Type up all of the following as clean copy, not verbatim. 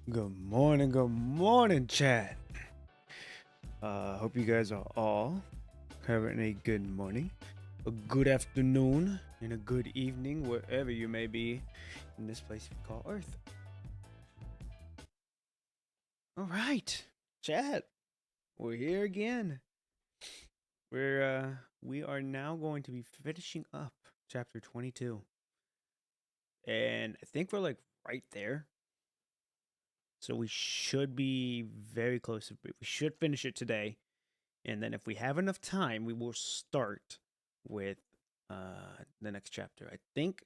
Good morning, chat. Hope you guys are all having a good morning, a good afternoon, and a good evening, wherever you may be in this place we call Earth. All right, chat, we're here again. We are now going to be finishing up chapter 22, and I think we're like right there. So we should be very close. We should finish it today. And then if we have enough time, we will start with the next chapter. I think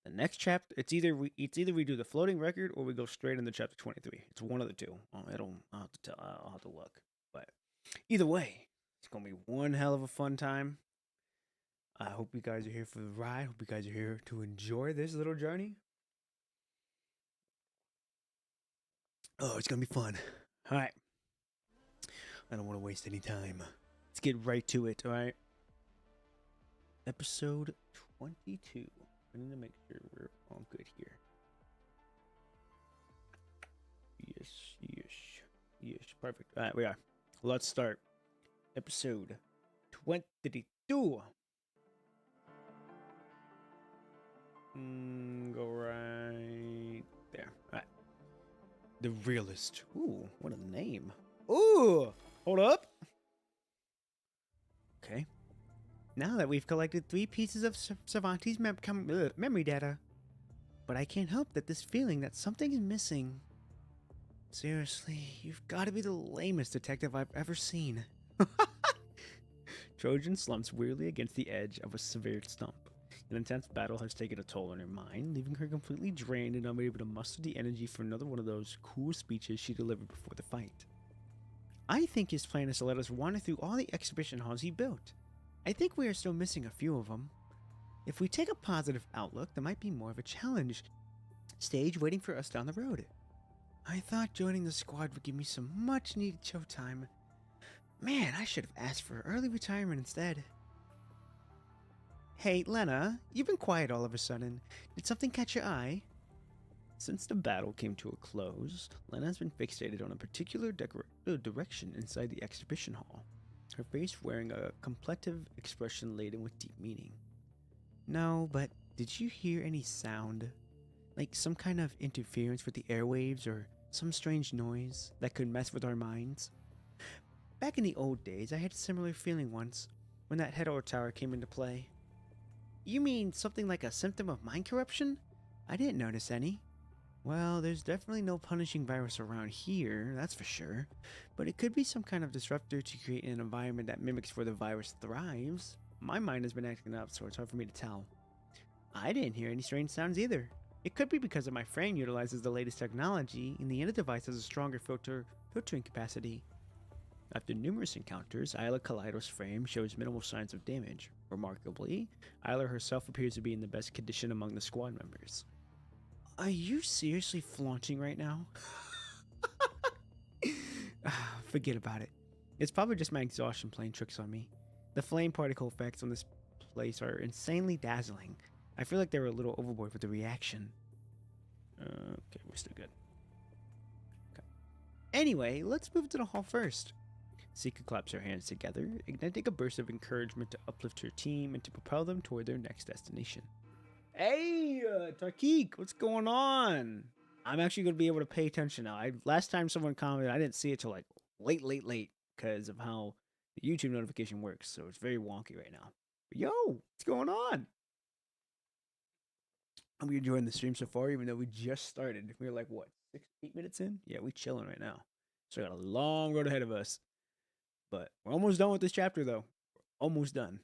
the next chapter it's either we do the floating record or we go straight into chapter 23. It's one of the two. I'll have to look. But either way, it's gonna be one hell of a fun time. I hope you guys are here for the ride. Hope you guys are here to enjoy this little journey. Oh, it's gonna be fun. All right. I don't want to waste any time. Let's get right to it, all right? Episode 22. I need to make sure we're all good here. Yes. Perfect. All right, we are. Let's start. Episode 22. Go right there. All right. The Realist. Ooh, what a name. Ooh, hold up. Okay. Now that we've collected 3 pieces of Cervantes' memory data, but I can't help that this feeling that something is missing. Seriously, you've got to be the lamest detective I've ever seen. Trojan slumps wearily against the edge of a severe stump. An intense battle has taken a toll on her mind, leaving her completely drained and unable to muster the energy for another one of those cool speeches she delivered before the fight. I think his plan is to let us wander through all the exhibition halls he built. I think we are still missing a few of them. If we take a positive outlook, there might be more of a challenge stage waiting for us down the road. I thought joining the squad would give me some much needed showtime. Man, I should have asked for early retirement instead. Hey, Lena, you've been quiet all of a sudden. Did something catch your eye? Since the battle came to a close, Lena has been fixated on a particular direction inside the exhibition hall, her face wearing a contemplative expression laden with deep meaning. No, but did you hear any sound? Like some kind of interference with the airwaves or some strange noise that could mess with our minds? Back in the old days, I had a similar feeling once, when that head tower came into play. You mean something like a symptom of mind corruption? I didn't notice any. Well, there's definitely no punishing virus around here, that's for sure. But it could be some kind of disruptor to create an environment that mimics where the virus thrives. My mind has been acting up, so it's hard for me to tell. I didn't hear any strange sounds either. It could be because my frame utilizes the latest technology, and the inner device has a stronger filtering capacity. After numerous encounters, Isla Kaleido's frame shows minimal signs of damage. Remarkably, Isla herself appears to be in the best condition among the squad members. Are you seriously flaunting right now? Forget about it. It's probably just my exhaustion playing tricks on me. The flame particle effects on this place are insanely dazzling. I feel like they were a little overboard with the reaction. Okay, we're still good. Okay. Anyway, let's move to the hall first. Sika claps her hands together, igniting a burst of encouragement to uplift her team and to propel them toward their next destination. Hey, Tarkik, what's going on? I'm actually going to be able to pay attention now. Last time someone commented, I didn't see it till like late because of how the YouTube notification works, so it's very wonky right now. But yo, what's going on? I'm enjoying the stream so far, even though we just started. We're like, what, 8 minutes in? Yeah, we chilling right now. So we got a long road ahead of us. But we're almost done with this chapter, though. Almost done.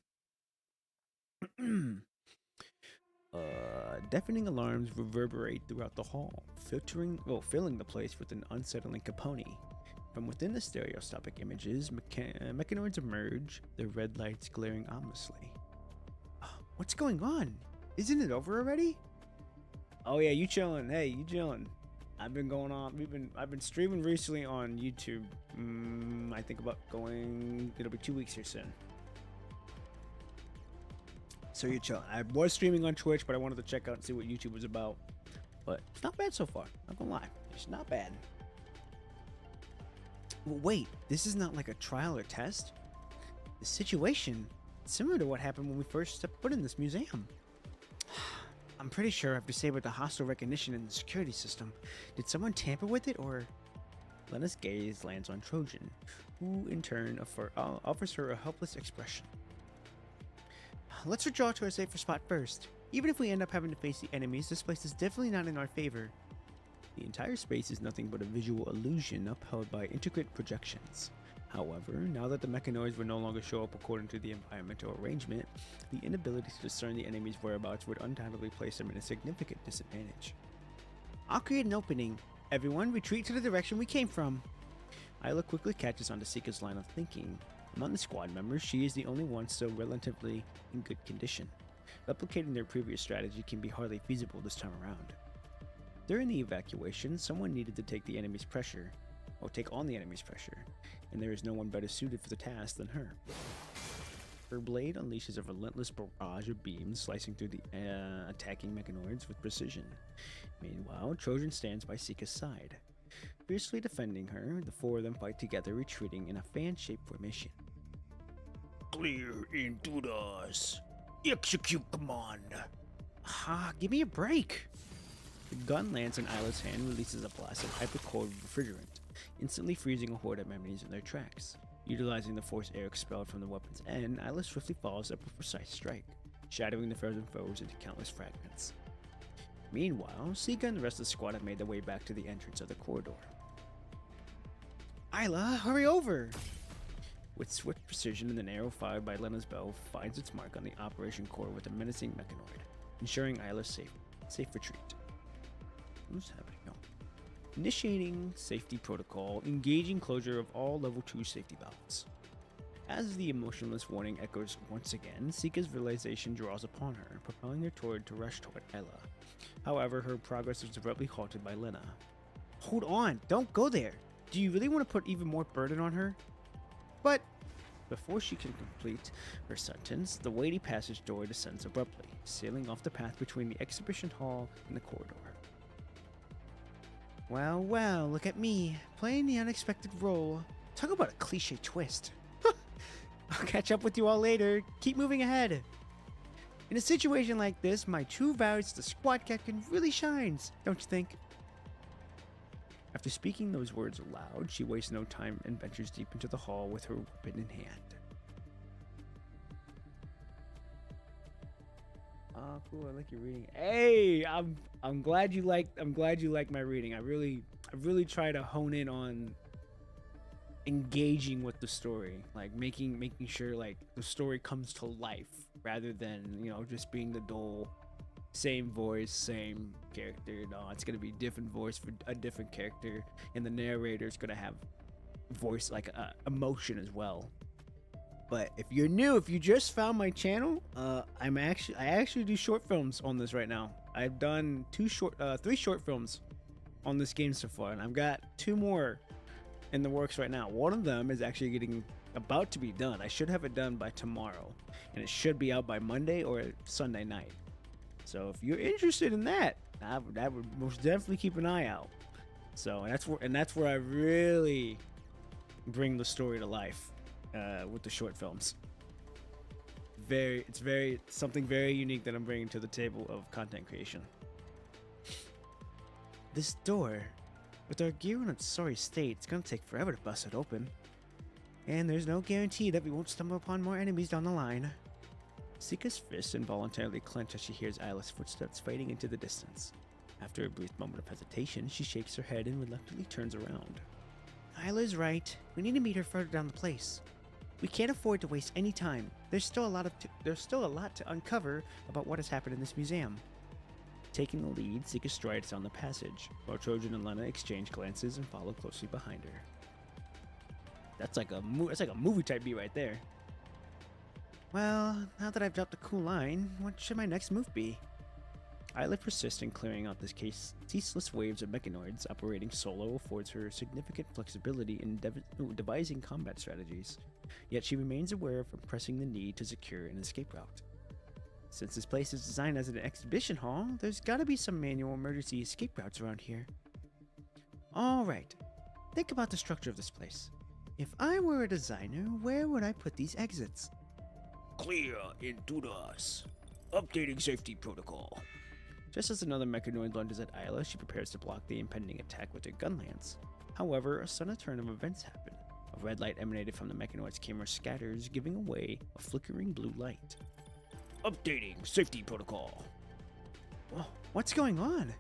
Deafening alarms reverberate throughout the hall, filling the place with an unsettling cacophony. From within the stereoscopic images, mechanoids emerge, their red lights glaring ominously. What's going on? Isn't it over already? Oh yeah, you chilling. Hey, you chilling. I've been streaming recently on YouTube. I think about it'll be 2 weeks here soon. So you're chilling. I was streaming on Twitch, but I wanted to check out and see what YouTube was about. but it's not bad so far. Not gonna lie, it's not bad. Well, wait, this is not like a trial or test? The situation is similar to what happened when we first stepped foot in this museum. I'm pretty sure I've disabled the hostile recognition in the security system. Did someone tamper with it, or... Lena's gaze lands on Trojan, who in turn offers her a helpless expression. Let's withdraw to a safer spot first. Even if we end up having to face the enemies, this place is definitely not in our favor. The entire space is nothing but a visual illusion upheld by intricate projections. However, now that the mechanoids would no longer show up according to the environmental arrangement, the inability to discern the enemy's whereabouts would undoubtedly place them in a significant disadvantage. I'll create an opening. Everyone, retreat to the direction we came from. Isla quickly catches on to Sika's line of thinking. Among the squad members, she is the only one still relatively in good condition. Replicating their previous strategy can be hardly feasible this time around. During the evacuation, someone needed to take on the enemy's pressure, and there is no one better suited for the task than her. Her blade unleashes a relentless barrage of beams, slicing through the attacking mechanoids with precision. Meanwhile, Trojan stands by Sika's side. Fiercely defending her, the four of them fight together, retreating in a fan-shaped formation. Clear intruders. Execute command. Give me a break. The gun lands in Isla's hand, releases a blast of hypercold refrigerant, instantly freezing a horde of enemies in their tracks. Utilizing the force air expelled from the weapon's end, Isla swiftly follows up a precise strike, shattering the frozen foes into countless fragments. Meanwhile, Sika and the rest of the squad have made their way back to the entrance of the corridor. Isla, hurry over! With swift precision, the arrow fired by Lena's bow finds its mark on the operation core with a menacing mechanoid, ensuring Isla's safe retreat. What's happening now? Initiating safety protocol, engaging closure of all level 2 safety valves. As the emotionless warning echoes once again, Sika's realization draws upon her, propelling her to rush toward Ella. However, her progress is abruptly halted by Lena. Hold on, don't go there! Do you really want to put even more burden on her? But before she can complete her sentence, the weighty passage door descends abruptly, sailing off the path between the exhibition hall and the corridor. Well, well, look at me, playing the unexpected role. Talk about a cliche twist. I'll catch up with you all later. Keep moving ahead. In a situation like this, my true value as the squad captain really shines, don't you think? After speaking those words aloud, she wastes no time and ventures deep into the hall with her weapon in hand. Oh, cool! I like your reading. Hey, I'm glad you like my reading. I really try to hone in on engaging with the story, like making sure like the story comes to life rather than, you know, just being the dull same voice, same character. No, it's gonna be different voice for a different character, and the narrator's gonna have voice like emotion as well. But if you're new, if you just found my channel, I actually do short films on this right now. I've done 3 short films on this game so far, and I've got 2 more in the works right now. One of them is actually about to be done. I should have it done by tomorrow, and it should be out by Monday or Sunday night. So if you're interested in that, I would most definitely keep an eye out. So that's where I really bring the story to life. With the short films. It's something very unique that I'm bringing to the table of content creation. This door, with our gear in its sorry state, it's gonna take forever to bust it open. And there's no guarantee that we won't stumble upon more enemies down the line. Sika's fists involuntarily clench as she hears Isla's footsteps fading into the distance. After a brief moment of hesitation, she shakes her head and reluctantly turns around. Isla's right. We need to meet her further down the place. We can't afford to waste any time. There's still a lot to uncover about what has happened in this museum. Taking the lead, Sika strides down the passage, while Trojan and Lena exchange glances and follow closely behind her. That's like a movie type beat right there. Well, now that I've dropped a cool line, what should my next move be? Isla persists in clearing out this case. Ceaseless waves of mechanoids operating solo affords her significant flexibility in devising combat strategies, yet she remains aware of pressing the need to secure an escape route. Since this place is designed as an exhibition hall, there's gotta be some manual emergency escape routes around here. Alright, think about the structure of this place. If I were a designer, where would I put these exits? Clear intruders. Updating safety protocol. Just as another mechanoid lunges at Isla, she prepares to block the impending attack with her gun lance. However, a sudden turn of events happen. A red light emanated from the mechanoid's camera scatters, giving away a flickering blue light. Updating safety protocol. Whoa, what's going on?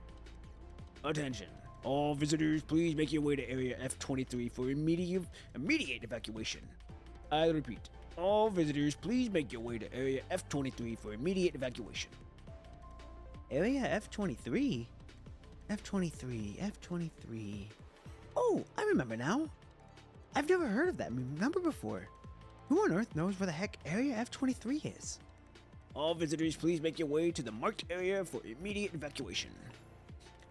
Attention. All visitors, please make your way to Area F-23 for immediate evacuation. I repeat, all visitors, please make your way to Area F-23 for immediate evacuation. Area F-23? F-23. Oh, I remember now. I've never heard of that number before. Who on earth knows where the heck Area F-23 is? All visitors, please make your way to the marked area for immediate evacuation.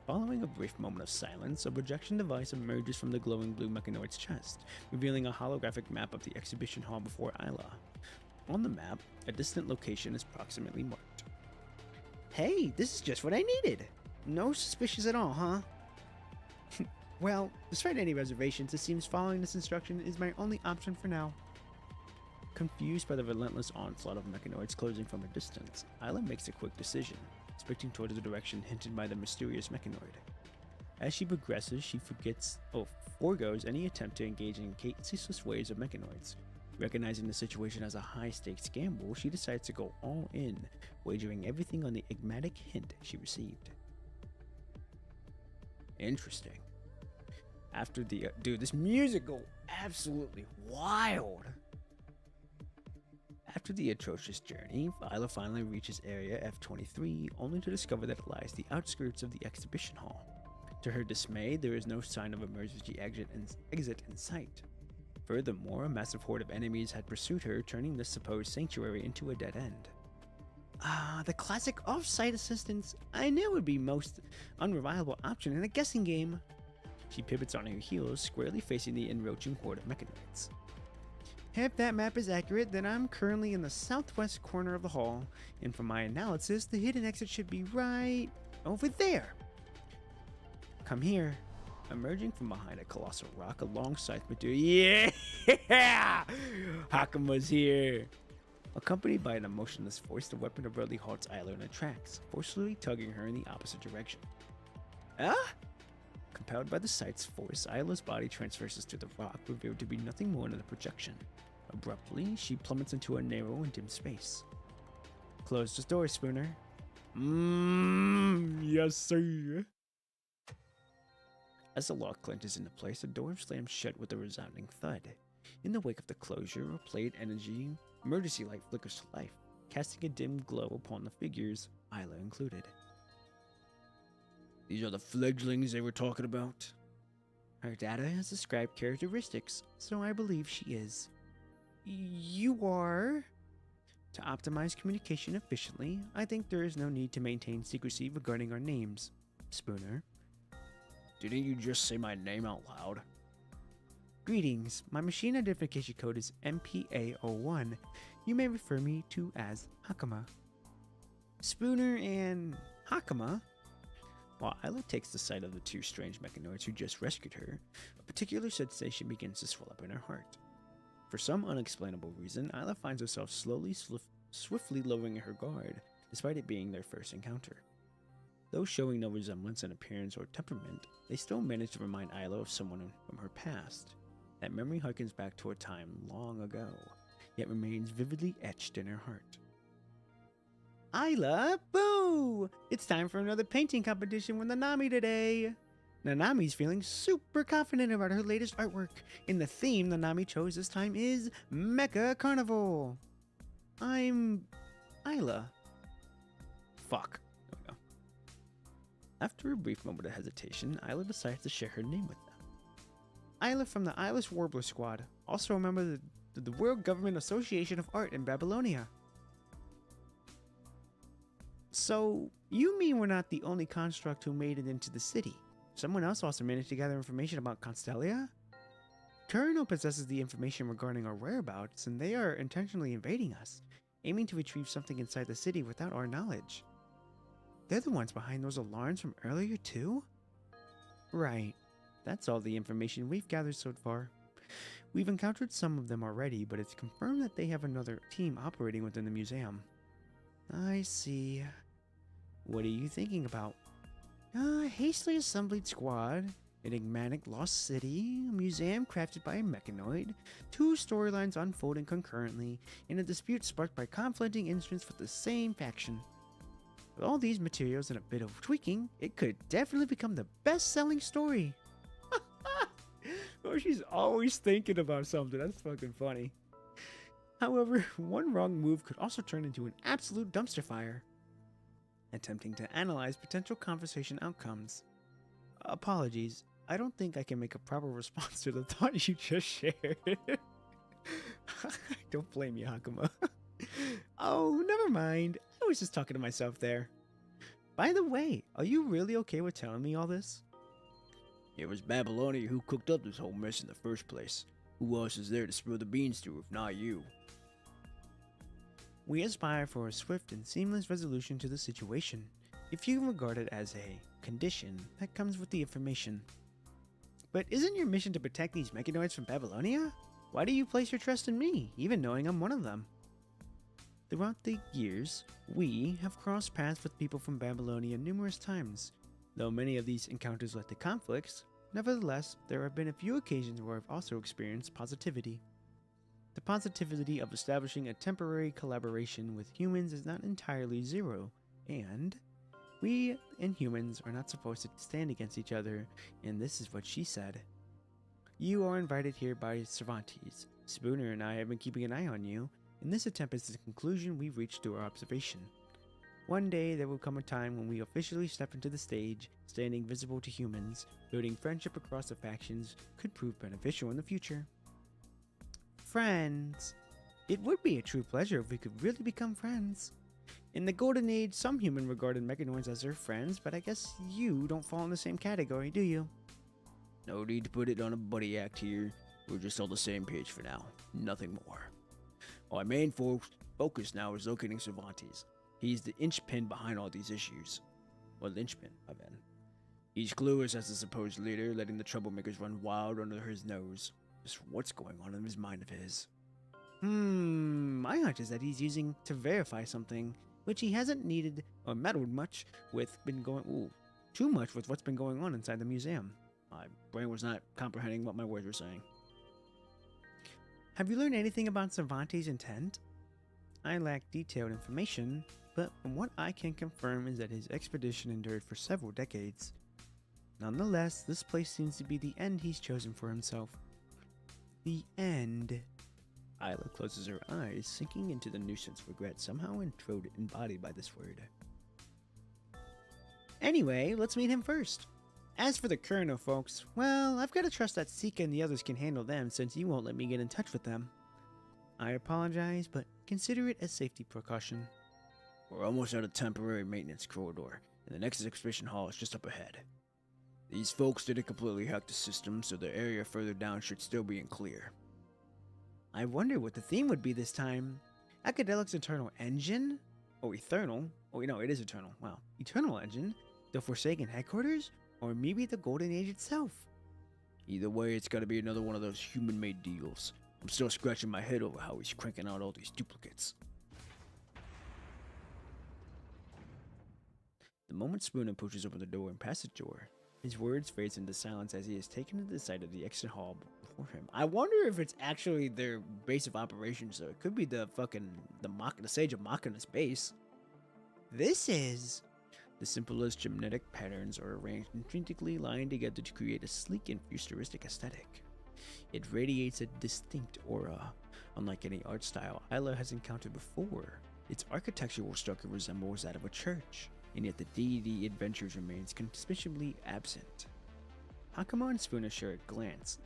Following a brief moment of silence, a projection device emerges from the glowing blue mechanoid's chest, revealing a holographic map of the exhibition hall before Isla. On the map, a distant location is proximately marked. Hey, this is just what I needed! No suspicious at all, huh? Well, despite any reservations, it seems following this instruction is my only option for now. Confused by the relentless onslaught of mechanoids closing from a distance, Isla makes a quick decision, sprinting towards the direction hinted by the mysterious mechanoid. As she progresses, she foregoes any attempt to engage in ceaseless waves of mechanoids. Recognizing the situation as a high-stakes gamble, she decides to go all in, wagering everything on the enigmatic hint she received. Interesting. After the dude, this music go absolutely wild. After the atrocious journey, Isla finally reaches Area F-23, only to discover that it lies the outskirts of the exhibition hall. To her dismay, there is no sign of emergency exit in sight. Furthermore, a massive horde of enemies had pursued her, turning this supposed sanctuary into a dead end. The classic off-site assistance I knew would be most unreliable option in a guessing game. She pivots on her heels, squarely facing the encroaching horde of mechanoids. If that map is accurate, then I'm currently in the southwest corner of the hall, and from my analysis, the hidden exit should be right over there. Come here. Emerging from behind a colossal rock alongside Medusa. Yeah! Hakuma's here. Accompanied by an emotionless voice, the weapon abruptly halts Isla in her tracks, forcefully tugging her in the opposite direction. Compelled by the sight's force, Isla's body transverses to the rock, revealed to be nothing more than a projection. Abruptly, she plummets into a narrow and dim space. Close the door, Spooner. Yes, sir. As the lock clenches into place, the door slams shut with a resounding thud. In the wake of the closure, a played emergency light flickers to life, casting a dim glow upon the figures, Isla included. These are the fledglings they were talking about? Her data has described characteristics, so I believe she is. You are? To optimize communication efficiently, I think there is no need to maintain secrecy regarding our names, Spooner. Didn't you just say my name out loud? Greetings, my machine identification code is MPA01. You may refer me to as Hakama. Spooner and Hakama? While Isla takes the sight of the two strange mechanoids who just rescued her, a particular sensation begins to swell up in her heart. For some unexplainable reason, Isla finds herself swiftly lowering her guard, despite it being their first encounter. Though showing no resemblance in appearance or temperament, they still manage to remind Isla of someone from her past. That memory harkens back to a time long ago, yet remains vividly etched in her heart. Isla, boo! It's time for another painting competition with Nanami today! Nanami's feeling super confident about her latest artwork, and the theme Nanami chose this time is Mecha Carnival. I'm Isla. Fuck. There we go. After a brief moment of hesitation, Isla decides to share her name with them. Isla from the Eyeless Warbler Squad, also a member of the World Government Association of Art in Babylonia. So, you mean we're not the only construct who made it into the city? Someone else also managed to gather information about Constellia? Turno possesses the information regarding our whereabouts, and they are intentionally invading us. aiming to retrieve something inside the city without our knowledge. They're the ones behind those alarms from earlier too? Right. That's all the information we've gathered so far. We've encountered some of them already, but it's confirmed that they have another team operating within the museum. I see. What are you thinking about? A hastily assembled squad, enigmatic lost city, a museum crafted by a mechanoid, two storylines unfolding concurrently, and a dispute sparked by conflicting instruments with the same faction. With all these materials and a bit of tweaking, it could definitely become the best-selling story. Oh, she's always thinking about something. That's fucking funny. However, one wrong move could also turn into an absolute dumpster fire. Attempting to analyze potential conversation outcomes. Apologies, I don't think I can make a proper response to the thought you just shared. Don't blame me, Hakuma. Oh, never mind. I was just talking to myself there. By the way, are you really okay with telling me all this? It was Babylonia who cooked up this whole mess in the first place. Who else is there to spill the beans to if not you? We aspire for a swift and seamless resolution to the situation, if you regard it as a condition that comes with the information. But isn't your mission to protect these mechanoids from Babylonia? Why do you place your trust in me, even knowing I'm one of them? Throughout the years, we have crossed paths with people from Babylonia numerous times. Though many of these encounters led to conflicts, nevertheless, there have been a few occasions where I've also experienced positivity. The positivity of establishing a temporary collaboration with humans is not entirely zero, and we and humans are not supposed to stand against each other, and this is what she said. You are invited here by Cervantes. Spooner and I have been keeping an eye on you, and this attempt is the conclusion we've reached through our observation. One day there will come a time when we officially step into the stage, standing visible to humans. Building friendship across the factions could prove beneficial in the future. Friends. It would be a true pleasure if we could really become friends. In the Golden Age, some human regarded mechanoids as their friends, but I guess you don't fall in the same category, do you? No need to put it on a buddy act here. We're just on the same page for now. Nothing more. Our main focus now is locating Cervantes. He's the linchpin behind all these issues. Well, linchpin, my bad. He's clueless as the supposed leader, letting the troublemakers run wild under his nose. Just what's going on in his mind of his? My hunch is that he's using to verify something, which he hasn't needed or meddled much with too much with what's been going on inside the museum. My brain was not comprehending what my words were saying. Have you learned anything about Cervantes' intent? I lack detailed information, but from what I can confirm is that his expedition endured for several decades. Nonetheless, this place seems to be the end he's chosen for himself. The end. Isla closes her eyes, sinking into the nuisance regret somehow embodied by this word. Anyway, let's meet him first. As for the Colonel folks, well, I've got to trust that Sika and the others can handle them since you won't let me get in touch with them. I apologize, but consider it a safety precaution. We're almost at a temporary maintenance corridor, and the next exhibition hall is just up ahead. These folks didn't completely hack the system, so the area further down should still be in clear. I wonder what the theme would be this time. Akadelic's Eternal Engine? Or Eternal? Oh, no, it is Eternal. Wow. Eternal Engine? The Forsaken Headquarters? Or maybe the Golden Age itself? Either way, it's gotta be another one of those human-made deals. I'm still scratching my head over how he's cranking out all these duplicates. The moment Spooner pushes open the door and passes the door, his words fades into silence as he is taken to the side of the exit hall before him. I wonder if it's actually their base of operations, so it could be the Sage of Machina's base. This is... The simplest genetic patterns are arranged intrinsically lying together to create a sleek and futuristic aesthetic. It radiates a distinct aura, unlike any art style Isla has encountered before. Its architectural structure resembles that of a church, and yet the deity adventures remains conspicuously absent. Hakama and Spooner share a glance.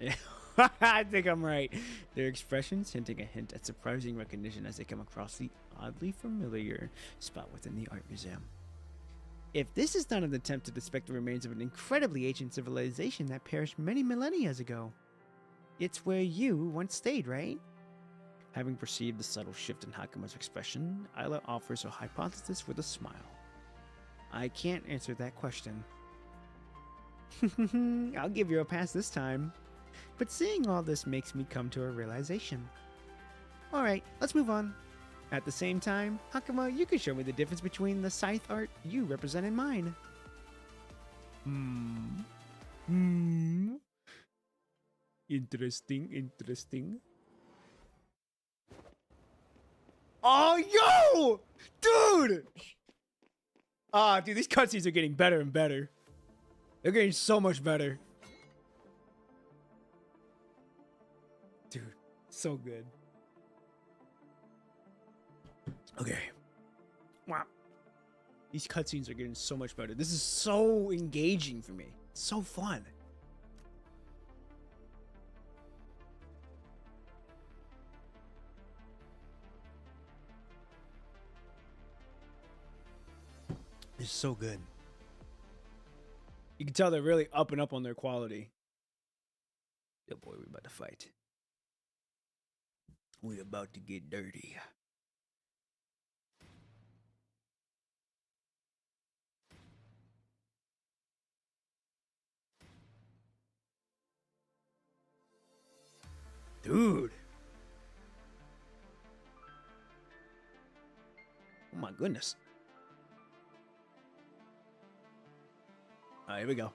I think I'm right. Their expressions hinting a hint at surprising recognition as they come across the oddly familiar spot within the art museum. If this is not an attempt to inspect the remains of an incredibly ancient civilization that perished many millennia ago, it's where you once stayed, right? Having perceived the subtle shift in Hakuma's expression, Ayla offers a hypothesis with a smile. I can't answer that question. I'll give you a pass this time. But seeing all this makes me come to a realization. Alright, let's move on. At the same time, Hakuma, you can show me the difference between the scythe art you represent and mine. Interesting. Oh, yo! Dude! Dude, these cutscenes are getting better and better. They're getting so much better. Dude, so good. Okay. Wow. These cutscenes are getting so much better. This is so engaging for me. So fun. It's so good. You can tell they're really up and up on their quality. Yo, boy, we about to fight. We about to get dirty. Dude. Oh my goodness. All right, here we go.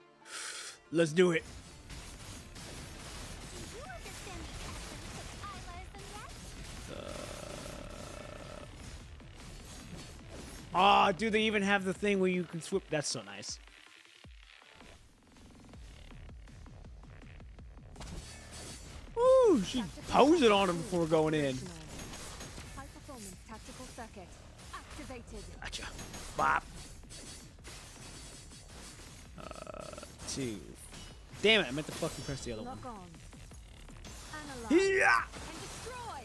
Let's do it. Oh, do they even have the thing where you can swoop? That's so nice. Ooh, she posed it on him before going in. High performance tactical circuit activated. Gotcha. Bop. 2. Damn it, I meant to fucking press the other one. Lock on. Analyze Yeah. and destroy.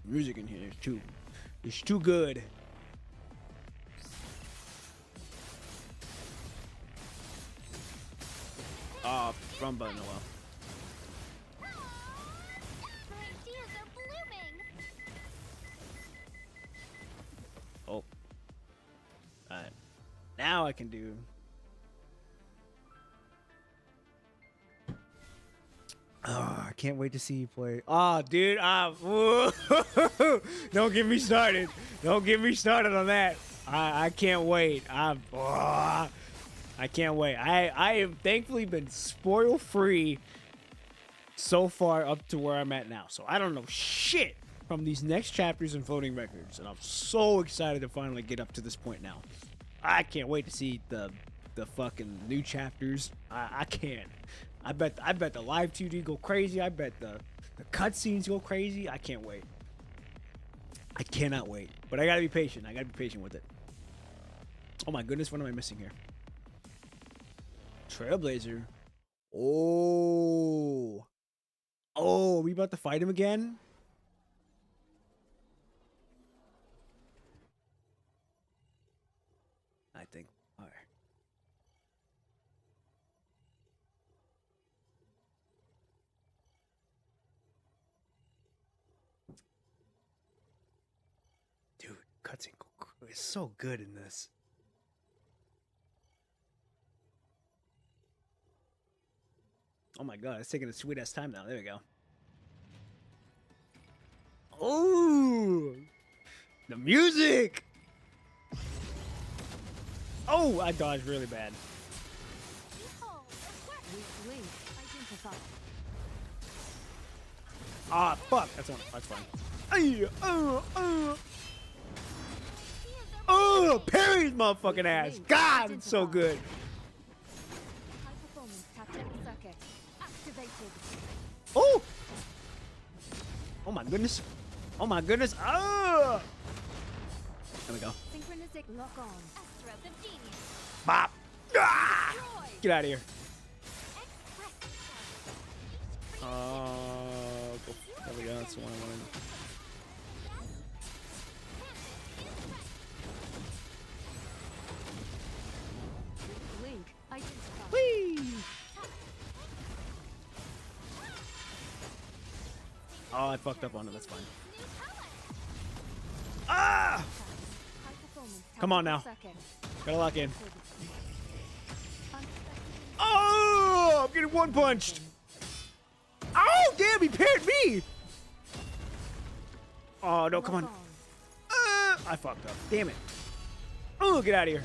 Music in here is too good. Front button, oh well. Ideas are blooming. Oh. Alright. Now I can do. Oh, I can't wait to see you play. Oh, dude. Don't get me started. Don't get me started on that. I can't wait. I can't wait. I have thankfully been spoil free so far up to where I'm at now. So I don't know shit from these next chapters and floating records. And I'm so excited to finally get up to this point now. I can't wait to see the fucking new chapters. I can't. I bet the live 2D go crazy. I bet the cutscenes go crazy. I can't wait. I cannot wait. But I gotta be patient. I gotta be patient with it. Oh my goodness, what am I missing here? Trailblazer. Oh. Oh, are we about to fight him again? I think. All right. Dude, cutscene is so good in this. Oh my god, it's taking a sweet ass time now. There we go. Oh, the music. Oh, I dodged really bad. Weak link identified. Ah, fuck. That's fine. Oh, parries motherfucking ass. God, it's so good. High performance tactical circuit activated. Oh. Oh my goodness. Oh my goodness. Ah. There we go. Synchronistic lock on. A stroke of genius. Bop. Ah. Destroy. Get out of here. Express. There we go. That's the one I wanted. Link identified. Whee! Oh, I fucked up on it. That's fine. New power. Ah! High performance Come on tactical now. circuit. Gotta lock in. Unexpected Oh! I'm getting one punched. Oh, damn! He parried me. Oh no! Come on. lock on. I fucked up. Damn it. Oh, get out of here.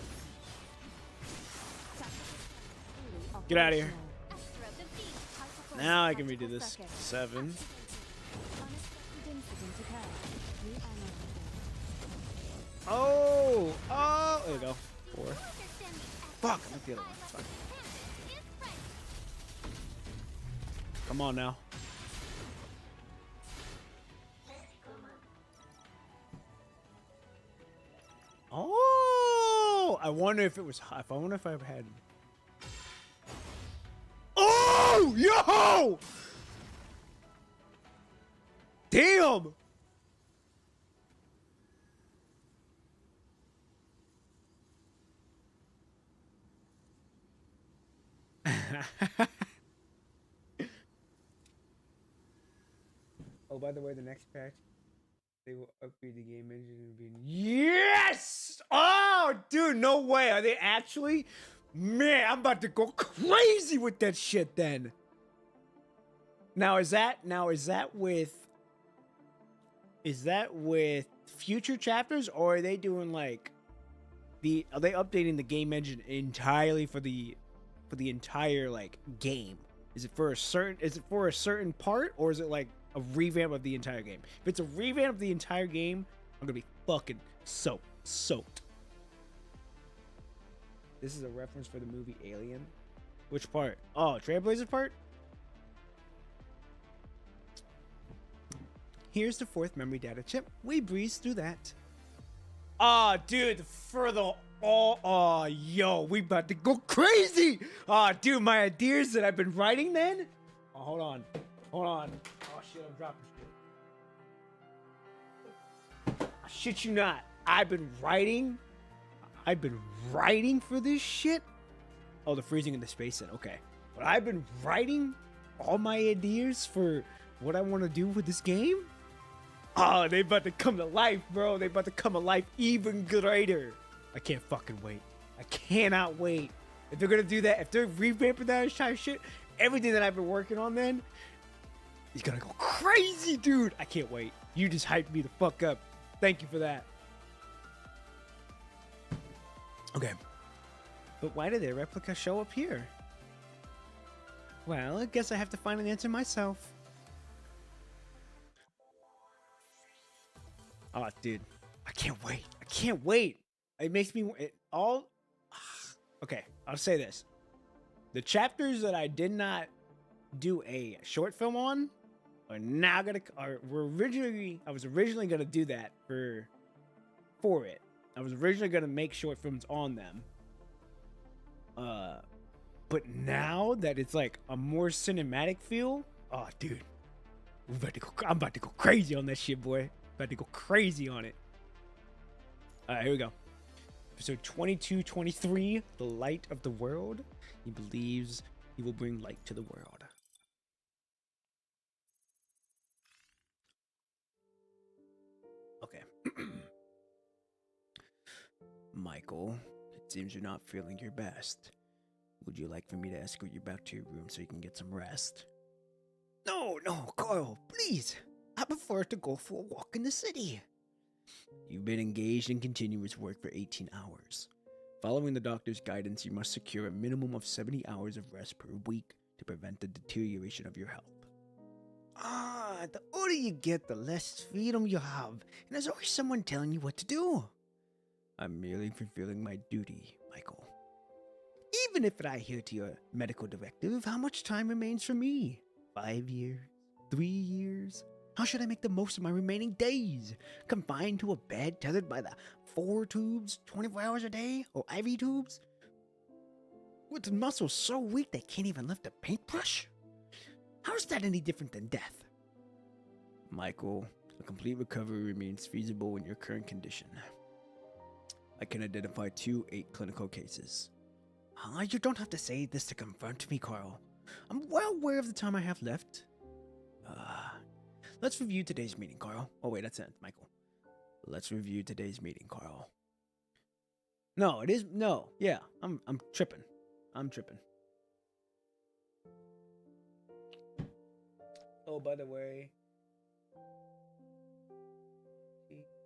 Fully Get outta here. operational. Astro the Beast. High performance Now I can tactical redo this. circuit. 7. Unexpected incident occurred. Reanalyzing. Oh! Oh! There we go. 4. Understand the Fuck! I meant the other one. It's fine. is ready. Come on now. Oh! I wonder if it was. I wonder if I had. Oh! Yo! Damn! Oh, by the way, the next patch, they will upgrade the game engine and be yes! Oh, dude, no way. Are they actually? Man, I'm about to go crazy with that shit then. Now is that with future chapters, or are they doing like are they updating the game engine entirely for the entire like game? Is it for a certain part, or is it like a revamp of the entire game? If it's a revamp of the entire game, I'm gonna be fucking soaked. This is a reference for the movie Alien. Which part? Oh, Trailblazer part? Here's the 4th memory data chip. We breezed through that. Ah, dude, yo, we about to go crazy. Ah, dude, my ideas that I've been writing then. Oh, hold on. Oh shit, I'm dropping shit. I shit you not. I've been writing for this shit. Oh, the freezing in the space set. Okay, but I've been writing all my ideas for what I want to do with this game. Oh, they about to come to life, bro. They about to come to life even greater. I can't fucking wait. I cannot wait. If they're gonna do that, if they're revamping that entire shit, everything that I've been working on then is gonna go crazy, dude. I can't wait. You just hyped me the fuck up. Thank you for that. Okay. But why did their replica show up here? Well, I guess I have to find an answer myself. Oh, dude. I can't wait. I can't wait. It makes me... Okay, I'll say this. The chapters that I did not do a short film on are now gonna... I was originally gonna do that for it. I was originally gonna make short films on them. But now that it's like a more cinematic feel, oh, dude, I'm about to go crazy on that shit, boy. About to go crazy on it. All right, here we go. Episode 2223, The Light of the World. He believes he will bring light to the world. Okay. Michael, it seems you're not feeling your best. Would you like for me to escort you back to your room so you can get some rest? No, Carl, please. I prefer to go for a walk in the city. You've been engaged in continuous work for 18 hours. Following the doctor's guidance, you must secure a minimum of 70 hours of rest per week to prevent the deterioration of your health. The older you get, the less freedom you have, and there's always someone telling you what to do. I'm merely fulfilling my duty, Michael. Even if I adhere to your medical directive, how much time remains for me? 5 years? 3 years? How should I make the most of my remaining days? Confined to a bed tethered by the 4 tubes 24 hours a day? Or IV tubes? With muscles so weak they can't even lift a paintbrush? How is that any different than death? Michael, a complete recovery remains feasible in your current condition. I can identify 2 8 clinical cases. You don't have to say this to confront me, Carl. I'm well aware of the time I have left. Let's review today's meeting, Carl. Oh wait, that's it, Michael. Let's review today's meeting, Carl. No, it is no. Yeah, I'm tripping. I'm tripping. Oh, by the way,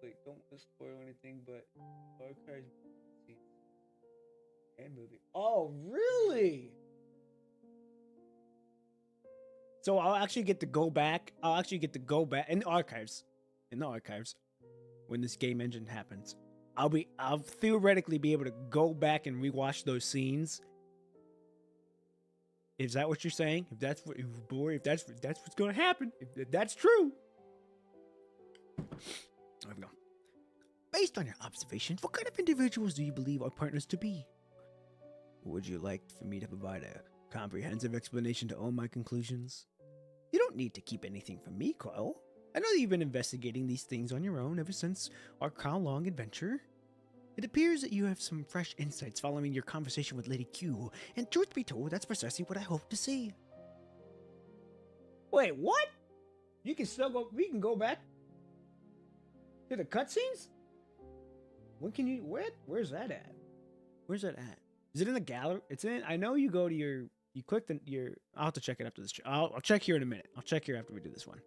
wait, don't spoil anything, but archives and movie. Oh, really? So I'll actually get to go back. I'll actually get to go back in the archives. In the archives, when this game engine happens, I'll theoretically be able to go back and rewatch those scenes. Is that what you're saying? If that's what, if that's what's gonna happen, if that's true. There we go. Based on your observations, what kind of individuals do you believe our partners to be? Would you like for me to provide a comprehensive explanation to all my conclusions? You don't need to keep anything from me, Carl. I know that you've been investigating these things on your own ever since our How-Long adventure. It appears that you have some fresh insights following your conversation with Lady Q, and truth be told, that's precisely what I hope to see. Wait, what? You can still go. We can go back to the cutscenes. When can you? Where's that at? Where's that at? Is it in the gallery? It's in. I know you go to your. You click your. I'll have to check it after this. I'll check here in a minute. I'll check here after we do this one.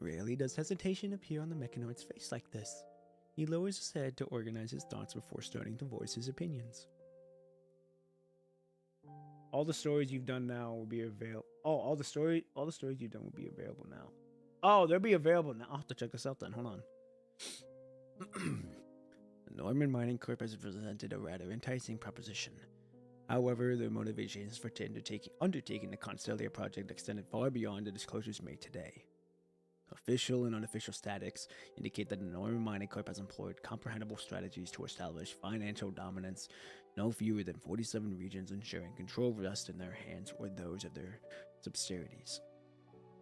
Rarely does hesitation appear on the mechanoid's face like this. He lowers his head to organize his thoughts before starting to voice his opinions. All the stories you've done now will be available. Oh, all the stories you've done will be available now. Oh, they'll be available now. I'll have to check this out then. Hold on. The Norman Mining Corp has presented a rather enticing proposition. However, their motivations for undertaking the Constellia project extended far beyond the disclosures made today. Official and unofficial statistics indicate that the Norman Mining Corp has employed comprehensible strategies to establish financial dominance, no fewer than 47 regions, ensuring control rests in their hands or those of their subsidiaries.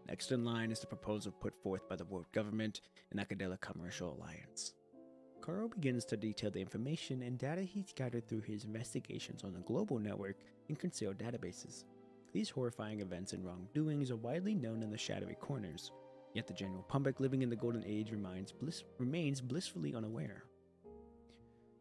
Next in line is the proposal put forth by the World Government and Academic Commercial Alliance. Carl begins to detail the information and data he's gathered through his investigations on the global network and concealed databases. These horrifying events and wrongdoings are widely known in the shadowy corners, yet the general public living in the Golden Age remains blissfully unaware.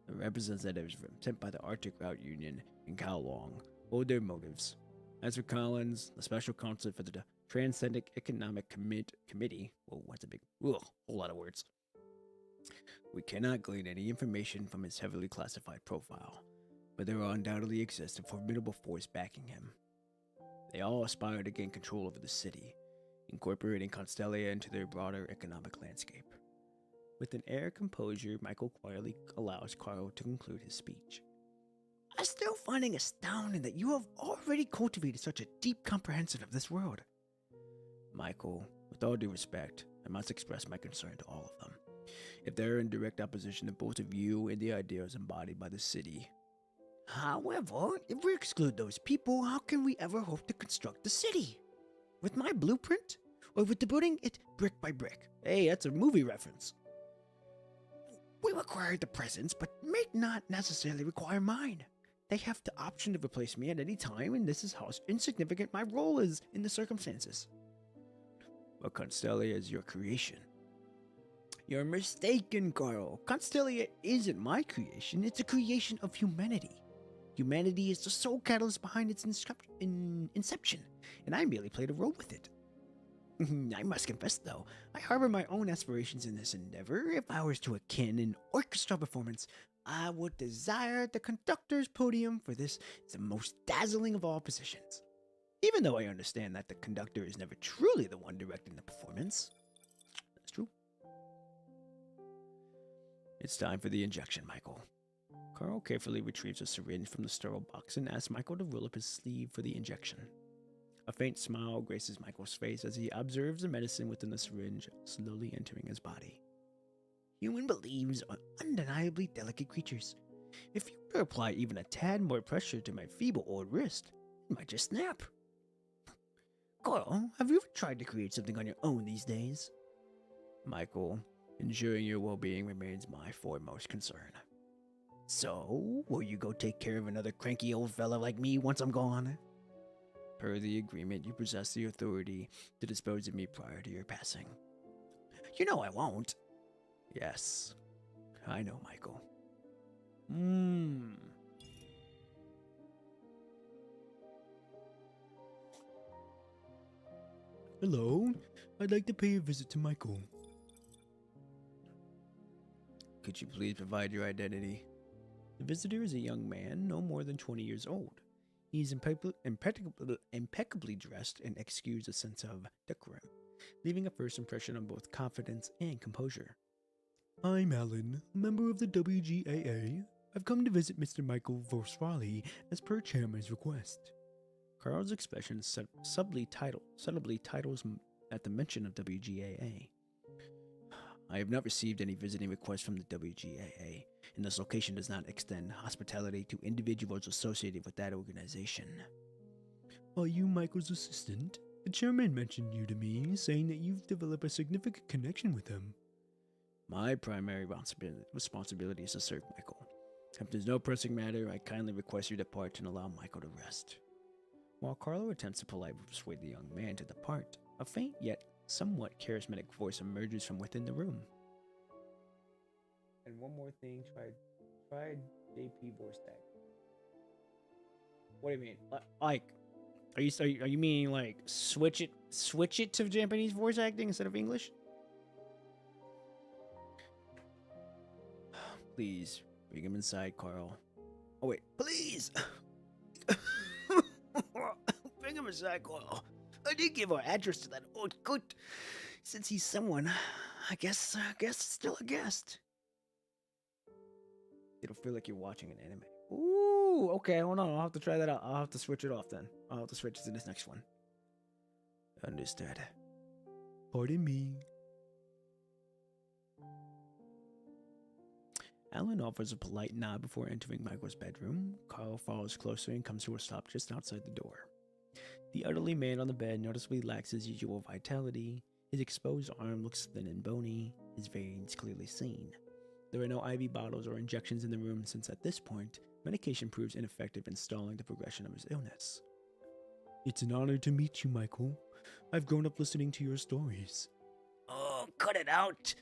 The representatives sent by the Arctic Route Union and How-Long hold their motives. As for Collins, the special counsel for the Transcendent Economic Committee, whoa, that's a big, whole lot of words. We cannot glean any information from his heavily classified profile, but there undoubtedly exists a formidable force backing him. They all aspire to gain control over the city, incorporating Constellia into their broader economic landscape. With an air of composure, Michael quietly allows Carl to conclude his speech. I'm still finding astounding that you have already cultivated such a deep comprehension of this world. Michael, with all due respect, I must express my concern to all of them. If they're in direct opposition to both of you and the ideas embodied by the city. However, if we exclude those people, how can we ever hope to construct the city? With my blueprint? Or with the building it brick by brick? Hey, that's a movie reference. We require the presence, but may not necessarily require mine. They have the option to replace me at any time, and this is how insignificant my role is in the circumstances. But Constellia is your creation. You're mistaken, Carl. Constellia isn't my creation, it's a creation of humanity. Humanity is the sole catalyst behind its inception, and I merely played a role with it. I must confess, though, I harbor my own aspirations in this endeavor. If I was to akin an orchestra performance, I would desire the conductor's podium, for this is the most dazzling of all positions. Even though I understand that the conductor is never truly the one directing the performance. That's true. It's time for the injection, Michael. Carl carefully retrieves a syringe from the sterile box and asks Michael to roll up his sleeve for the injection. A faint smile graces Michael's face as he observes the medicine within the syringe slowly entering his body. Human beings are undeniably delicate creatures. If you were to apply even a tad more pressure to my feeble old wrist, it might just snap. Carl, have you ever tried to create something on your own these days? Michael, ensuring your well-being remains my foremost concern. So, will you go take care of another cranky old fella like me once I'm gone? Per the agreement, you possess the authority to dispose of me prior to your passing. You know I won't. Yes, I know, Michael. Hello, I'd like to pay a visit to Michael. Could you please provide your identity? The visitor is a young man, no more than 20 years old. He is impeccably dressed and exudes a sense of decorum, leaving a first impression of both confidence and composure. I'm Alan, a member of the WGAA. I've come to visit Mr. Michael Vorswali as per Chairman's request. Carl's expression subtly titles at the mention of WGAA. I have not received any visiting requests from the WGAA, and this location does not extend hospitality to individuals associated with that organization. Are you Michael's assistant? The chairman mentioned you to me, saying that you've developed a significant connection with him. My primary responsibility is to serve Michael. If there's no pressing matter, I kindly request you depart and allow Michael to rest. While Carlo attempts to politely persuade the young man to depart, a faint yet somewhat charismatic voice emerges from within the room. And one more thing, try JP voice tag. What do you mean? Like, are you meaning like switch it to Japanese voice acting instead of English? Please bring him inside, Carl. Oh wait, please. Bring him inside, Carl. I did give our address to that old coot. Since he's someone, I guess still a guest. It'll feel like you're watching an anime. Ooh, okay, hold on. I'll have to try that out. I'll have to switch it off then. I'll have to switch it to this next one. Understood. Pardon me. Alan offers a polite nod before entering Michael's bedroom. Carl follows closely and comes to a stop just outside the door. The elderly man on the bed noticeably lacks his usual vitality. His exposed arm looks thin and bony, his veins clearly seen. There are no IV bottles or injections in the room since at this point, medication proves ineffective in stalling the progression of his illness. It's an honor to meet you, Michael. I've grown up listening to your stories. Oh, cut it out.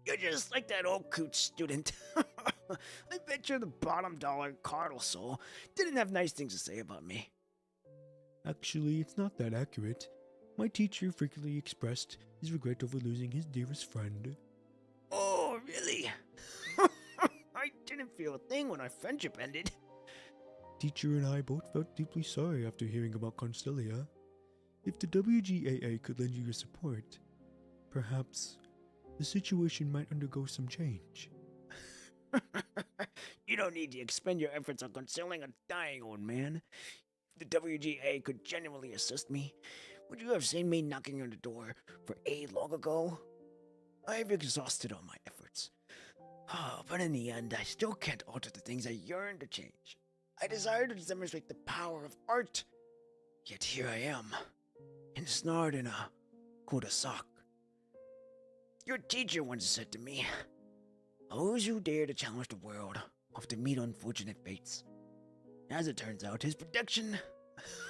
You're just like that old coot student. I bet you're the bottom dollar Cardinal soul didn't have nice things to say about me. Actually, it's not that accurate. My teacher frequently expressed his regret over losing his dearest friend. Oh, really? I didn't feel a thing when our friendship ended. Teacher and I both felt deeply sorry after hearing about Constelia. If the WGAA could lend you your support, perhaps the situation might undergo some change. You don't need to expend your efforts on concealing a dying old man. If the WGA could genuinely assist me, would you have seen me knocking on the door for aid long ago? I've exhausted all my efforts. Oh, but in the end, I still can't alter the things I yearn to change. I desire to demonstrate the power of art. Yet here I am, ensnared in a cul-de-sac. Your teacher once said to me, "Those who dare to challenge the world often meet unfortunate fates." As it turns out, his prediction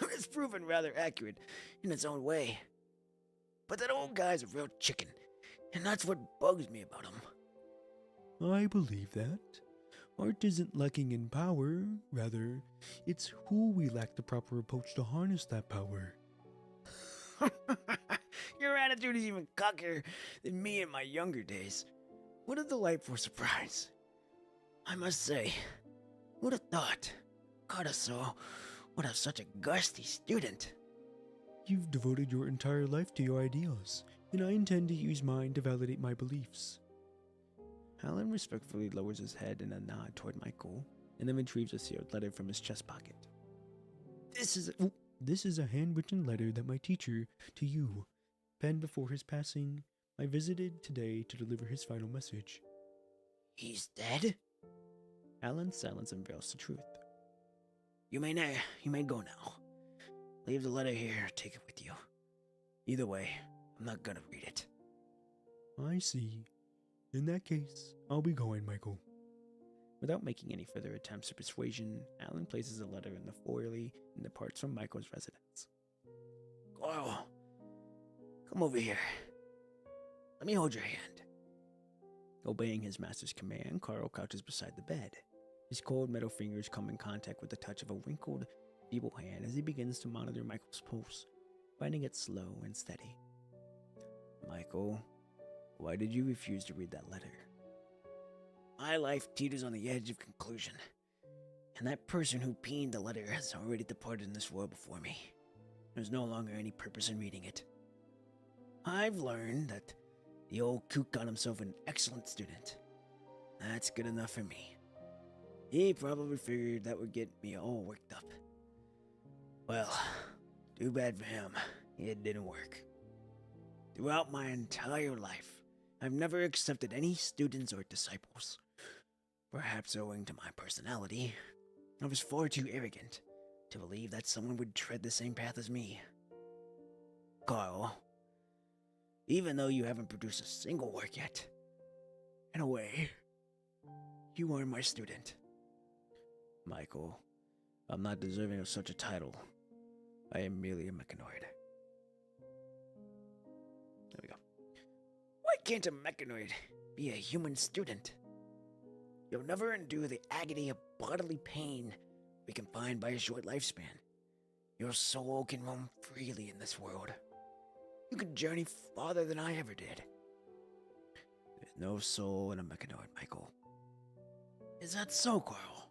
has proven rather accurate in its own way. But that old guy's a real chicken, and that's what bugs me about him. I believe that. Art isn't lacking in power, rather, it's who we lack the proper approach to harness that power. Your attitude is even cockier than me in my younger days. What a delightful surprise. I must say, who'd have thought Karaso would have such a gusty student? You've devoted your entire life to your ideals, and I intend to use mine to validate my beliefs. Alan respectfully lowers his head in a nod toward Michael, and then retrieves a sealed letter from his chest pocket. This is a handwritten letter that my teacher, to you, penned before his passing. I visited today to deliver his final message. He's dead? Alan's silence unveils the truth. You may go now. Leave the letter here, take it with you. Either way, I'm not gonna read it. I see. In that case, I'll be going, Michael. Without making any further attempts at persuasion, Alan places a letter in the foyer and departs from Michael's residence. Carl, come over here. Let me hold your hand. Obeying his master's command, Carl crouches beside the bed. His cold metal fingers come in contact with the touch of a wrinkled, feeble hand as he begins to monitor Michael's pulse, finding it slow and steady. Michael, why did you refuse to read that letter? My life teeters on the edge of conclusion, and that person who penned the letter has already departed in this world before me. There's no longer any purpose in reading it. I've learned that the old kook got himself an excellent student. That's good enough for me. He probably figured that would get me all worked up. Well, too bad for him. It didn't work. Throughout my entire life, I've never accepted any students or disciples. Perhaps owing to my personality, I was far too arrogant to believe that someone would tread the same path as me. Carl, even though you haven't produced a single work yet, in a way, you are my student. Michael, I'm not deserving of such a title. I am merely a mechanoid. There we go. Why can't a mechanoid be a human student? You'll never endure the agony of bodily pain we can find by a short lifespan. Your soul can roam freely in this world. You can journey farther than I ever did. There's no soul in a mechanoid, Michael. Is that so, Carl?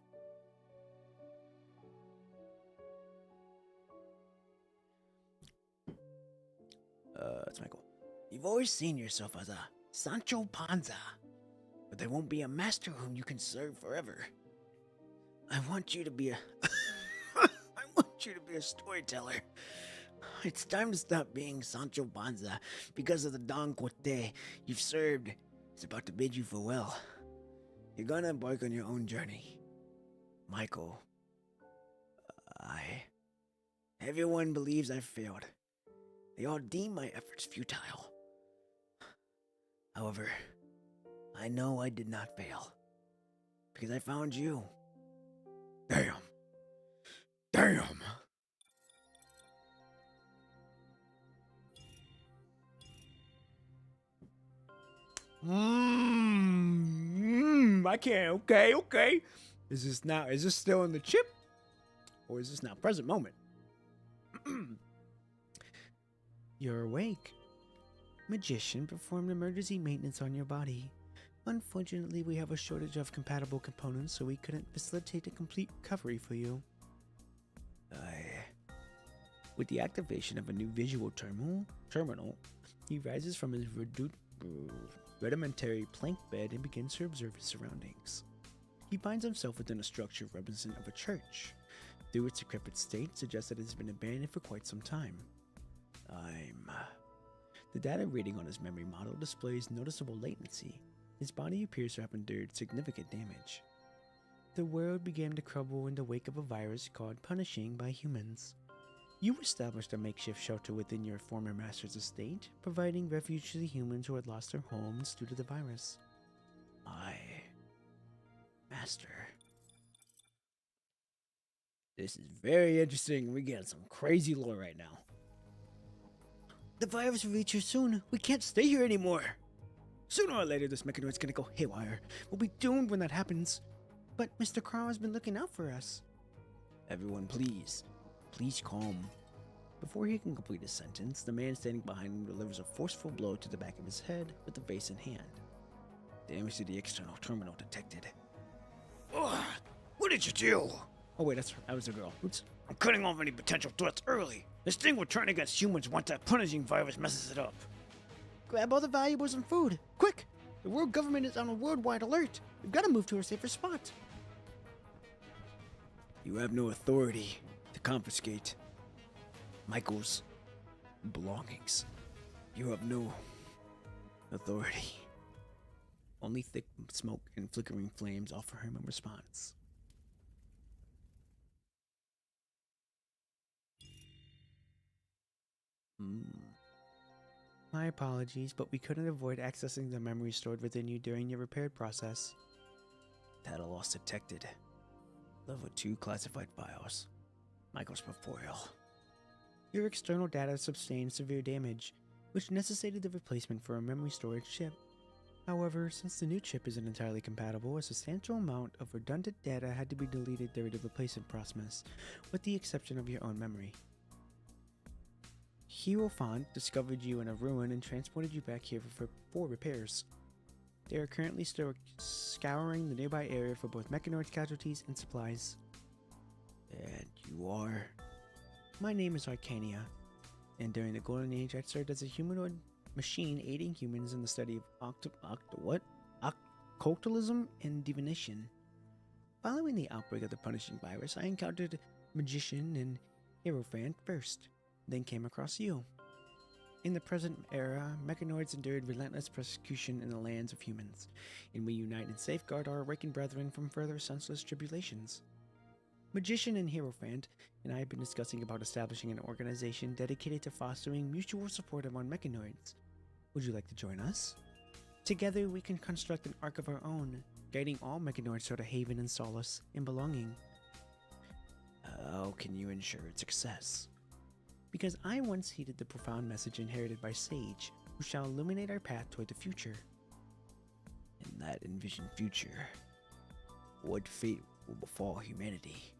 It's Michael. You've always seen yourself as a Sancho Panza, but there won't be a master whom you can serve forever. I want you to be a... I want you to be a storyteller. It's time to stop being Sancho Panza because of the Don Quixote you've served. It's about to bid you farewell. You're gonna embark on your own journey. Michael, everyone believes I've failed. They all deem my efforts futile. However, I know I did not fail. Because I found you. Damn. Damn. I can't. Okay. Is this still in the chip? Or is this now present moment? You're awake. Magician performed emergency maintenance on your body. Unfortunately, we have a shortage of compatible components, so we couldn't facilitate a complete recovery for you. With the activation of a new visual terminal, he rises from his rudimentary plank bed and begins to observe his surroundings. He finds himself within a structure reminiscent of a church. Through its decrepit state, suggests that it has been abandoned for quite some time. The data reading on his memory model displays noticeable latency. His body appears to have endured significant damage. The world began to crumble in the wake of a virus called punishing by humans. You established a makeshift shelter within your former master's estate, providing refuge to the humans who had lost their homes due to the virus. Master. This is very interesting. We're getting some crazy lore right now. The virus will reach here soon. We can't stay here anymore. Sooner or later, this mechanoid's gonna go haywire. We'll be doomed when that happens. But Mr. Carl has been looking out for us. Everyone, please calm. Before he can complete his sentence, the man standing behind him delivers a forceful blow to the back of his head with the vase in hand. Damage to the external terminal detected. Ugh, what did you do? Oh wait, that was a girl. Oops. I'm cutting off any potential threats early. This thing we're trying against humans once that punishing virus messes it up. Grab all the valuables and food. Quick! The world government is on a worldwide alert. We've got to move to a safer spot. You have no authority to confiscate Michael's belongings. You have no authority. Only thick smoke and flickering flames offer him a response. My apologies, but we couldn't avoid accessing the memory stored within you during your repair process. Data loss detected. Level 2 classified files. Microsporial. Your external data sustained severe damage, which necessitated the replacement for a memory storage chip. However, since the new chip isn't entirely compatible, a substantial amount of redundant data had to be deleted during the replacement process, with the exception of your own memory. Hierophant discovered you in a ruin and transported you back here for repairs. They are currently still scouring the nearby area for both Mechanoid's casualties and supplies. And you are? My name is Arcania, and during the Golden Age I served as a humanoid machine aiding humans in the study of occultism and divination. Following the outbreak of the punishing virus, I encountered Magician and Hierophant first, then came across you. In the present era, mechanoids endured relentless persecution in the lands of humans, and we unite and safeguard our awakened brethren from further senseless tribulations. Magician and Hierophant and I have been discussing about establishing an organization dedicated to fostering mutual support among mechanoids. Would you like to join us? Together we can construct an ark of our own, guiding all mechanoids toward a haven and solace and belonging. How can you ensure its success? Because I once heeded the profound message inherited by Sage, who shall illuminate our path toward the future. In that envisioned future, what fate will befall humanity?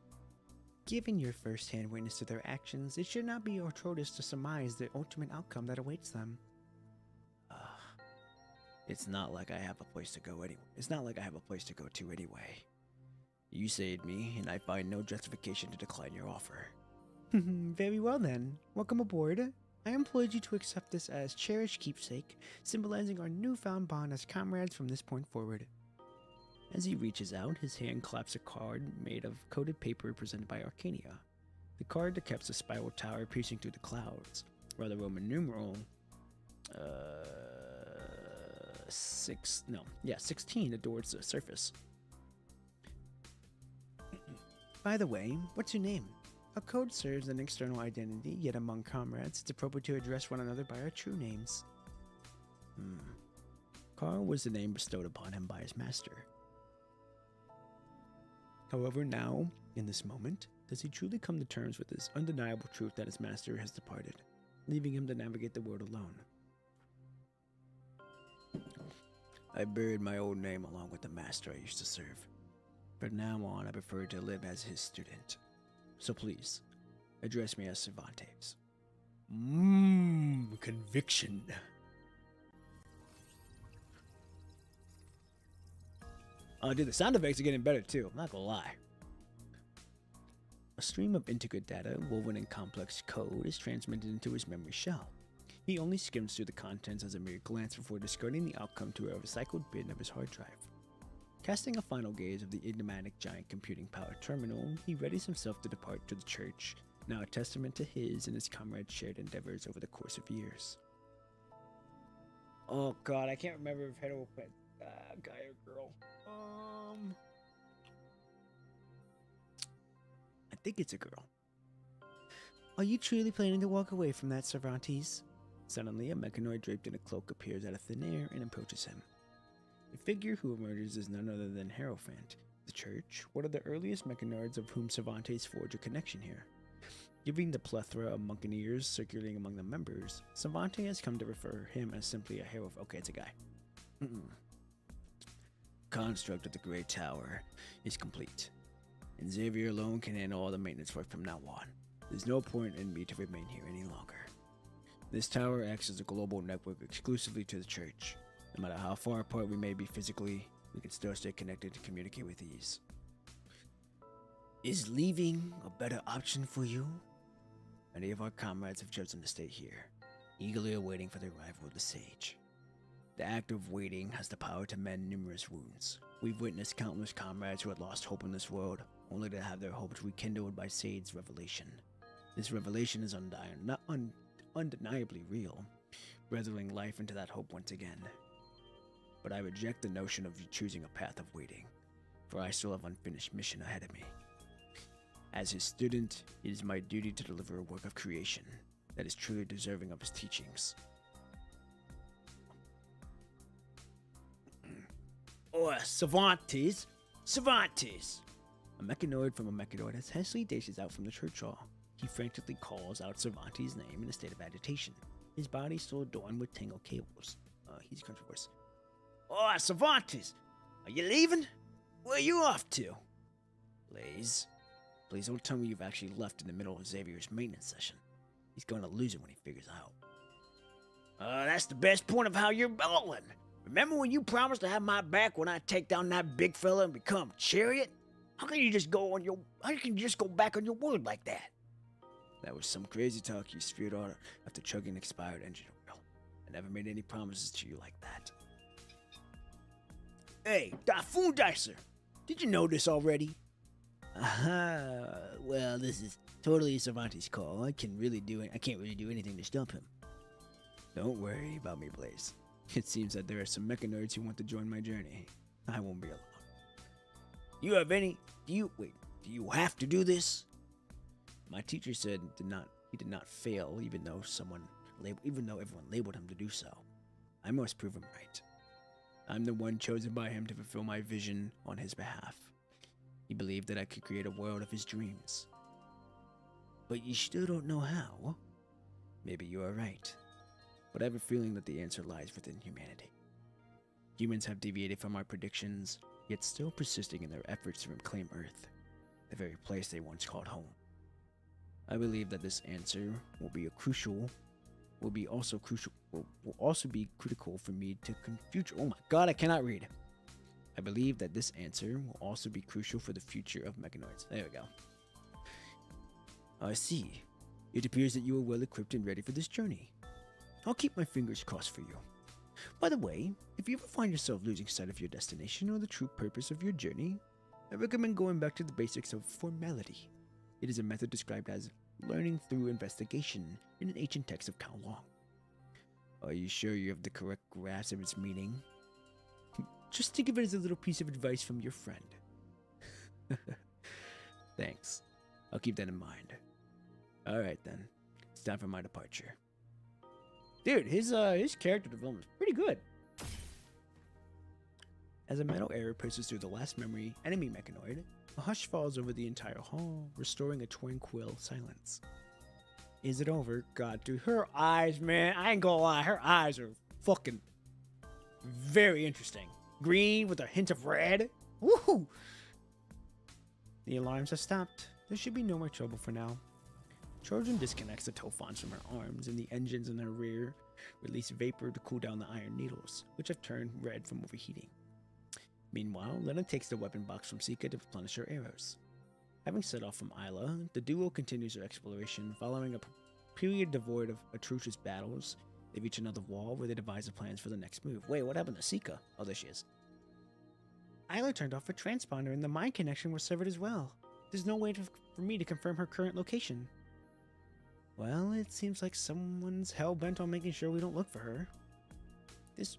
Given your first-hand witness to their actions, it should not be outrageous to surmise the ultimate outcome that awaits them. It's not like I have a place to go anyway. It's not like I have a place to go to anyway. You saved me, and I find no justification to decline your offer. Very well then. Welcome aboard. I employed you to accept this as cherished keepsake, symbolizing our newfound bond as comrades from this point forward. As he reaches out, his hand claps a card made of coated paper presented by Arcania. The card depicts a spiral tower piercing through the clouds, while the Roman numeral 16 adorns the surface. By the way, what's your name? A code serves an external identity, yet among comrades, it's appropriate to address one another by our true names. Carl was the name bestowed upon him by his master. However, now, in this moment, does he truly come to terms with this undeniable truth that his master has departed, leaving him to navigate the world alone. I buried my old name along with the master I used to serve. From now on, I prefer to live as his student. So please, address me as Cervantes. Conviction. Dude, the sound effects are getting better too, I'm not gonna lie. A stream of intricate data woven in complex code is transmitted into his memory shell. He only skims through the contents as a mere glance before discarding the outcome to a recycled bin of his hard drive. Casting a final gaze of the enigmatic giant computing power terminal, he readies himself to depart to the church, now a testament to his and his comrades' shared endeavors over the course of years. Oh god, I can't remember if hetero put guy or girl. I think it's a girl. Are you truly planning to walk away from that, Cervantes? Suddenly, a mechanoid draped in a cloak appears out of thin air and approaches him. The figure who emerges is none other than Hierophant, the church, one of the earliest mechanoids of whom Cervantes forged a connection here. Given the plethora of Monkeneers circulating among the members, Cervantes has come to refer him as simply a Hierophant. Okay, it's a guy. Construct of the Great Tower is complete, and Xavier alone can handle all the maintenance work from now on. There's no point in me to remain here any longer. This tower acts as a global network exclusively to the church. No matter how far apart we may be physically, we can still stay connected to communicate with ease. Is leaving a better option for you? Many of our comrades have chosen to stay here, eagerly awaiting for the arrival of the sage. The act of waiting has the power to mend numerous wounds. We've witnessed countless comrades who had lost hope in this world, only to have their hopes rekindled by Sage's revelation. This revelation is undeniably real, weathering life into that hope once again. But I reject the notion of choosing a path of waiting, for I still have unfinished mission ahead of me. As his student, it is my duty to deliver a work of creation that is truly deserving of his teachings. Oh, Cervantes, Cervantes! A mechanoid from a mechanoid as hastily dashes out from the church hall. He frantically calls out Cervantes' name in a state of agitation. His body still adorned with tangled cables. He's country voice. Oh, Cervantes! Are you leaving? Where are you off to? Please don't tell me you've actually left in the middle of Xavier's maintenance session. He's going to lose it when he figures out. That's the best point of how you're rolling. Remember when you promised to have my back when I take down that big fella and become Chariot? How can you just go back on your word like that? That was some crazy talk you spewed out after chugging expired engine oil. I never made any promises to you like that. Hey, Typhoon Dicer, did you know this already? Well, this is totally Cervantes' call. I can't really do anything to stop him. Don't worry about me, Blaze. It seems that there are some mechanoids who want to join my journey. I won't be alone. Do you have to do this? My teacher said he did not fail, even though everyone labeled him to do so. I must prove him right. I'm the one chosen by him to fulfill my vision on his behalf. He believed that I could create a world of his dreams. But you still don't know how. Maybe you are right. But I have a feeling that the answer lies within humanity. Humans have deviated from our predictions, yet still persisting in their efforts to reclaim Earth, the very place they once called home. I believe that this answer will also be critical for me to future. Oh my God, I cannot read. I believe that this answer will also be crucial for the future of mechanoids. There we go. I see. It appears that you are well equipped and ready for this journey. I'll keep my fingers crossed for you. By the way, if you ever find yourself losing sight of your destination or the true purpose of your journey, I recommend going back to the basics of formality. It is a method described as learning through investigation in an ancient text of Kowloon. Are you sure you have the correct grasp of its meaning? Just think of it as a little piece of advice from your friend. Thanks. I'll keep that in mind. Alright then. It's time for my departure. Dude, his character development is pretty good. As a metal arrow pushes through the last enemy mechanoid, a hush falls over the entire hall, restoring a tranquil silence. Is it over? God, dude, her eyes, man, I ain't gonna lie, her eyes are fucking very interesting. Green with a hint of red. Woohoo! The alarms have stopped. There should be no more trouble for now. Trojan disconnects the Tophons from her arms, and the engines in her rear release vapor to cool down the iron needles, which have turned red from overheating. Meanwhile, Lena takes the weapon box from Sika to replenish her arrows. Having set off from Isla, the duo continues their exploration, following a period devoid of atrocious battles. They reach another wall where they devise the plans for the next move. Wait, what happened to Sika? Oh, there she is. Isla turned off her transponder and the mind connection was severed as well. There's no way for me to confirm her current location. Well, it seems like someone's hell-bent on making sure we don't look for her. This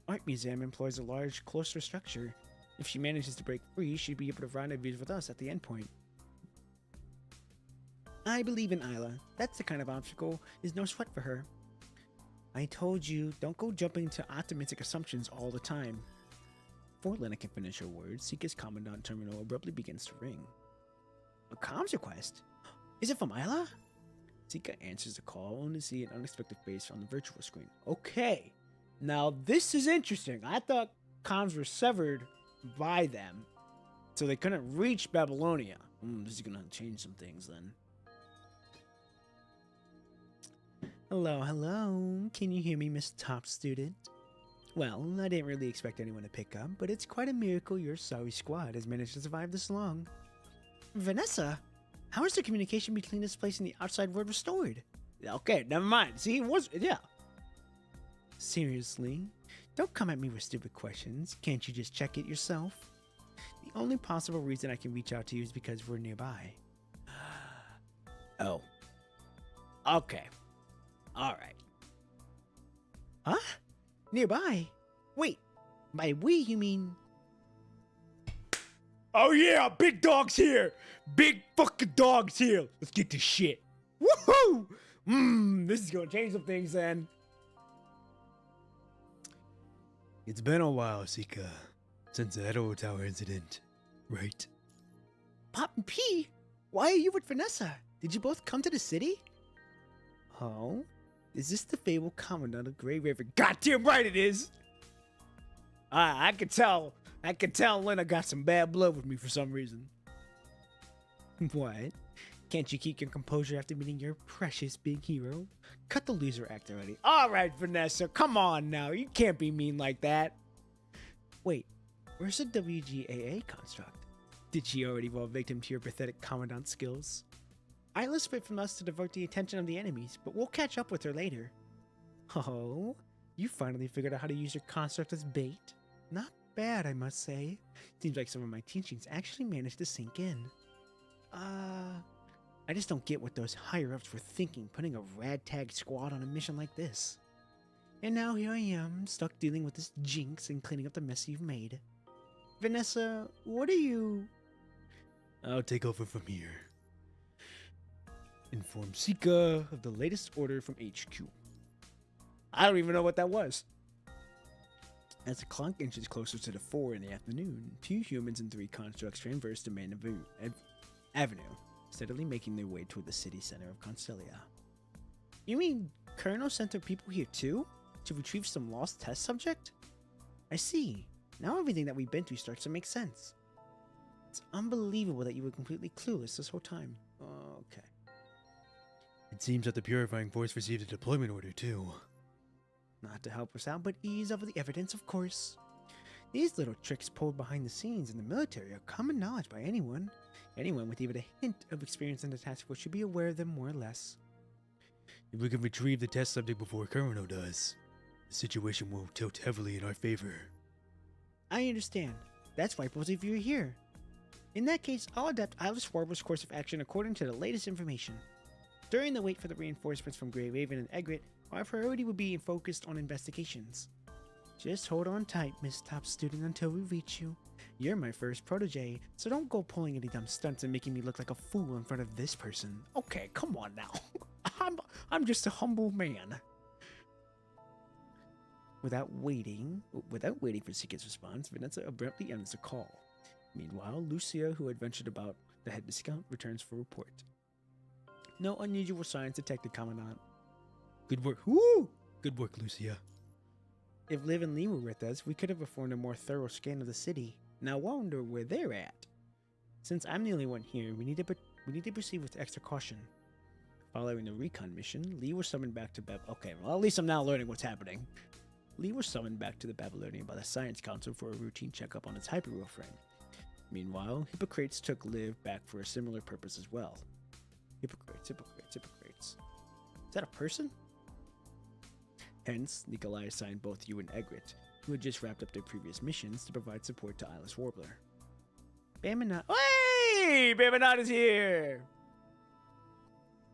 art museum employs a large, cloister structure. If she manages to break free, she'd be able to rendezvous with us at the endpoint. I believe in Isla. That's the kind of obstacle is no sweat for her. I told you, don't go jumping to optimistic assumptions all the time. Before Lena can finish her words, Sika's commandant terminal abruptly begins to ring. A comms request? Is it from Isla? Sika answers the call, only to see an unexpected face on the virtual screen. Okay, now this is interesting. I thought comms were severed by them, so they couldn't reach Babylonia. This is gonna change some things then. Hello, hello. Can you hear me, Miss Top Student? Well, I didn't really expect anyone to pick up, but it's quite a miracle your sorry squad has managed to survive this long. Vanessa, how is the communication between this place and the outside world restored? Okay, never mind. See, yeah. Seriously? Don't come at me with stupid questions. Can't you just check it yourself? The only possible reason I can reach out to you is because we're nearby. Oh. Okay. Alright. Huh? Nearby? Wait, by we you mean... Oh yeah, big dog's here! Big fucking dog's here! Let's get this shit. Woohoo! This is gonna change some things then. It's been a while, Sika, since that old tower incident, right? Pop and P? Why are you with Vanessa? Did you both come to the city? Oh? Is this the fabled commandant of Grey Raven? Goddamn right it is! I could tell Lena got some bad blood with me for some reason. What? Can't you keep your composure after meeting your precious big hero? Cut the loser act already. Alright, Vanessa, come on now. You can't be mean like that. Wait, where's the WGAA construct? Did she already fall victim to your pathetic commandant skills? Isla's fit from us to divert the attention of the enemies, but we'll catch up with her later. Oh, you finally figured out how to use your construct as bait? Not bad, I must say. Seems like some of my teachings actually managed to sink in. I just don't get what those higher-ups were thinking putting a ragtag squad on a mission like this. And now here I am, stuck dealing with this jinx and cleaning up the mess you've made. Vanessa, what are you... I'll take over from here. Inform Sika of the latest order from HQ. I don't even know what that was. As the clock inches closer to the 4 in the afternoon, 2 humans and 3 constructs traverse the main avenue, steadily making their way toward the city center of Constelia. You mean Colonel sent their people here too? To retrieve some lost test subject? I see. Now everything that we've been through starts to make sense. It's unbelievable that you were completely clueless this whole time. Okay. It seems that the Purifying Force received a deployment order too. Not to help us out, but ease over the evidence, of course. These little tricks pulled behind the scenes in the military are common knowledge by anyone. Anyone with even a hint of experience in the task force should be aware of them more or less. If we can retrieve the test subject before Kurano does, the situation will tilt heavily in our favor. I understand. That's why both of you are here. In that case, I'll adapt Alice Warber's course of action according to the latest information. During the wait for the reinforcements from Grey Raven and Egret, our priority will be focused on investigations. Just hold on tight, Miss Top Student, until we reach you. You're my first protege, so don't go pulling any dumb stunts and making me look like a fool in front of this person. Okay, come on now. I'm just a humble man. Without waiting for Sika's response, Vanessa abruptly ends the call. Meanwhile, Lucia, who had ventured about the head to scout, returns for report. No unusual signs detected, Commandant. Good work. Woo! Good work, Lucia. If Liv and Lee were with us, we could have performed a more thorough scan of the city. Now I wonder where they're at. Since I'm the only one here, we need to proceed with extra caution. Following the recon mission, Lee was summoned back to Okay, well at least I'm now learning what's happening. Lee was summoned back to the Babylonian by the Science Council for a routine checkup on its hyperwheel frame. Meanwhile, Hippocrates took Liv back for a similar purpose as well. Hippocrates. Is that a person? Hence, Nikolai assigned both you and Egret, who had just wrapped up their previous missions, to provide support to Alice Warbler. Bamanat. Hey! Bamanat is here!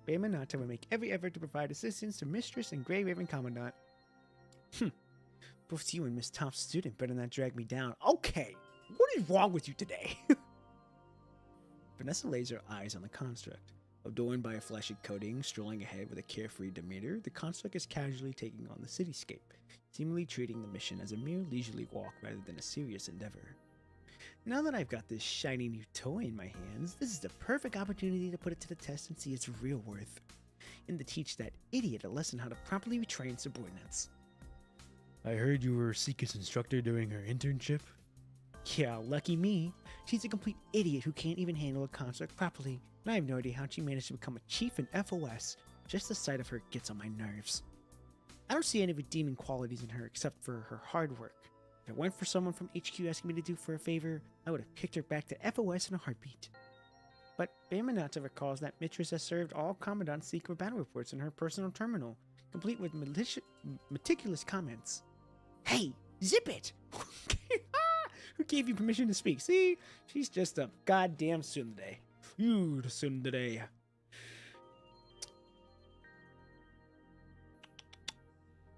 Bamanata will make every effort to provide assistance to Mistress and Grey Raven Commandant. Both you and Miss Top Student better not drag me down. Okay! What is wrong with you today? Vanessa lays her eyes on the construct. Adorned by a flashy coating, strolling ahead with a carefree demeanor, the construct is casually taking on the cityscape, seemingly treating the mission as a mere leisurely walk rather than a serious endeavor. Now that I've got this shiny new toy in my hands, this is the perfect opportunity to put it to the test and see its real worth, and to teach that idiot a lesson how to properly retrain subordinates. I heard you were Sika's instructor during her internship? Yeah, lucky me. She's a complete idiot who can't even handle a construct properly, and I have no idea how she managed to become a chief in FOS. Just the sight of her gets on my nerves. I don't see any redeeming qualities in her except for her hard work. If it weren't for someone from HQ asking me to do for a favor, I would have kicked her back to FOS in a heartbeat. But Bamanata recalls that Mistress has served all Commandant's secret battle reports in her personal terminal, complete with meticulous comments. Hey, zip it! Who gave you permission to speak? See? She's just a goddamn tsundere. You, the tsundere.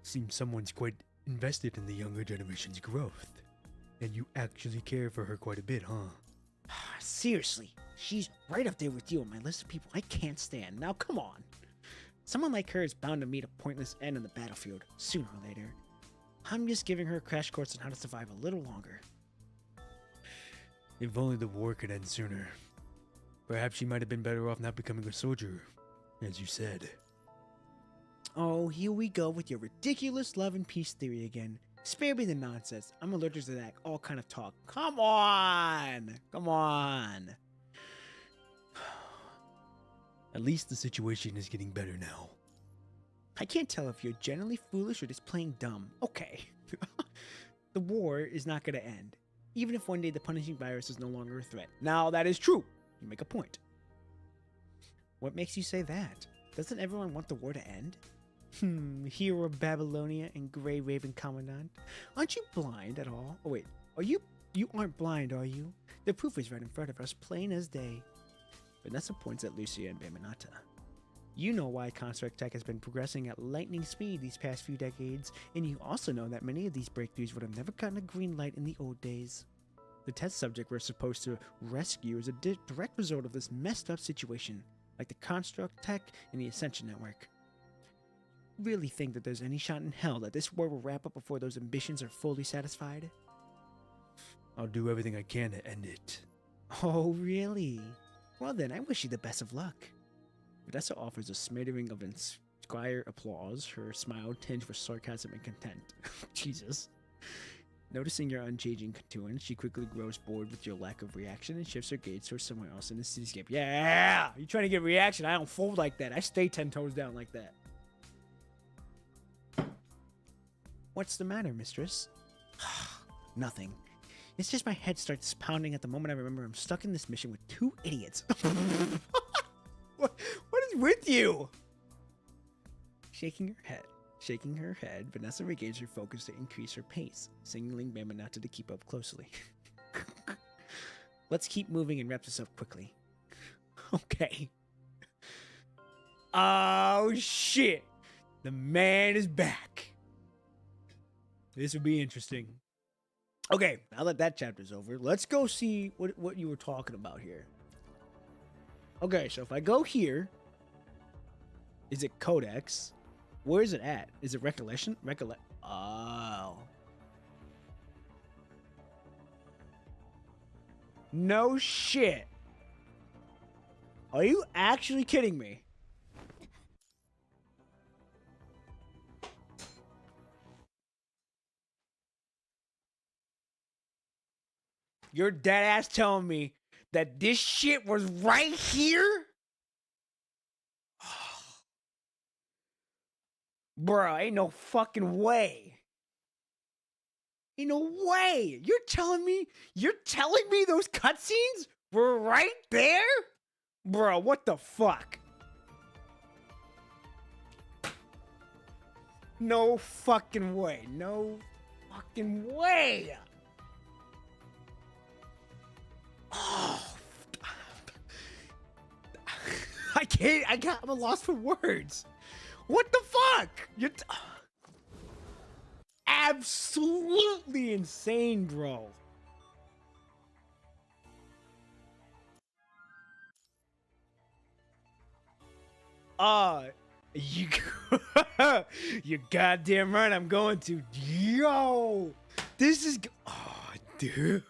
Seems someone's quite invested in the younger generation's growth. And you actually care for her quite a bit, huh? Seriously, she's right up there with you on my list of people I can't stand. Now, come on. Someone like her is bound to meet a pointless end on the battlefield, sooner or later. I'm just giving her a crash course on how to survive a little longer. If only the war could end sooner. Perhaps she might have been better off not becoming a soldier, as you said. Oh, here we go with your ridiculous love and peace theory again. Spare me the nonsense. I'm allergic to that all kind of talk. Come on! Come on! At least the situation is getting better now. I can't tell if you're genuinely foolish or just plain dumb. Okay. The war is not going to end, even if one day the punishing virus is no longer a threat. Now, that is true. You make a point. What makes you say that? Doesn't everyone want the war to end? Hero of Babylonia and Grey Raven Commandant. Aren't you blind at all? Oh wait, you aren't blind, are you? The proof is right in front of us, plain as day. Vanessa points at Lucia and Bamanata. You know why construct tech has been progressing at lightning speed these past few decades, and you also know that many of these breakthroughs would have never gotten a green light in the old days. The test subject we're supposed to rescue is a direct result of this messed up situation, like the construct tech and the Ascension Network. Really think that there's any shot in hell that this war will wrap up before those ambitions are fully satisfied? I'll do everything I can to end it. Oh, really? Well then, I wish you the best of luck. Vanessa offers a smattering of inspired applause, her smile tinged with sarcasm and contempt. Jesus. Noticing your unchanging tone, she quickly grows bored with your lack of reaction and shifts her gaze towards somewhere else in the cityscape. Yeah! You trying to get reaction? I don't fold like that. I stay 10 toes down like that. What's the matter, mistress? Nothing. It's just my head starts pounding at the moment I remember I'm stuck in this mission with 2 idiots. What is with you? Shaking her head, Vanessa regains her focus to increase her pace, signaling Bamanata to keep up closely. Let's keep moving and wrap this up quickly. Okay. Oh shit! The man is back. This will be interesting. Okay, now that that chapter's over, let's go see what you were talking about here. Okay, so if I go here, is it Codex? Where is it at? Is it Recollection? Oh. No shit. Are you actually kidding me? You're dead ass telling me that this shit was right here? Bruh, ain't no fucking way. Ain't no way. You're telling me those cutscenes were right there? Bruh, what the fuck? No fucking way. No fucking way. Oh, I'm lost for words. What the fuck? You're absolutely insane, bro. You you're goddamn right I'm going to. Yo, this is dude.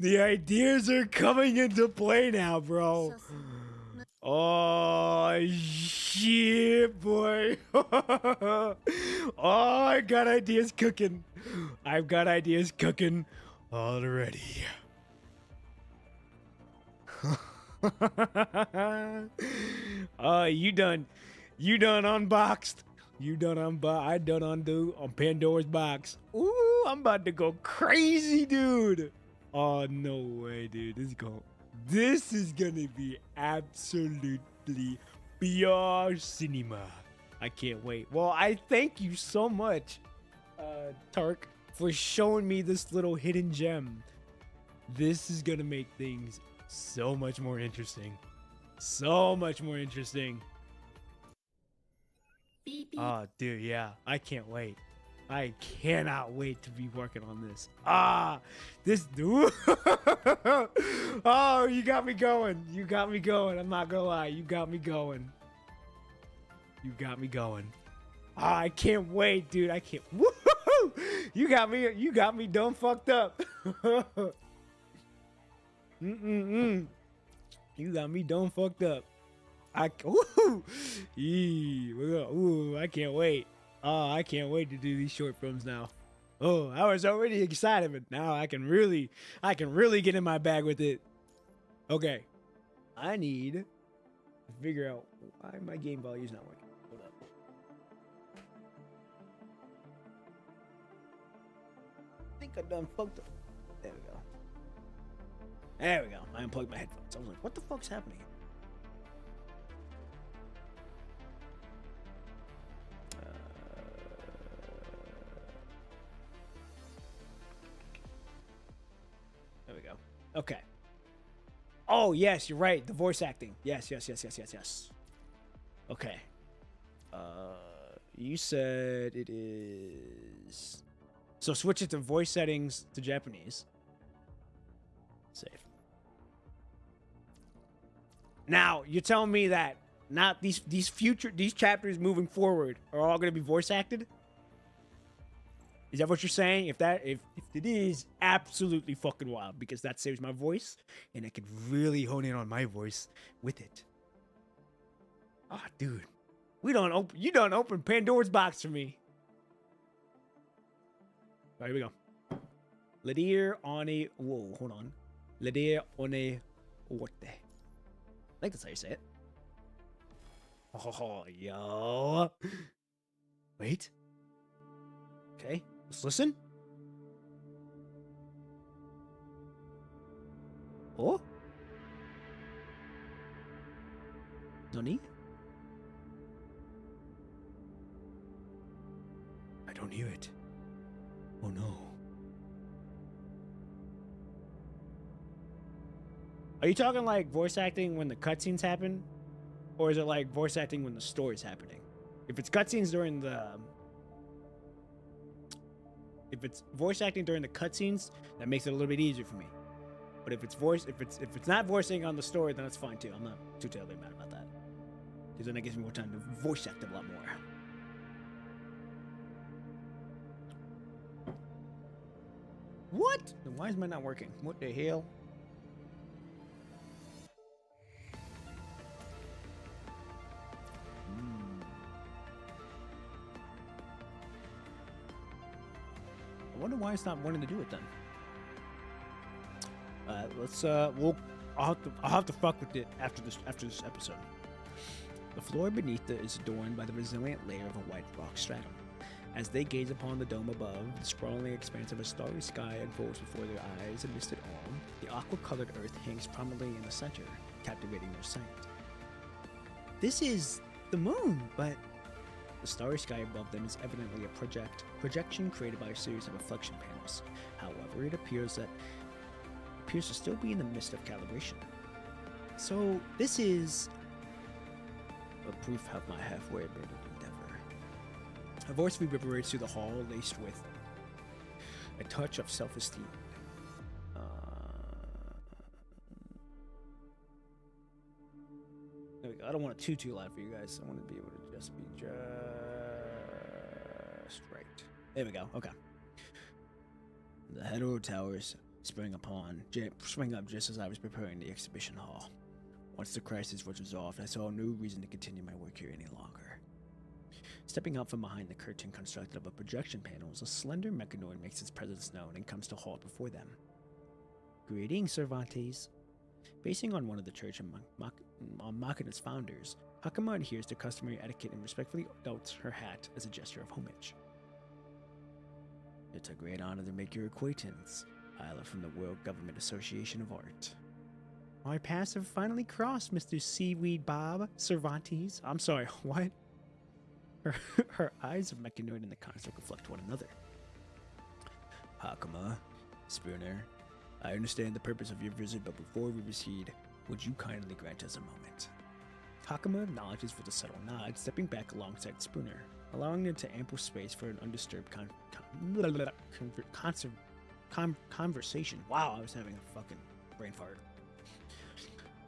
The ideas are coming into play now, bro. Oh shit, boy. Oh, I got ideas cooking. I've got ideas cooking already. You done unboxed. I done undo on Pandora's box. Ooh, I'm about to go crazy, dude. Oh, no way, dude. This is gonna be absolutely pure cinema. I can't wait. Well, I thank you so much, Tark, for showing me this little hidden gem. This is gonna make things so much more interesting. So much more interesting. Oh, dude, yeah. I can't wait. I cannot wait to be working on this. This dude. Oh, you got me going. You got me going. I'm not gonna lie. You got me going. You got me going. I can't wait, dude. I can't. Woohoo! You got me done fucked up. You got me done fucked up. Ooh, I can't wait. Oh, I can't wait to do these short films now. Oh, I was already excited, but now I can really get in my bag with it. Okay, I need to figure out why my game volume is not working. Hold up. I think I done fucked up. There we go. There we go. I unplugged my headphones. I was like, what the fuck's happening? There we go. Okay. Oh, yes, you're right. The voice acting. Yes. Okay. You said it is... So switch it to voice settings to Japanese. Save. Now, you're telling me that not these chapters moving forward are all going to be voice acted? Is that what you're saying? If it is, absolutely fucking wild, because that saves my voice and I can really hone in on my voice with it. Ah, oh, dude. You don't open Pandora's box for me. All right, here we go. Ladir one, whoa, hold on. Ladir one orte. I think that's how you say it. Oh, yo. Wait. Okay, let's listen. Oh? Nani? I don't hear it. Oh no. Are you talking like voice acting when the cutscenes happen? Or is it like voice acting when the story's happening? If it's cutscenes during the... If it's voice acting during the cutscenes, that makes it a little bit easier for me. But if it's not voicing on the story, then that's fine too. I'm not too terribly mad about that. Because then it gives me more time to voice act a lot more. What? Then why is mine not working? What the hell? I wonder why it's not wanting to do it then. I'll have to fuck with it after this episode. The floor beneath it is adorned by the resilient layer of a white rock stratum. As they gaze upon the dome above, the sprawling expanse of a starry sky unfolds before their eyes amidst it all. The aqua-colored earth hangs prominently in the center, captivating their sight. This is the moon, but the starry sky above them is evidently a projection created by a series of reflection panels. However, it appears to still be in the midst of calibration. So this is a proof of my halfway abandoned endeavor. A voice reverberates through the hall, laced with a touch of self-esteem. There we go. I don't want it too loud for you guys. I want to be able to just be right. There we go. Okay. The Hetero Towers sprang up just as I was preparing the exhibition hall. Once the crisis was resolved, I saw no reason to continue my work here any longer. Stepping out from behind the curtain constructed of a projection panels, a slender mechanoid makes its presence known and comes to halt before them. Greetings, Cervantes. Facing on one of the church and Machina's founders, Hakama adheres to customary etiquette and respectfully doubts her hat as a gesture of homage. It's a great honor to make your acquaintance, Isla from the World Government Association of Art. My paths have finally crossed, Mr. Seaweed Bob Cervantes. I'm sorry, what? Her eyes of mechanoid and the construct reflect one another. Hakama, Spooner, I understand the purpose of your visit, but before we proceed, would you kindly grant us a moment? Hakama acknowledges with a subtle nod, stepping back alongside Spooner, allowing them to ample space for an undisturbed conversation. Wow, I was having a fucking brain fart.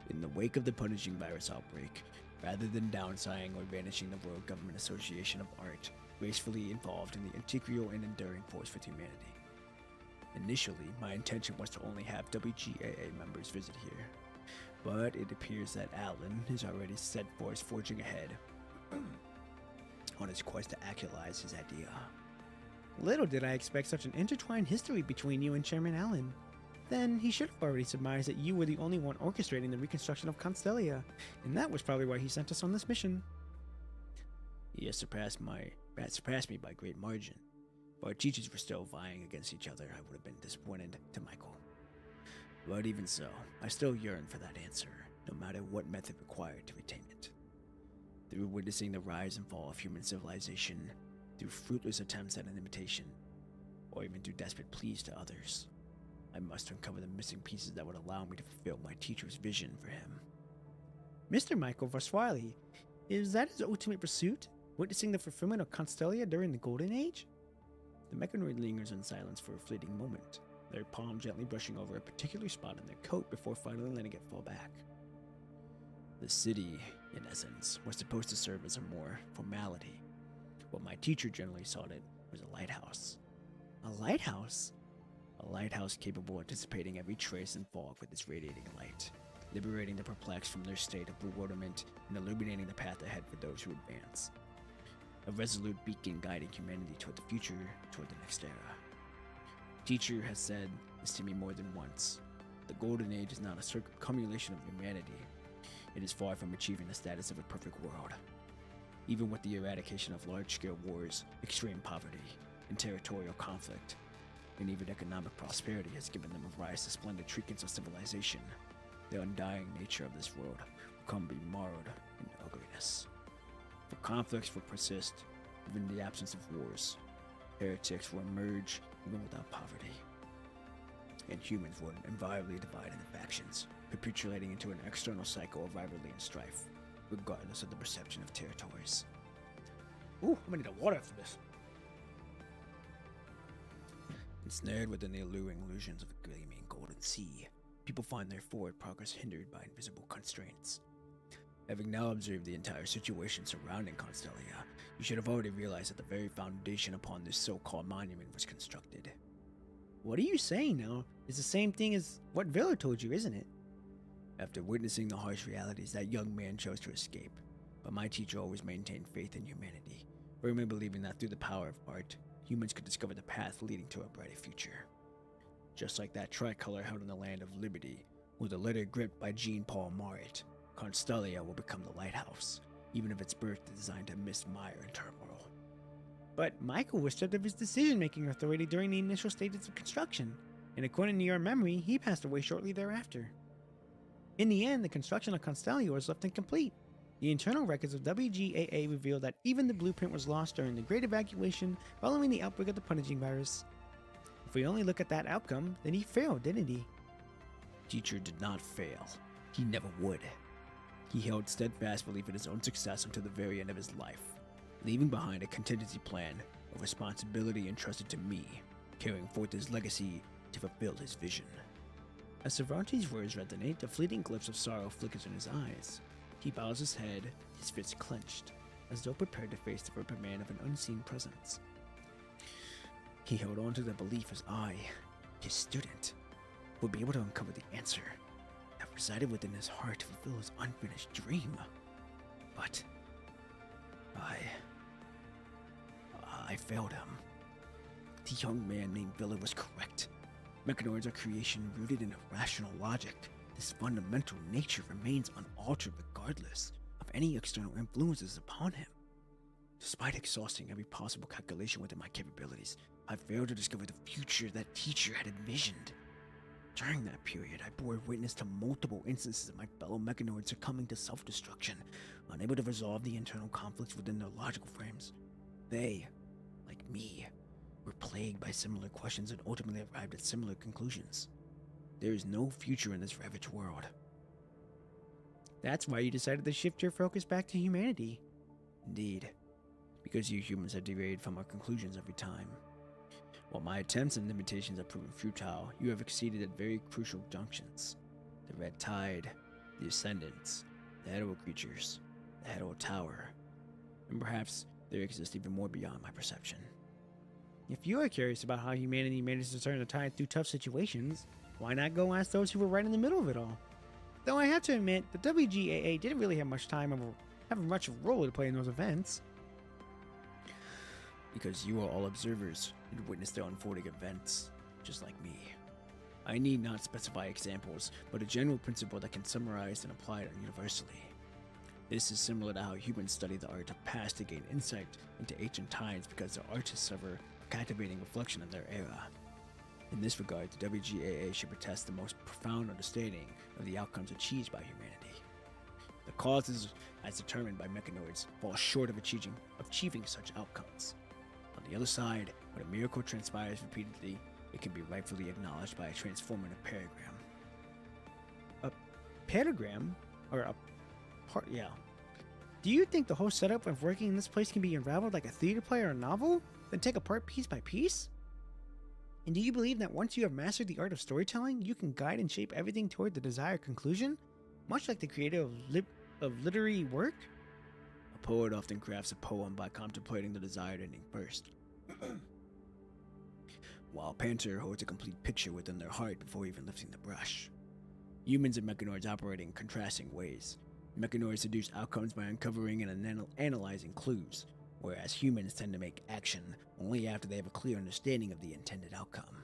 In the wake of the punishing virus outbreak, rather than downsighing or vanishing, the World Government Association of Art gracefully involved in the integral and enduring force with humanity. Initially, my intention was to only have WGAA members visit here, but it appears that Alan is already set forth forging ahead on his quest to actualize his idea. Little did I expect such an intertwined history between you and Chairman Allen. Then he should have already surmised that you were the only one orchestrating the reconstruction of Constellia, and that was probably why he sent us on this mission. He has surpassed me by great margin. If our teachers were still vying against each other, I would have been disappointed to Michael. But even so, I still yearn for that answer, no matter what method required to attain it. Through witnessing the rise and fall of human civilization, through fruitless attempts at an imitation, or even through desperate pleas to others, I must uncover the missing pieces that would allow me to fulfill my teacher's vision for him. Mr. Michael Varswali, is that his ultimate pursuit? Witnessing the fulfillment of Constellia during the Golden Age? The mechanoid lingers in silence for a fleeting moment, their palm gently brushing over a particular spot in their coat before finally letting it fall back. The city, in essence, was supposed to serve as a more formality. What my teacher generally saw it was a lighthouse. A lighthouse? A lighthouse capable of dissipating every trace and fog with its radiating light, liberating the perplexed from their state of bewilderment and illuminating the path ahead for those who advance. A resolute beacon guiding humanity toward the future, toward the next era. Teacher has said this to me more than once. The Golden Age is not a circumambulation of humanity. It is far from achieving the status of a perfect world. Even with the eradication of large-scale wars, extreme poverty, and territorial conflict, and even economic prosperity has given them a rise to splendid trinkets of civilization, the undying nature of this world will come be marred in ugliness. For conflicts will persist, even in the absence of wars. Heretics will emerge even without poverty. And humans will invariably divide into factions, capitulating into an external cycle of rivalry and strife, regardless of the perception of territories. Ooh, I'm gonna need a water for this. Ensnared within the alluring illusions of a gleaming golden sea, people find their forward progress hindered by invisible constraints. Having now observed the entire situation surrounding Constellia, you should have already realized that the very foundation upon this so-called monument was constructed. What are you saying now? It's the same thing as what Villa told you, isn't it? After witnessing the harsh realities, that young man chose to escape, but my teacher always maintained faith in humanity, firmly believing that through the power of art, humans could discover the path leading to a brighter future. Just like that tricolor held in the land of liberty, with a letter gripped by Jean-Paul Marat, Constellia will become the lighthouse, even if its birth is designed to mist mire and turmoil. But Michael was stripped of his decision-making authority during the initial stages of construction, and according to your memory, he passed away shortly thereafter. In the end, the construction of Constellia was left incomplete. The internal records of WGAA revealed that even the blueprint was lost during the Great Evacuation following the outbreak of the punishing virus. If we only look at that outcome, then he failed, didn't he? Teacher did not fail. He never would. He held steadfast belief in his own success until the very end of his life, leaving behind a contingency plan of responsibility entrusted to me, carrying forth his legacy to fulfill his vision. As Cervantes' words resonate, a fleeting glimpse of sorrow flickers in his eyes. He bows his head, his fists clenched, as though prepared to face the reprimand of an unseen presence. He held on to the belief as I, his student, would be able to uncover the answer that resided within his heart to fulfill his unfinished dream. But I failed him. The young man named Villa was correct. Mechanoids are creation rooted in irrational logic. This fundamental nature remains unaltered regardless of any external influences upon him. Despite exhausting every possible calculation within my capabilities, I failed to discover the future that teacher had envisioned. During that period, I bore witness to multiple instances of my fellow mechanoids succumbing to self-destruction, unable to resolve the internal conflicts within their logical frames. They, like me, were plagued by similar questions and ultimately arrived at similar conclusions. There is no future in this ravaged world. That's why you decided to shift your focus back to humanity. Indeed, because you humans have derailed from our conclusions every time. While my attempts and limitations have proven futile, you have exceeded at very crucial junctions. The Red Tide, the Ascendants, the Herald creatures, the Herald Tower, and perhaps there exists even more beyond my perception. If you are curious about how humanity managed to turn the tide through tough situations, why not go ask those who were right in the middle of it all? Though I have to admit, the WGAA didn't really have much much of a role to play in those events. Because you are all observers and witnessed the unfolding events, just like me. I need not specify examples, but a general principle that can summarize and applied universally. This is similar to how humans study the art of past to gain insight into ancient times because the artists suffer a captivating reflection of their era. In this regard, the WGAA should protest the most profound understanding of the outcomes achieved by humanity. The causes, as determined by mechanoids, fall short of achieving such outcomes. On the other side, when a miracle transpires repeatedly, it can be rightfully acknowledged by a transformative paragram. A pentagram? Or a part, yeah. Do you think the whole setup of working in this place can be unraveled like a theater play or a novel? Then take apart piece by piece? And do you believe that once you have mastered the art of storytelling, you can guide and shape everything toward the desired conclusion? Much like the creator of literary work? A poet often crafts a poem by contemplating the desired ending first, while a painter holds a complete picture within their heart before even lifting the brush. Humans and mechanoids operate in contrasting ways. Mechanoids deduce outcomes by uncovering and analyzing clues, whereas humans tend to make action only after they have a clear understanding of the intended outcome.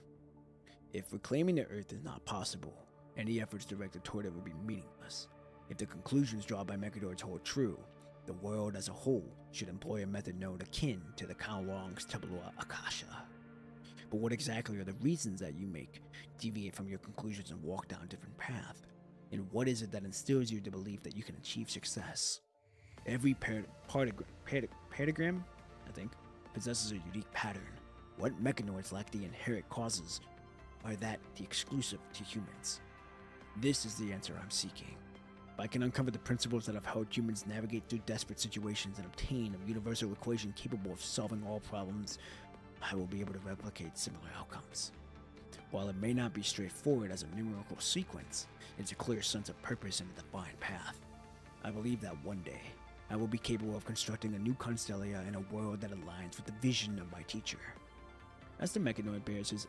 If reclaiming the Earth is not possible, any efforts directed toward it would be meaningless. If the conclusions drawn by mechanoids hold true, the world as a whole should employ a method known akin to the Kowlong's Tabula Akasha. But what exactly are the reasons that you make deviate from your conclusions and walk down a different path? And what is it that instills you to believe that you can achieve success? Every pentagram, I think, possesses a unique pattern. What mechanoids lack the inherent causes are that the exclusive to humans. This is the answer I'm seeking. If I can uncover the principles that have helped humans navigate through desperate situations and obtain a universal equation capable of solving all problems, I will be able to replicate similar outcomes. While it may not be straightforward as a numerical sequence, it's a clear sense of purpose and a defined path. I believe that one day, I will be capable of constructing a new Constellia in a world that aligns with the vision of my teacher. As the mechanoid bears his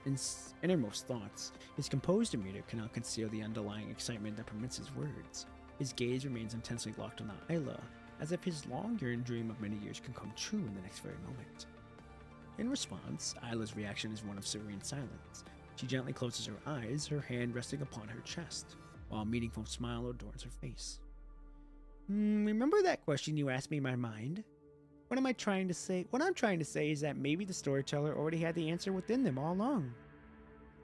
innermost thoughts, his composed demeanor cannot conceal the underlying excitement that permits his words. His gaze remains intensely locked on Isla, as if his long-yearned dream of many years can come true in the next very moment. In response, Isla's reaction is one of serene silence. She gently closes her eyes, her hand resting upon her chest, while a meaningful smile adorns her face. Remember that question you asked me in my mind? What I'm trying to say is that maybe the storyteller already had the answer within them all along.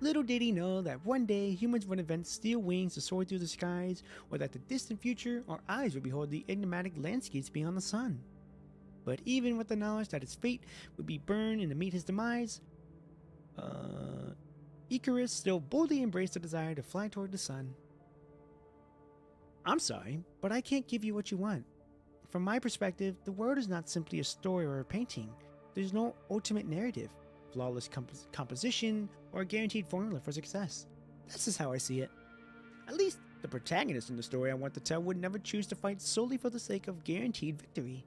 Little did he know that one day humans would invent steel wings to soar through the skies, or that the distant future our eyes would behold the enigmatic landscapes beyond the sun. But even with the knowledge that his fate would be burned and to meet his demise, Icarus still boldly embraced the desire to fly toward the sun. I'm sorry, but I can't give you what you want. From my perspective, the world is not simply a story or a painting. There's no ultimate narrative, flawless composition, or a guaranteed formula for success. That's just how I see it. At least, the protagonist in the story I want to tell would never choose to fight solely for the sake of guaranteed victory.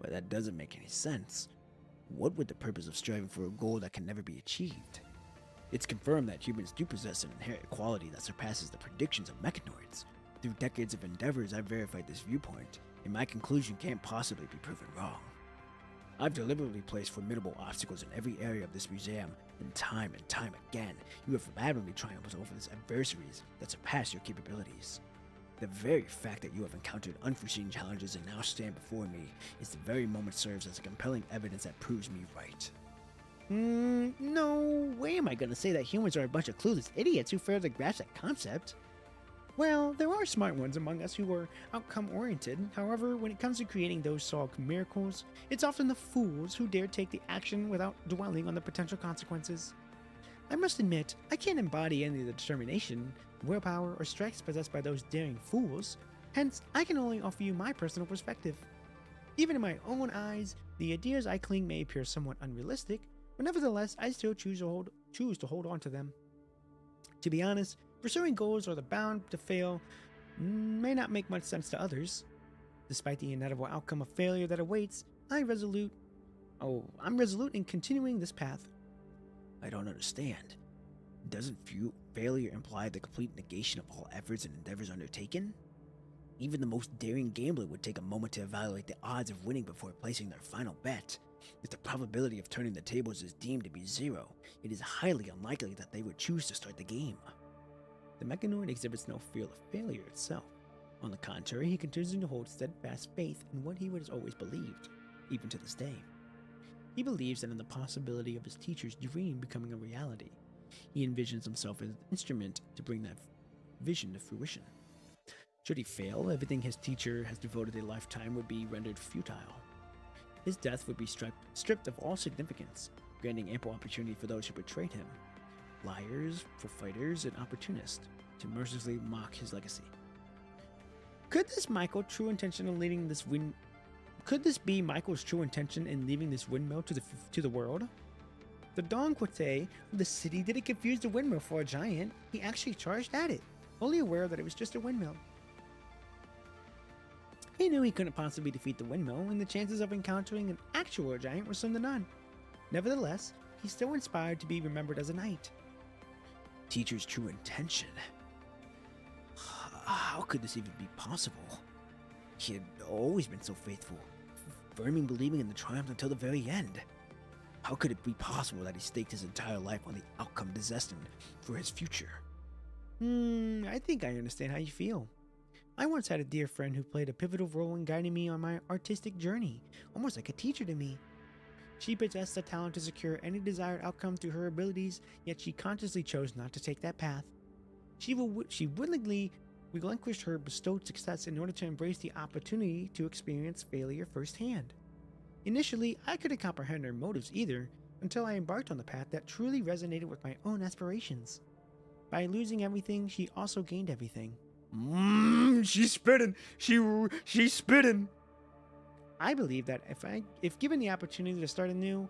Well, that doesn't make any sense. What would the purpose of striving for a goal that can never be achieved? It's confirmed that humans do possess an inherent quality that surpasses the predictions of mechanoids. Through decades of endeavors, I've verified this viewpoint, and my conclusion can't possibly be proven wrong. I've deliberately placed formidable obstacles in every area of this museum, and time again, you have admirably triumphed over these adversaries that surpass your capabilities. The very fact that you have encountered unforeseen challenges and now stand before me is the very moment serves as a compelling evidence that proves me right. No way am I gonna say that humans are a bunch of clueless idiots who fail to grasp that concept. Well, there are smart ones among us who are outcome-oriented. However, when it comes to creating those so-called miracles, it's often the fools who dare take the action without dwelling on the potential consequences. I must admit, I can't embody any of the determination, willpower, or strength possessed by those daring fools. Hence, I can only offer you my personal perspective. Even in my own eyes, the ideas I cling may appear somewhat unrealistic, but nevertheless, I still choose to hold on to them. To be honest, pursuing goals or the bound to fail may not make much sense to others. Despite the inevitable outcome of failure that awaits, I Oh, I'm resolute in continuing this path. I don't understand. Doesn't failure imply the complete negation of all efforts and endeavors undertaken? Even the most daring gambler would take a moment to evaluate the odds of winning before placing their final bet. If the probability of turning the tables is deemed to be 0, it is highly unlikely that they would choose to start the game. The mechanoid exhibits no fear of failure itself. On the contrary, he continues to hold steadfast faith in what he has always believed, even to this day. He believes that in the possibility of his teacher's dream becoming a reality. He envisions himself as an instrument to bring that vision to fruition. Should he fail, everything his teacher has devoted a lifetime would be rendered futile. His death would be stripped of all significance, granting ample opportunity for those who betrayed him, liars, fighters, and opportunists, to mercilessly mock his legacy. Could this be Michael's true intention in leaving this windmill to the world? The Don Quixote of the city didn't confuse the windmill for a giant. He actually charged at it, fully aware that it was just a windmill. He knew he couldn't possibly defeat the windmill, and the chances of encountering an actual giant were slim to none. Nevertheless, he's still inspired to be remembered as a knight. Teacher's true intention. How could this even be possible? He had always been so faithful, firmly believing in the triumph until the very end. How could it be possible that he staked his entire life on the outcome destined for his future? I think I understand how you feel. I once had a dear friend who played a pivotal role in guiding me on my artistic journey, almost like a teacher to me. She possessed the talent to secure any desired outcome through her abilities, yet she consciously chose not to take that path. She willingly relinquished her bestowed success in order to embrace the opportunity to experience failure firsthand. Initially, I couldn't comprehend her motives either, until I embarked on the path that truly resonated with my own aspirations. By losing everything, she also gained everything. She's spitting. She's spitting. I believe that if given the opportunity to start anew,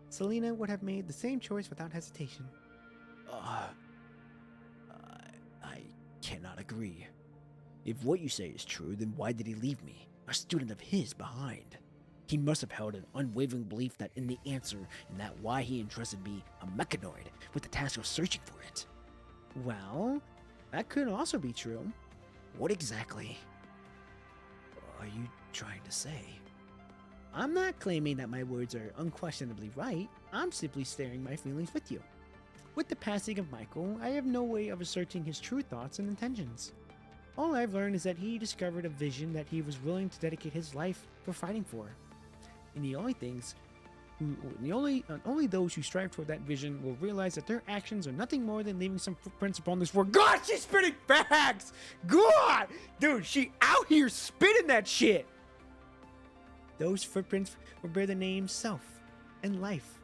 Selena, would have made the same choice without hesitation. I cannot agree. If what you say is true, then why did he leave me, a student of his, behind? He must have held an unwavering belief that in the answer, and that why he entrusted me, a mechanoid, with the task of searching for it. Well, that could also be true. What exactly are you trying to say? I'm not claiming that my words are unquestionably right. I'm simply sharing my feelings with you. With the passing of Michael, I have no way of ascertaining his true thoughts and intentions. All I've learned is that he discovered a vision that he was willing to dedicate his life for fighting for. And only those who strive toward that vision will realize that their actions are nothing more than leaving some footprints upon this world. God, she's spitting facts! God! Dude, she out here spitting that shit! Those footprints will bear the name self and life.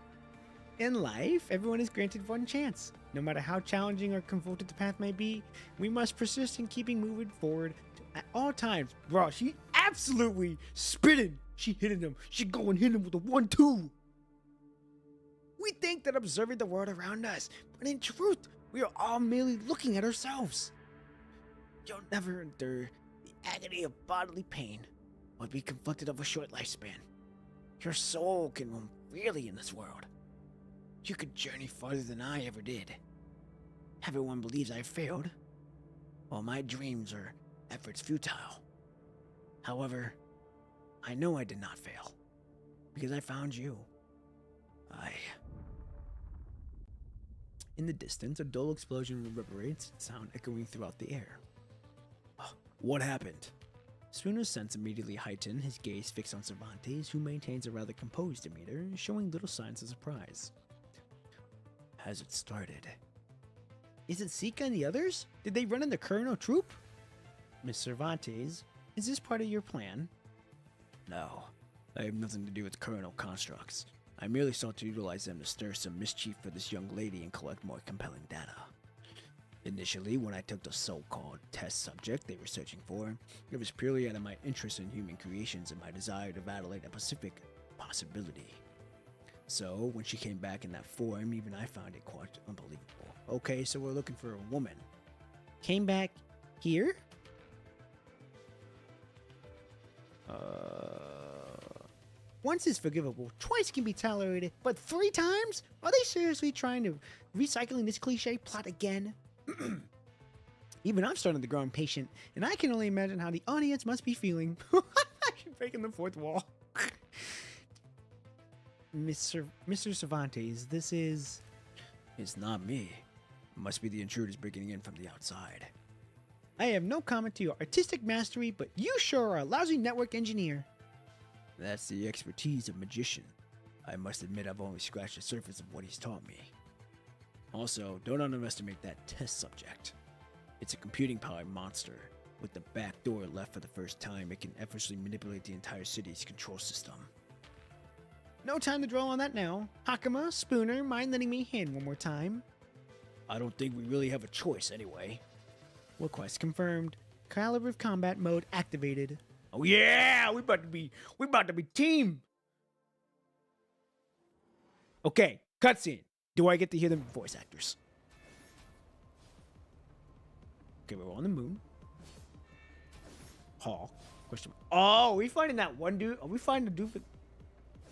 In life, everyone is granted one chance. No matter how challenging or convoluted the path may be, we must persist in keeping moving forward at all times. Bro, she absolutely spitting. She hitting him. She going hit him with a 1-2. We think that observing the world around us, but in truth, we are all merely looking at ourselves. You'll never endure the agony of bodily pain or be conflicted of a short lifespan. Your soul can roam freely in this world. You could journey farther than I ever did. Everyone believes I failed, while my dreams or efforts futile. However, I know I did not fail, because I found you. In the distance, a dull explosion reverberates, sound echoing throughout the air. What happened? Spooner's sense immediately heightened, his gaze fixed on Cervantes, who maintains a rather composed demeanor, showing little signs of surprise. Has it started? Is it Zeke and the others? Did they run into Colonel Troop? Miss Cervantes, is this part of your plan? No, I have nothing to do with Colonel constructs. I merely sought to utilize them to stir some mischief for this young lady and collect more compelling data. Initially, when I took the so-called test subject they were searching for, it was purely out of my interest in human creations and my desire to validate a specific possibility. So, when she came back in that form, even I found it quite unbelievable. Okay, so we're looking for a woman. Came back here? Once is forgivable, twice can be tolerated, but 3 times? Are they seriously trying to recycling this cliche plot again? Even I'm starting to grow impatient, and I can only imagine how the audience must be feeling. She's breaking the fourth wall. Mr. Cervantes, this is... It's not me. It must be the intruders breaking in from the outside. I have no comment to your artistic mastery, but you sure are a lousy network engineer. That's the expertise of magician. I must admit I've only scratched the surface of what he's taught me. Also, don't underestimate that test subject. It's a computing-powered monster. With the back door left for the first time, it can effortlessly manipulate the entire city's control system. No time to dwell on that now. Hakama, Spooner, mind letting me hand one more time? I don't think we really have a choice anyway. Request confirmed. Collaborative combat mode activated. Oh yeah, we about to be team. Okay, cutscene. Do I get to hear the voice actors? Okay, we're on the moon. Hall. Question mark. Oh, are we finding that one dude? Are we finding the dude?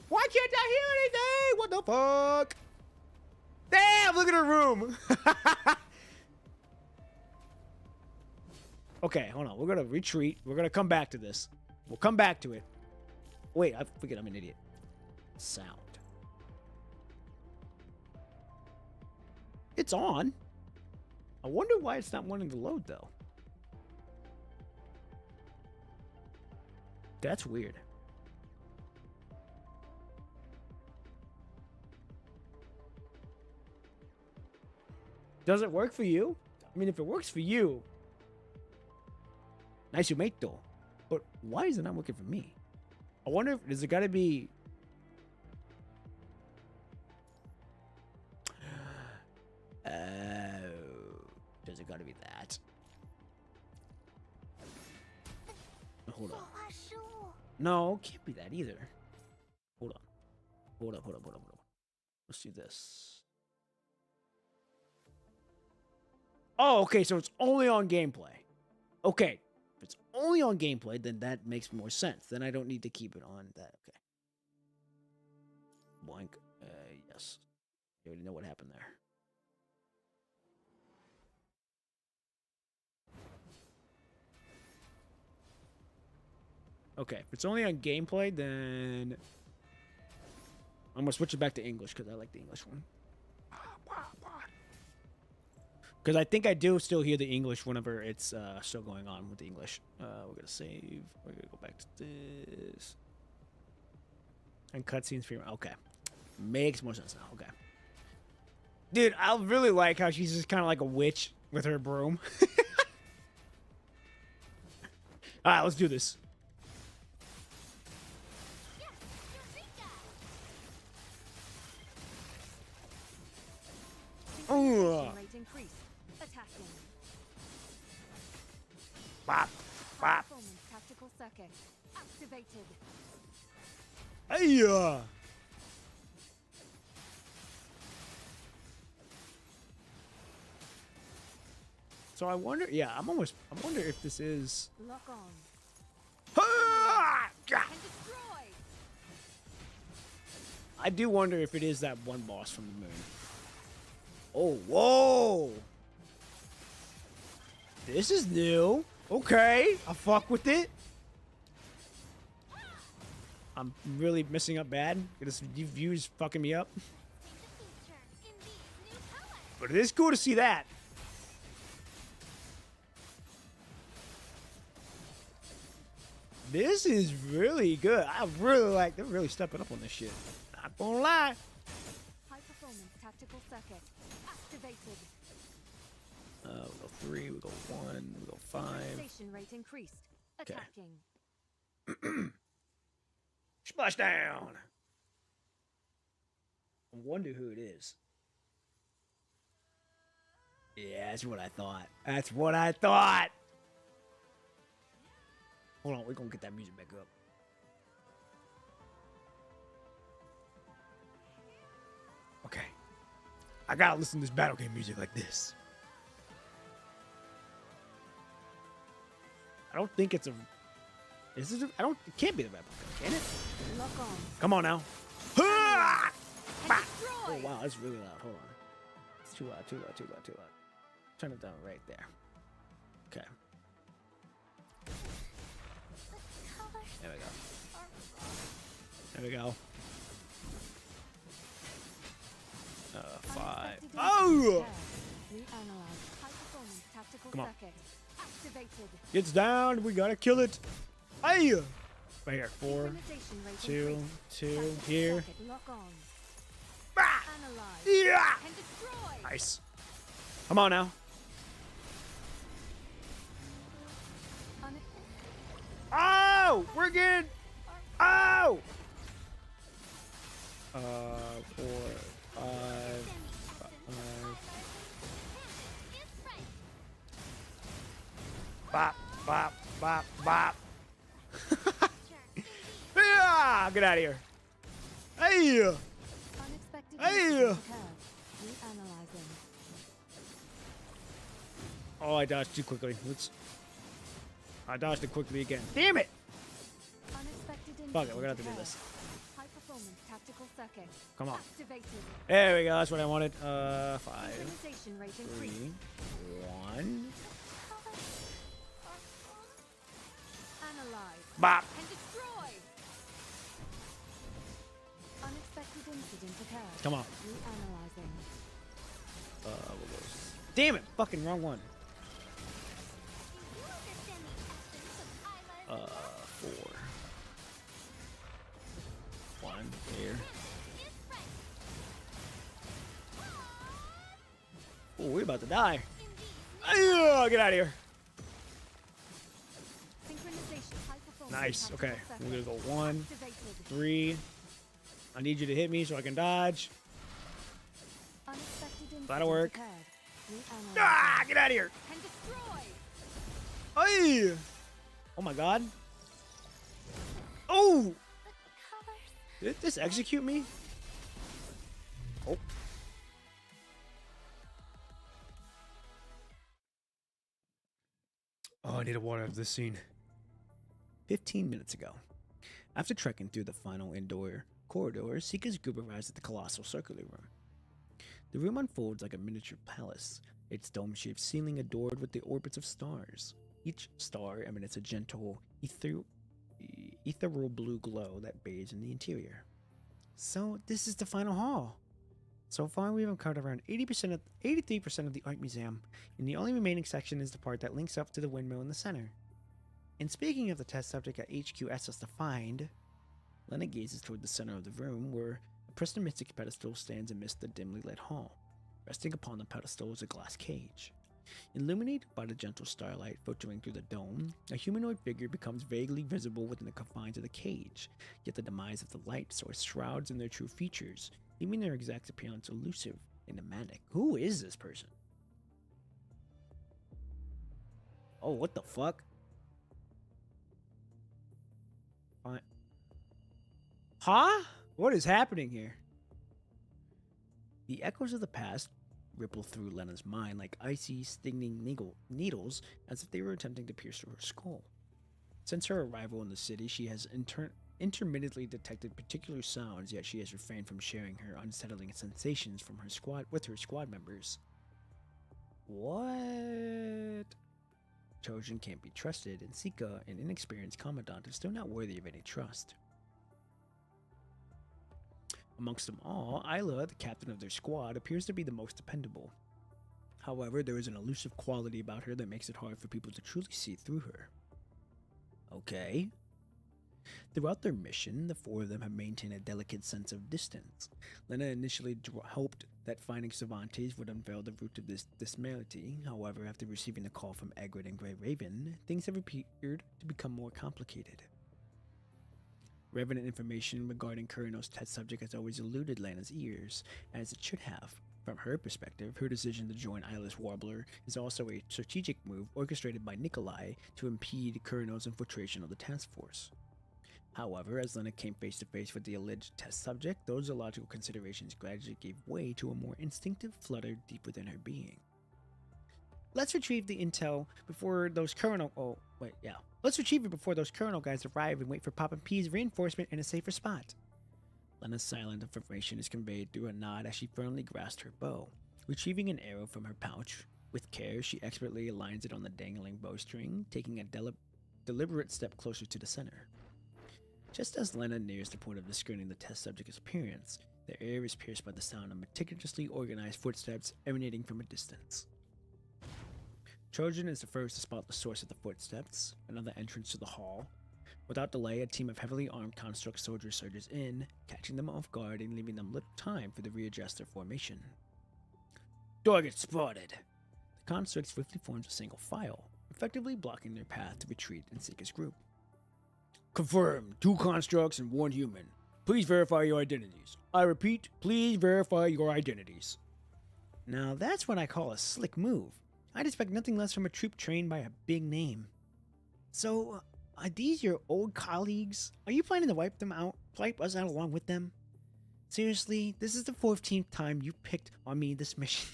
Why can't I hear anything? What the fuck? Damn, look at her room. Okay, hold on. We're going to retreat. We're going to come back to this. We'll come back to it. Wait, I forget I'm an idiot. Sound. It's on. I wonder why it's not wanting to load, though. That's weird. Does it work for you? I mean, if it works for you, nice you make though. But why is it not working for me? I wonder if does it got to be. Does it got to be that? Hold on. No, can't be that either. Hold on. Hold up. Let's do this. Oh, okay, so it's only on gameplay. Okay, if it's only on gameplay, then that makes more sense. Then I don't need to keep it on that. Okay. Blank. Yes. You already know what happened there. Okay, if it's only on gameplay, then I'm gonna switch it back to English because I like the English one. Because I think I do still hear the English whenever it's still going on with the English. We're gonna save. We're gonna go back to this. And cutscenes for okay, makes more sense now. Okay, dude, I really like how she's just kind of like a witch with her broom. All right, let's do this. Oh. Bop, bop. Tactical circuit activated. Hey. So I wonder. Yeah, I wonder if this is. Lock on. Ah! And destroy. I do wonder if it is that one boss from the moon. Oh, whoa! This is new. Okay, I'll fuck with it. I'm really messing up bad. This view's fucking me up. But it is cool to see that. This is really good. I really like. They're really stepping up on this shit. Not gonna lie. High performance tactical circuit activated. We go 3, we go 1, we go 5. Station rate increased. Okay. Attacking. Splash down. I wonder who it is. Yeah, that's what I thought. That's what I thought. Hold on, we're gonna get that music back up. Okay. I gotta listen to this battle game music like this. I don't think it's a... Is this? I don't. It can't be the replica, can it? Lock on. Come on now. Ah! And Oh destroy. wow, that's really loud. Hold on. It's too loud. Too loud. Too loud. Too loud. Turn it down right there. Okay. There we go. There we go. 5. Unexpected Oh! Reanalyze. High performance tactical Come on. circuit. Activated. Gets down. We gotta kill it. Hey! Right here. 4, Synchronization rate 2, increased. 2. Tactical Here. circuit lock on. Ah! Analyze. Yeah! And destroy. Nice. Come on now. Une- Oh! We're good. Oh! 4, 5, 5. Bop, bop, bop, bop. Yeah! Get out of here. Hey! Unexpected Hey! incident occurred. Reanalyzing. Oh, I dodged too quickly. Oops. I dodged it quickly again. Damn it! Unexpected Fuck it, we're gonna have to do occurred. this. High performance tactical circuit. Come on. Activated. There we go. That's what I wanted. 5, Synchronization rate 3, increased. 1. Analyze. Bop. And destroy. Unexpected incident occurred. Come on. Reanalyzing. We'll go. Damn it! Fucking wrong one. 4. 1 here. Oh, we're about to die. Oh, get out of here. Synchronization. High performance Nice. tactical Okay. circuit. We're gonna go 1, Activated. 3. I need you to hit me so I can dodge. Unexpected incident That'll work. occurred. Reanalyzing. Ah! Get out of here. And destroy. Ay! Oh my god. Oh! Did this execute me? Oh. Oh, I need a water of this scene. 15 minutes ago. After trekking through the final indoor corridor, Seeker's group arrives at the colossal circular room. The room unfolds like a miniature palace, its dome-shaped ceiling adored with the orbits of stars. Each star emanates a gentle, ethereal blue glow that bathes in the interior. So, this is the final hall. So far, we've uncovered around 83% of the art museum, and the only remaining section is the part that links up to the windmill in the center. And speaking of the test subject at HQ asks us to find, Lena gazes toward the center of the room, where a pessimistic pedestal stands amidst the dimly lit hall. Resting upon the pedestal is a glass cage. Illuminated by the gentle starlight filtering through the dome, a humanoid figure becomes vaguely visible within the confines of the cage, yet the demise of the light so it shrouds in their true features, leaving their exact appearance elusive and enigmatic. Who is this person? Oh, what the fuck? Fine. Huh? What is happening here? The echoes of the past ripple through Lena's mind like icy, stinging needles as if they were attempting to pierce through her skull. Since her arrival in the city, she has intermittently detected particular sounds, yet she has refrained from sharing her unsettling sensations with her squad members. What? Trojan can't be trusted, and Sika, an inexperienced commandant, is still not worthy of any trust. Amongst them all, Isla, the captain of their squad, appears to be the most dependable. However, there is an elusive quality about her that makes it hard for people to truly see through her. Okay. Throughout their mission, the four of them have maintained a delicate sense of distance. Lena initially hoped that finding Cervantes would unveil the root of this disloyalty. However, after receiving the call from Egrid and Grey Raven, things have appeared to become more complicated. Revenant information regarding Kurino's test subject has always eluded Lena's ears, as it should have. From her perspective, her decision to join Isla's Warbler is also a strategic move orchestrated by Nikolai to impede Kurino's infiltration of the task force. However, as Lena came face to face with the alleged test subject, those illogical considerations gradually gave way to a more instinctive flutter deep within her being. Let's retrieve the intel before those colonel. Oh, wait, yeah. Let's retrieve it before those colonel guys arrive and wait for Papa P's reinforcement in a safer spot. Lena's silent information is conveyed through a nod as she firmly grasps her bow. Retrieving an arrow from her pouch, with care, she expertly aligns it on the dangling bowstring, taking a deliberate step closer to the center. Just as Lena nears the point of discerning the test subject's appearance, the air is pierced by the sound of meticulously organized footsteps emanating from a distance. Trojan is the first to spot the source of the footsteps, another entrance to the hall. Without delay, a team of heavily armed construct soldiers surges in, catching them off guard and leaving them little time for to readjust their formation. Target spotted. The construct swiftly forms a single file, effectively blocking their path to retreat and Seeker's group. Confirmed. 2 constructs and 1 human. Please verify your identities. I repeat, please verify your identities. Now that's what I call a slick move. I'd expect nothing less from a troop trained by a big name. So, are these your old colleagues? Are you planning to wipe us out along with them? Seriously, this is the 14th time you picked on me this mission.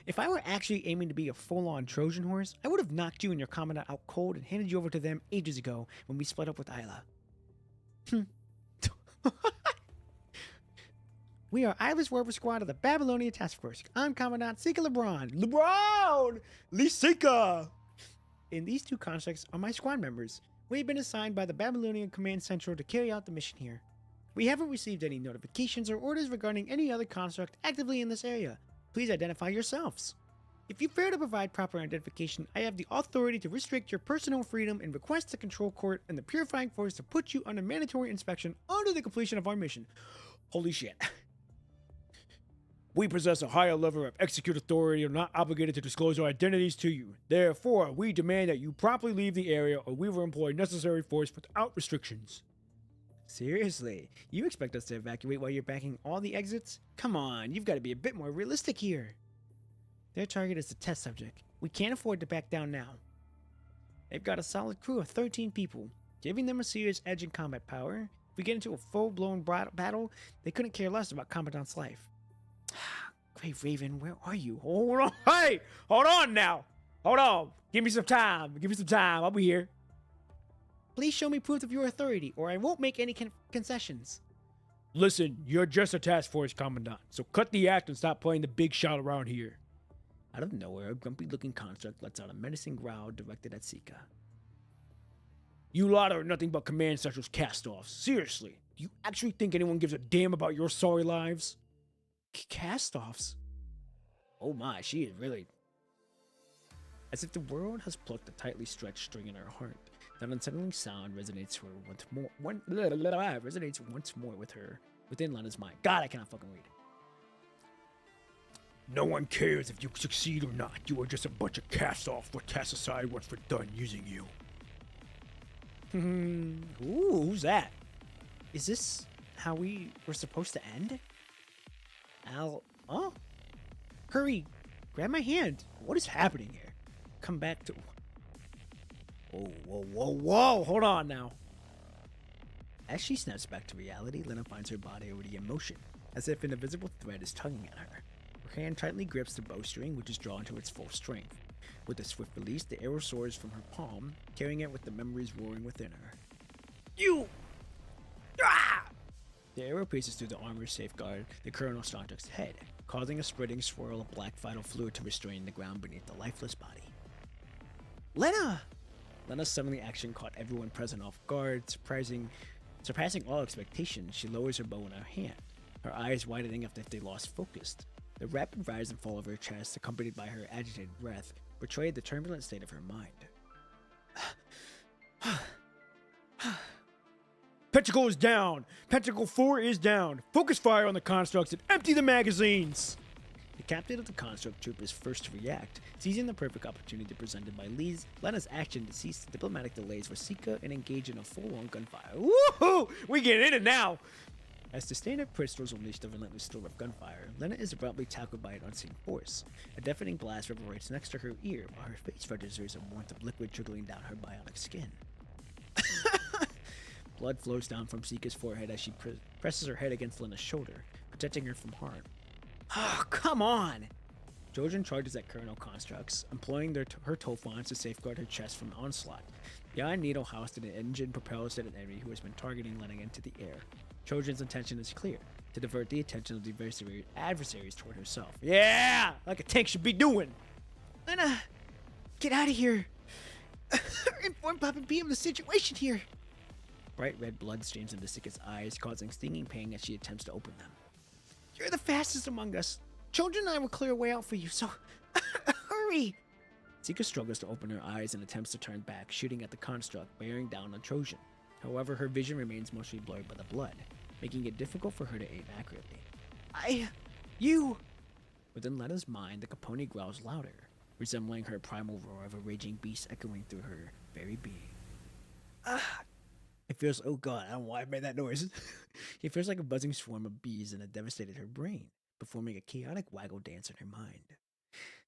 If I were actually aiming to be a full-on Trojan horse, I would have knocked you and your commandant out cold and handed you over to them ages ago when we split up with Isla. We are Isla's Warper Squad of the Babylonian Task Force. I'm Commandant Sika LeBron. LeBron! Lisika! And these 2 constructs are my squad members. We've been assigned by the Babylonian Command Central to carry out the mission here. We haven't received any notifications or orders regarding any other construct actively in this area. Please identify yourselves. If you fail to provide proper identification, I have the authority to restrict your personal freedom and request the Control Court and the Purifying Force to put you under mandatory inspection under the completion of our mission. Holy shit. We possess a higher level of execute authority and are not obligated to disclose our identities to you. Therefore, we demand that you promptly leave the area or we will employ necessary force without restrictions. Seriously? You expect us to evacuate while you're backing all the exits? Come on, you've got to be a bit more realistic here. Their target is the test subject. We can't afford to back down now. They've got a solid crew of 13 people, giving them a serious edge in combat power. If we get into a full-blown battle, they couldn't care less about Commandant's life. Great Raven, where are you? Hold on. Hey! Hold on now! Hold on! Give me some time. Give me some time. I'll be here. Please show me proof of your authority, or I won't make any concessions. Listen, you're just a task force commandant, so cut the act and stop playing the big shot around here. Out of nowhere, a grumpy-looking construct lets out a menacing growl directed at Sika. You lot are nothing but Command Central's cast-offs. Seriously, do you actually think anyone gives a damn about your sorry lives? Cast-offs? Oh my, she is really... As if the world has plucked a tightly stretched string in her heart, that unsettling sound resonates once more with her, within Lena's mind. God, I cannot fucking read. No one cares if you succeed or not. You are just a bunch of cast-offs we're cast aside once we're done using you. Ooh, who's that? Is this how we were supposed to end? Oh? Hurry, grab my hand. What is happening here? Come back to... Whoa, hold on now. As she snaps back to reality, Lena finds her body already in motion, as if an invisible thread is tugging at her. Her hand tightly grips the bowstring, which is drawn to its full strength. With a swift release, the arrow soars from her palm, carrying it with the memories roaring within her. You! Ah! The arrow pierces through the armor safeguard the Colonel Startuck's head, causing a spreading swirl of black vital fluid to restrain the ground beneath the lifeless body. Lena! Lena's suddenly action caught everyone present off guard, surpassing all expectations. She lowers her bow in her hand, her eyes widening as if they lost focus. The rapid rise and fall of her chest, accompanied by her agitated breath, betrayed the turbulent state of her mind. Pentacle is down! Pentacle 4 is down! Focus fire on the constructs and empty the magazines! The captain of the construct troop is first to react, seizing the perfect opportunity presented by Lena's action to cease the diplomatic delays for Sika and engage in a full-on gunfire. Woohoo! We get in it now! As the standard pistols unleash the relentless storm of gunfire, Lena is abruptly tackled by an unseen force. A deafening blast reverberates next to her ear, while her face registers a warmth of liquid trickling down her bionic skin. Blood flows down from Sika's forehead as she presses her head against Lena's shoulder, protecting her from harm. Oh, come on! Jojen charges at Colonel Constructs, employing her Tofons to safeguard her chest from onslaught. The iron needle housed in an engine propels at an enemy who has been targeting Lena into the air. Jojen's intention is clear, to divert the attention of the adversaries toward herself. Yeah! Like a tank should be doing! Lena, get out of here. Inform Papa B of the situation here. Bright red blood streams into Sika's eyes, causing stinging pain as she attempts to open them. You're the fastest among us. Children and I will clear a way out for you, so hurry. Sika struggles to open her eyes and attempts to turn back, shooting at the construct, bearing down on Trojan. However, her vision remains mostly blurred by the blood, making it difficult for her to aim accurately. You! Within Lena's mind, the Capone growls louder, resembling her primal roar of a raging beast echoing through her very being. It feels, oh god, I don't know why I made that noise. It feels like a buzzing swarm of bees and it devastated her brain, performing a chaotic waggle dance in her mind.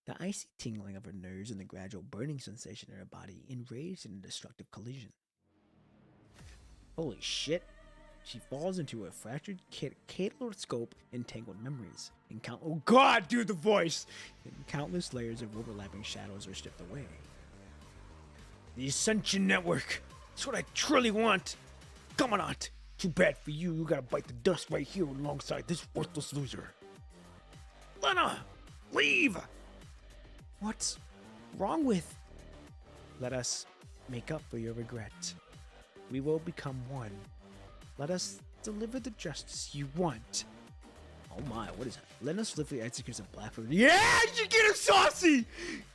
The icy tingling of her nerves and the gradual burning sensation in her body enraged in a destructive collision. Holy shit. She falls into a fractured kaleidoscope entangled memories. Oh god, dude, the voice! And countless layers of overlapping shadows are stripped away. The Ascension Network. That's what I truly want. Commandant. Too bad for you. You gotta bite the dust right here alongside this worthless loser. Lena, leave. What's wrong with? Let us make up for your regret. We will become one. Let us deliver the justice you want. Oh my, what is that? Lena swiftly executes a black foot. Yeah, you get it saucy!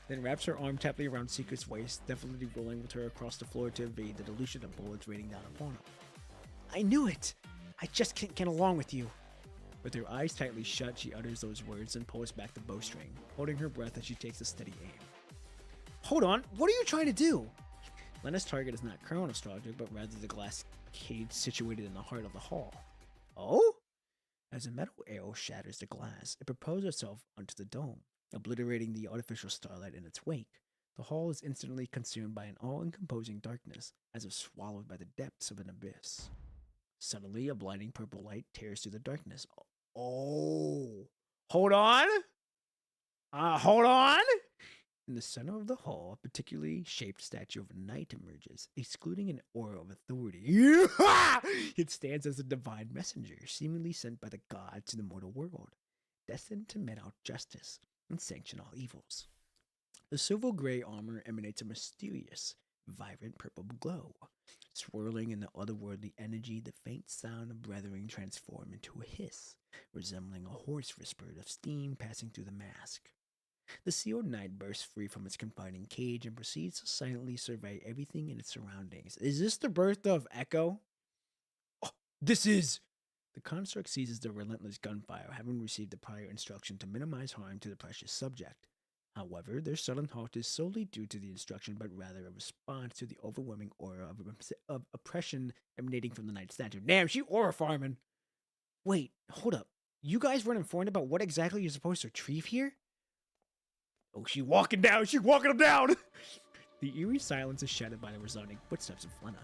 Then wraps her arm tightly around Sika's waist, definitely rolling with her across the floor to evade the delusion of bullets raining down upon her. I knew it. I just can't get along with you. With her eyes tightly shut, she utters those words and pulls back the bowstring, holding her breath as she takes a steady aim. Hold on, what are you trying to do? Lena's target is not Colonel Strodrick, but rather the glass cage situated in the heart of the hall. Oh? As a metal arrow shatters the glass, it propels itself onto the dome, obliterating the artificial starlight in its wake. The hall is instantly consumed by an all-encompassing darkness, as if swallowed by the depths of an abyss. Suddenly, a blinding purple light tears through the darkness. Oh. Hold on. Hold on. In the center of the hall, a particularly shaped statue of a knight emerges, excluding an aura of authority. It stands as a divine messenger, seemingly sent by the gods to the mortal world, destined to mete out justice and sanction all evils. The silver-gray armor emanates a mysterious, vibrant purple glow. Swirling in the otherworldly energy, the faint sound of breathing transforms into a hiss, resembling a hoarse whisper of steam passing through the mask. The sealed knight bursts free from its confining cage and proceeds to silently survey everything in its surroundings. Is this the birth of Echo? Oh, this is... The construct seizes the relentless gunfire, having received the prior instruction to minimize harm to the precious subject. However, their sudden halt is solely due to the instruction, but rather a response to the overwhelming aura of oppression emanating from the knight statue. Damn, she aura farming. Wait, hold up. You guys weren't informed about what exactly you're supposed to retrieve here? Oh, she walking down. She walking him down. The eerie silence is shattered by the resounding footsteps of Lena.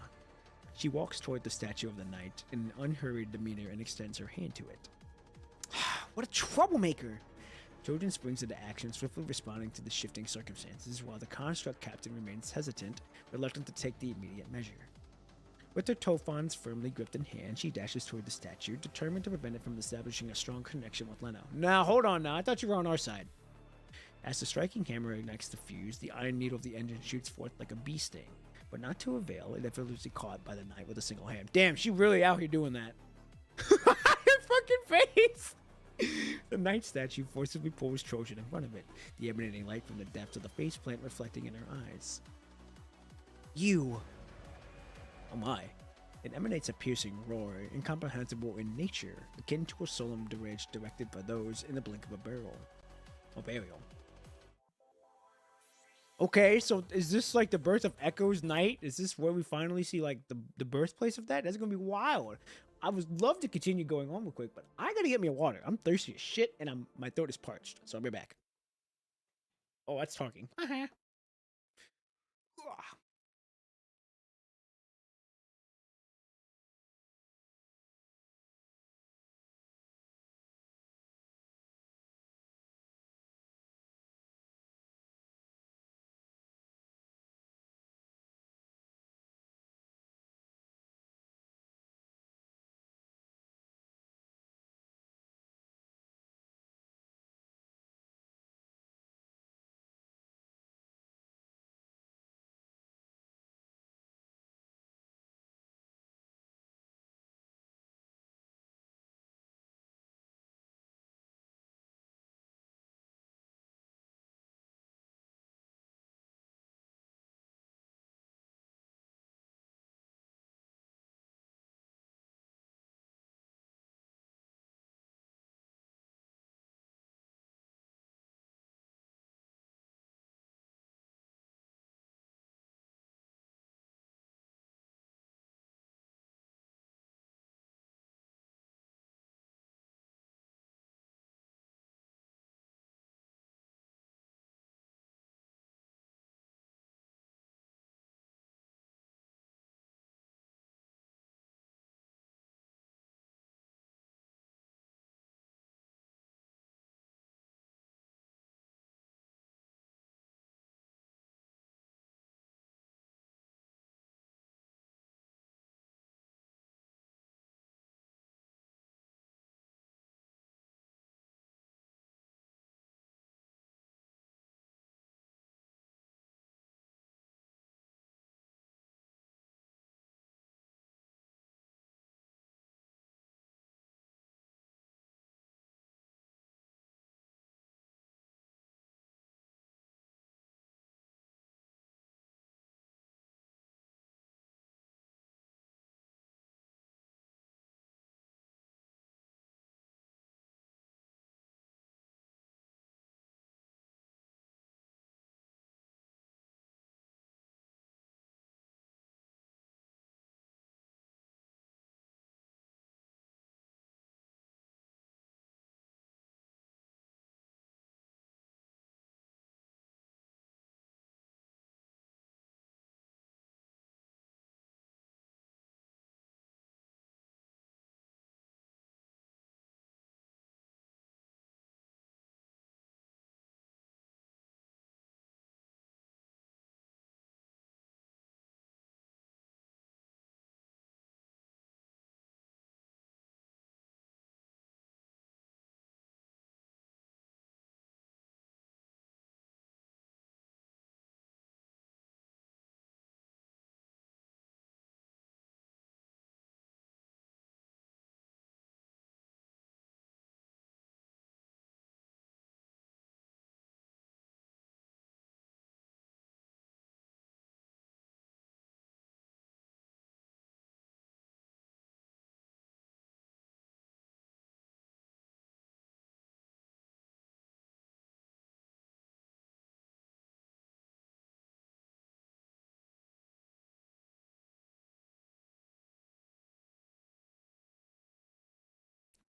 She walks toward the statue of the knight in an unhurried demeanor and extends her hand to it. What a troublemaker. Trojan springs into action, swiftly responding to the shifting circumstances, while the construct captain remains hesitant, reluctant to take the immediate measure. With her Tofons firmly gripped in hand, she dashes toward the statue, determined to prevent it from establishing a strong connection with Lena. Now, hold on now. I thought you were on our side. As the striking hammer ignites the fuse, the iron needle of the engine shoots forth like a bee sting, but not to avail, it effortlessly caught by the knight with a single hand. Damn, she really out here doing that. Her fucking face! The knight statue forcibly pulls Trojan in front of it, the emanating light from the depths of the faceplant reflecting in her eyes. You. Oh my. It emanates a piercing roar, incomprehensible in nature, akin to a solemn dirge directed for those in the blink of a barrel. A burial. Okay, so is this like the birth of Echo's Knight? Is this where we finally see like the birthplace of that? That's gonna be wild. I would love to continue going on real quick, but I gotta get me a water. I'm thirsty as shit, and my throat is parched. So I'll be back. Oh, that's talking.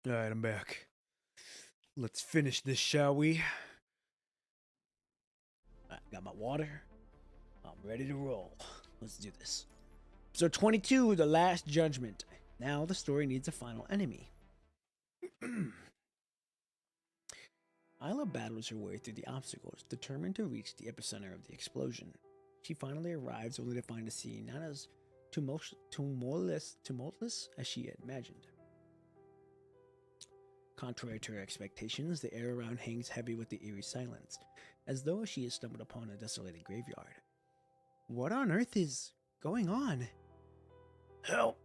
Alright, I'm back. Let's finish this, shall we? I got my water. I'm ready to roll. Let's do this. So 22, The Last Judgment. Now the story needs a final enemy. Isla battles her way through the obstacles, determined to reach the epicenter of the explosion. She finally arrives only to find the scene not as tumultuous as she had imagined. Contrary to her expectations, the air around hangs heavy with the eerie silence, as though she has stumbled upon a desolated graveyard. What on earth is going on? Help!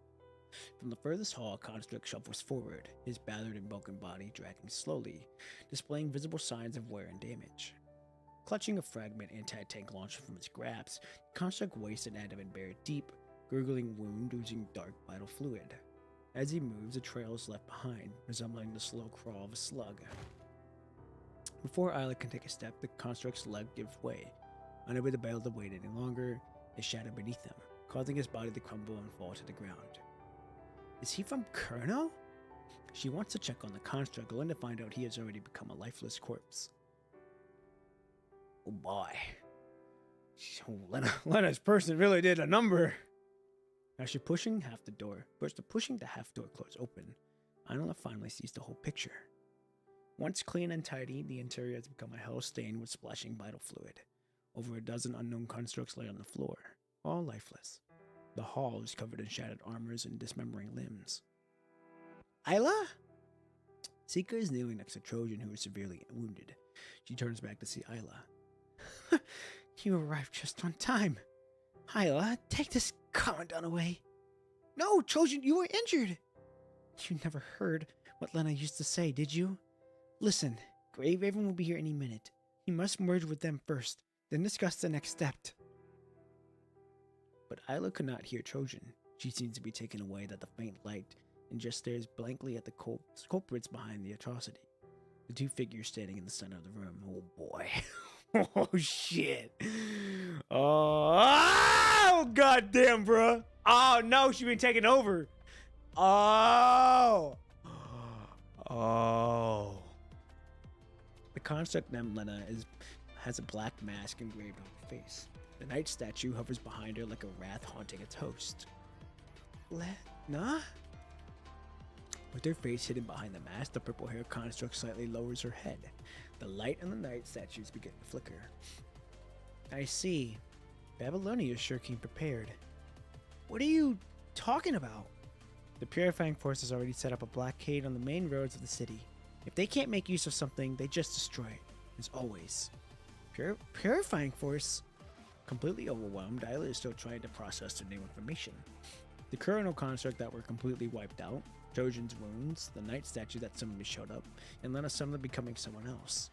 From the furthest hall, Construct shuffles forward, his battered and broken body dragging slowly, displaying visible signs of wear and damage. Clutching a fragment anti-tank launcher from his grasp, Construct wastes an adamant bare deep, gurgling wound oozing dark vital fluid. As he moves, a trail is left behind, resembling the slow crawl of a slug. Before Isla can take a step, the Construct's leg gives way. Unable to bear the weight any longer, it shattered beneath him, causing his body to crumble and fall to the ground. Is he from Kurno? She wants to check on the Construct, only to find out he has already become a lifeless corpse. Oh boy. Lena's person really did a number. As she pushing the half door closed open, Isla finally sees the whole picture. Once clean and tidy, the interior has become a hell stained with splashing vital fluid. Over a dozen unknown constructs lay on the floor, all lifeless. The hall is covered in shattered armors and dismembering limbs. Isla? Sika is kneeling next to Trojan, who is severely wounded. She turns back to see Isla. You arrived just on time. Isla, take this commandant away. No, Trojan, you were injured. You never heard what Lena used to say, did you? Listen, Grave Raven will be here any minute. You must merge with them first, then discuss the next step. But Isla could not hear Trojan. She seems to be taken away by the faint light and just stares blankly at the culprits behind the atrocity. The two figures standing in the center of the room. Oh boy. Oh shit. Oh, goddamn, bruh. Oh no, she been taken over. Oh. Oh. The construct named Lena has a black mask engraved on her face. The night statue hovers behind her like a wrath haunting its host. Lena? With her face hidden behind the mask, the purple-haired construct slightly lowers her head. The light on the night statues begin to flicker. I see. Babylonia sure came prepared. What are you talking about? The Purifying Force has already set up a blockade on the main roads of the city. If they can't make use of something, they just destroy it, as always. Purifying Force? Completely overwhelmed, Isla is still trying to process the new information. The Kurno construct that were completely wiped out, Trojan's wounds, the night statue that suddenly showed up, and Lena suddenly becoming someone else.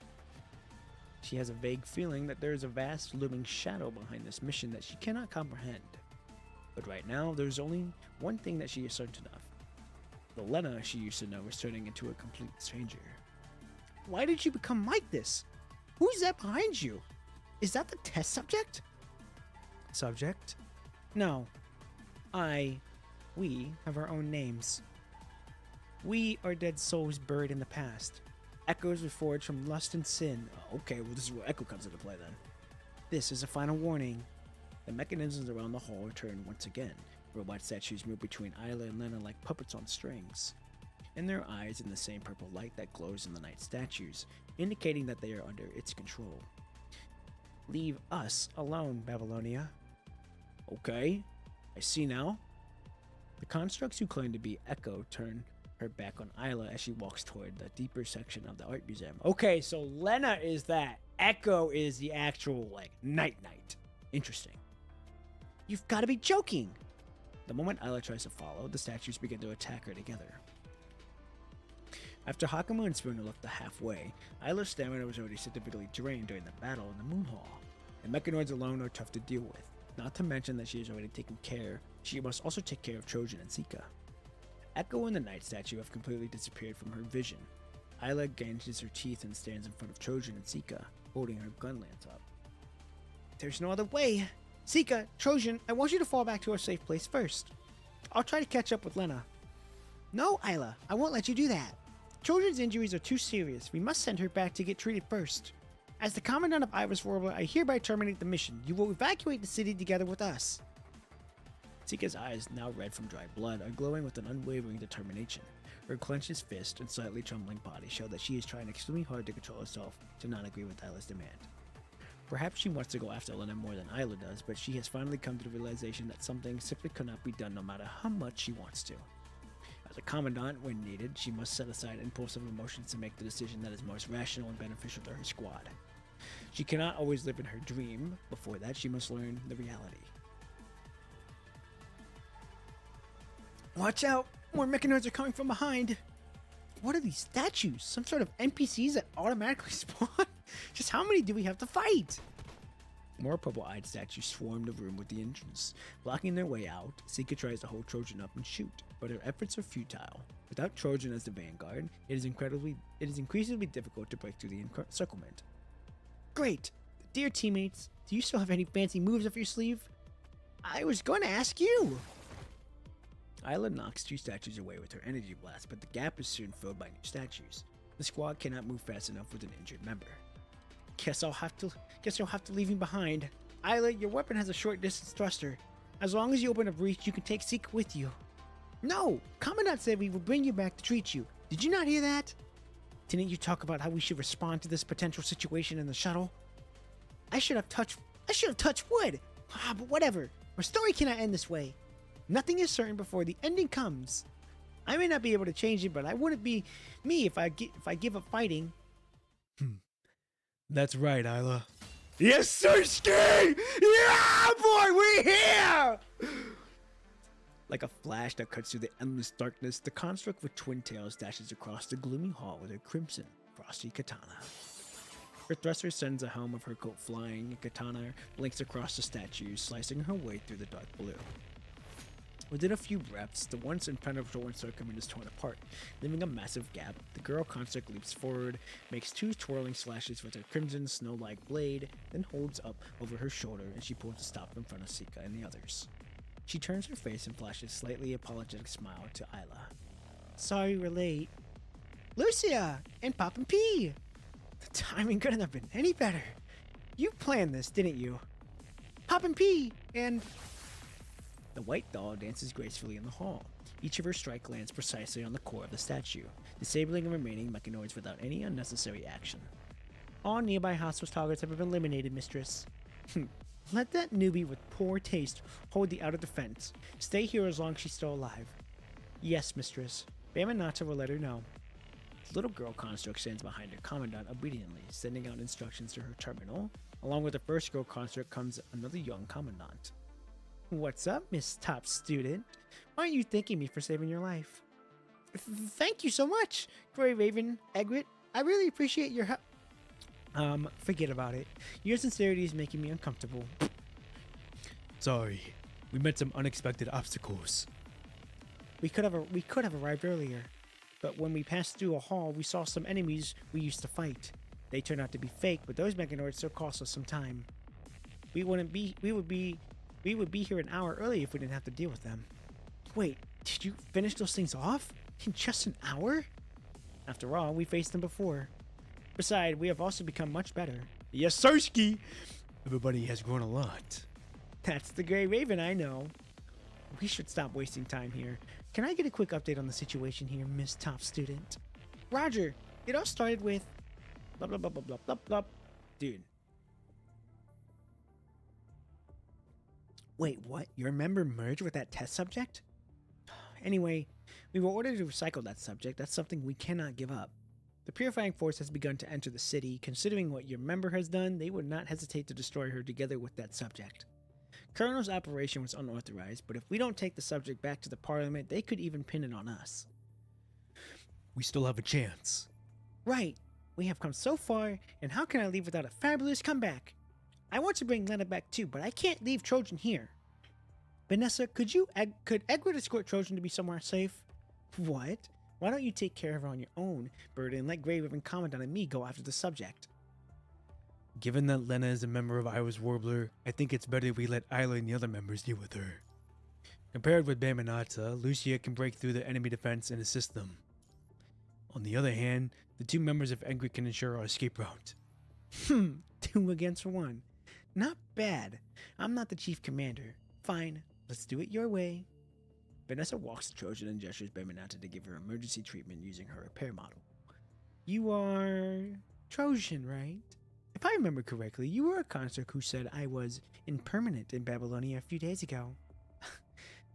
She has a vague feeling that there is a vast looming shadow behind this mission that she cannot comprehend. But right now, there's only one thing that she is certain of. The Lena she used to know is turning into a complete stranger. Why did you become like this? Who's that behind you? Is that the test subject? Subject? No. We have our own names. We are dead souls buried in the past. Echoes reforged from lust and sin. Okay, well this is where Echo comes into play then. This is a final warning. The mechanisms around the hall return once again. Robot statues move between Isla and Lena like puppets on strings. In their eyes in the same purple light that glows in the night statues, indicating that they are under its control. Leave us alone, Babylonia. Okay, I see now. The constructs who claim to be Echo turn her back on Isla as she walks toward the deeper section of the art museum. Okay, so Lena is that. Echo is the actual, Night. Interesting. You've got to be joking. The moment Isla tries to follow, the statues begin to attack her together. After Hakamu and Spooner left the halfway, Isla's stamina was already significantly drained during the battle in the Moon Hall. The mechanoids alone are tough to deal with, not to mention that she has already taken care. She must also take care of Trojan and Sika. Echo and the Night Statue have completely disappeared from her vision. Isla gnages her teeth and stands in front of Trojan and Sika, holding her gun lance up. There's no other way. Sika, Trojan, I want you to fall back to a safe place first. I'll try to catch up with Lena. No, Isla, I won't let you do that. Children's injuries are too serious. We must send her back to get treated first. As the Commandant of Iris Warbler, I hereby terminate the mission. You will evacuate the city together with us. Sika's eyes, now red from dry blood, are glowing with an unwavering determination. Her clenched fist and slightly trembling body show that she is trying extremely hard to control herself to not agree with Isla's demand. Perhaps she wants to go after Lena more than Isla does, but she has finally come to the realization that something simply could not be done no matter how much she wants to. As a commandant, when needed, she must set aside impulsive emotions to make the decision that is most rational and beneficial to her squad. She cannot always live in her dream. Before that, she must learn the reality. Watch out! More mechanoids are coming from behind! What are these statues? Some sort of NPCs that automatically spawn? Just how many do we have to fight? More purple-eyed statues swarm the room with the engines. Blocking their way out, Sika tries to hold Trojan up and shoot, but her efforts are futile. Without Trojan as the vanguard, it is increasingly difficult to break through the encirclement. Great! Dear teammates, do you still have any fancy moves up your sleeve? I was going to ask you! Isla knocks 2 statues away with her energy blast, but the gap is soon filled by new statues. The squad cannot move fast enough with an injured member. Guess you'll have to leave me behind. Isla, your weapon has a short distance thruster. As long as you open a breach, you can take Sika with you. No! Commandant said we will bring you back to treat you. Did you not hear that? Didn't you talk about how we should respond to this potential situation in the shuttle? I should have touched wood! But whatever. Our story cannot end this way. Nothing is certain before the ending comes. I may not be able to change it, but I wouldn't be me if I give up fighting. That's right, Isla. Yes, sir, Ski! Yeah, boy, we're here! Like a flash that cuts through the endless darkness, the construct with twin tails dashes across the gloomy hall with her crimson, frosty katana. Her thruster sends a helm of her coat flying, and katana blinks across the statue, slicing her way through the dark blue. Within a few breaths, the once impenetrable encirclement is torn apart, leaving a massive gap. The girl construct leaps forward, makes 2 twirling slashes with her crimson snow-like blade, then holds up over her shoulder and she pulls to stop in front of Sika and the others. She turns her face and flashes a slightly apologetic smile to Isla. Sorry we're late. Lucia! And Poppin' P! The timing couldn't have been any better. You planned this, didn't you? Poppin' P! And... The white doll dances gracefully in the hall. Each of her strike lands precisely on the core of the statue, disabling the remaining mechanoids without any unnecessary action. All nearby hostile targets have been eliminated, mistress. Let that newbie with poor taste hold the outer defense. Stay here as long as she's still alive. Yes, mistress. Bamanata will let her know. The little girl construct stands behind her commandant obediently, sending out instructions to her terminal. Along with the first girl construct comes another young commandant. What's up, Miss Top Student? Why aren't you thanking me for saving your life? Thank you so much, Grey Raven, Egret. I really appreciate your help. Forget about it. Your sincerity is making me uncomfortable. Sorry, we met some unexpected obstacles. We could have arrived earlier, but when we passed through a hall, we saw some enemies we used to fight. They turned out to be fake, but those mechanoids still cost us some time. We would be here an hour early if we didn't have to deal with them. Wait, did you finish those things off? In just an hour? After all, we faced them before. Besides, we have also become much better. Yes, Sirski! Everybody has grown a lot. That's the Grey Raven, I know. We should stop wasting time here. Can I get a quick update on the situation here, Miss Top Student? Roger, it all started with... blah blah blah blah blah blah blah. Dude. Wait, what? Your member merged with that test subject? Anyway, we were ordered to recycle that subject. That's something we cannot give up. The Purifying Force has begun to enter the city. Considering what your member has done, they would not hesitate to destroy her together with that subject. Colonel's operation was unauthorized, but if we don't take the subject back to the Parliament, they could even pin it on us. We still have a chance. Right. We have come so far, and how can I leave without a fabulous comeback? I want to bring Lena back too, but I can't leave Trojan here. Vanessa, could Egret escort Trojan to be somewhere safe? What? Why don't you take care of her on your own, Bird, and let Grey Raven Commandant and me go after the subject? Given that Lena is a member of Iris Warbler, I think it's better we let Isla and the other members deal with her. Compared with Bamanata, Lucia can break through the enemy defense and assist them. On the other hand, the 2 members of Engri can ensure our escape route. 2 against 1. Not bad. I'm not the chief commander. Fine, let's do it your way. Vanessa walks the Trojan and gestures Beminata to give her emergency treatment using her repair model. You are Trojan, right? If I remember correctly, you were a consort who said I was impermanent in Babylonia a few days ago.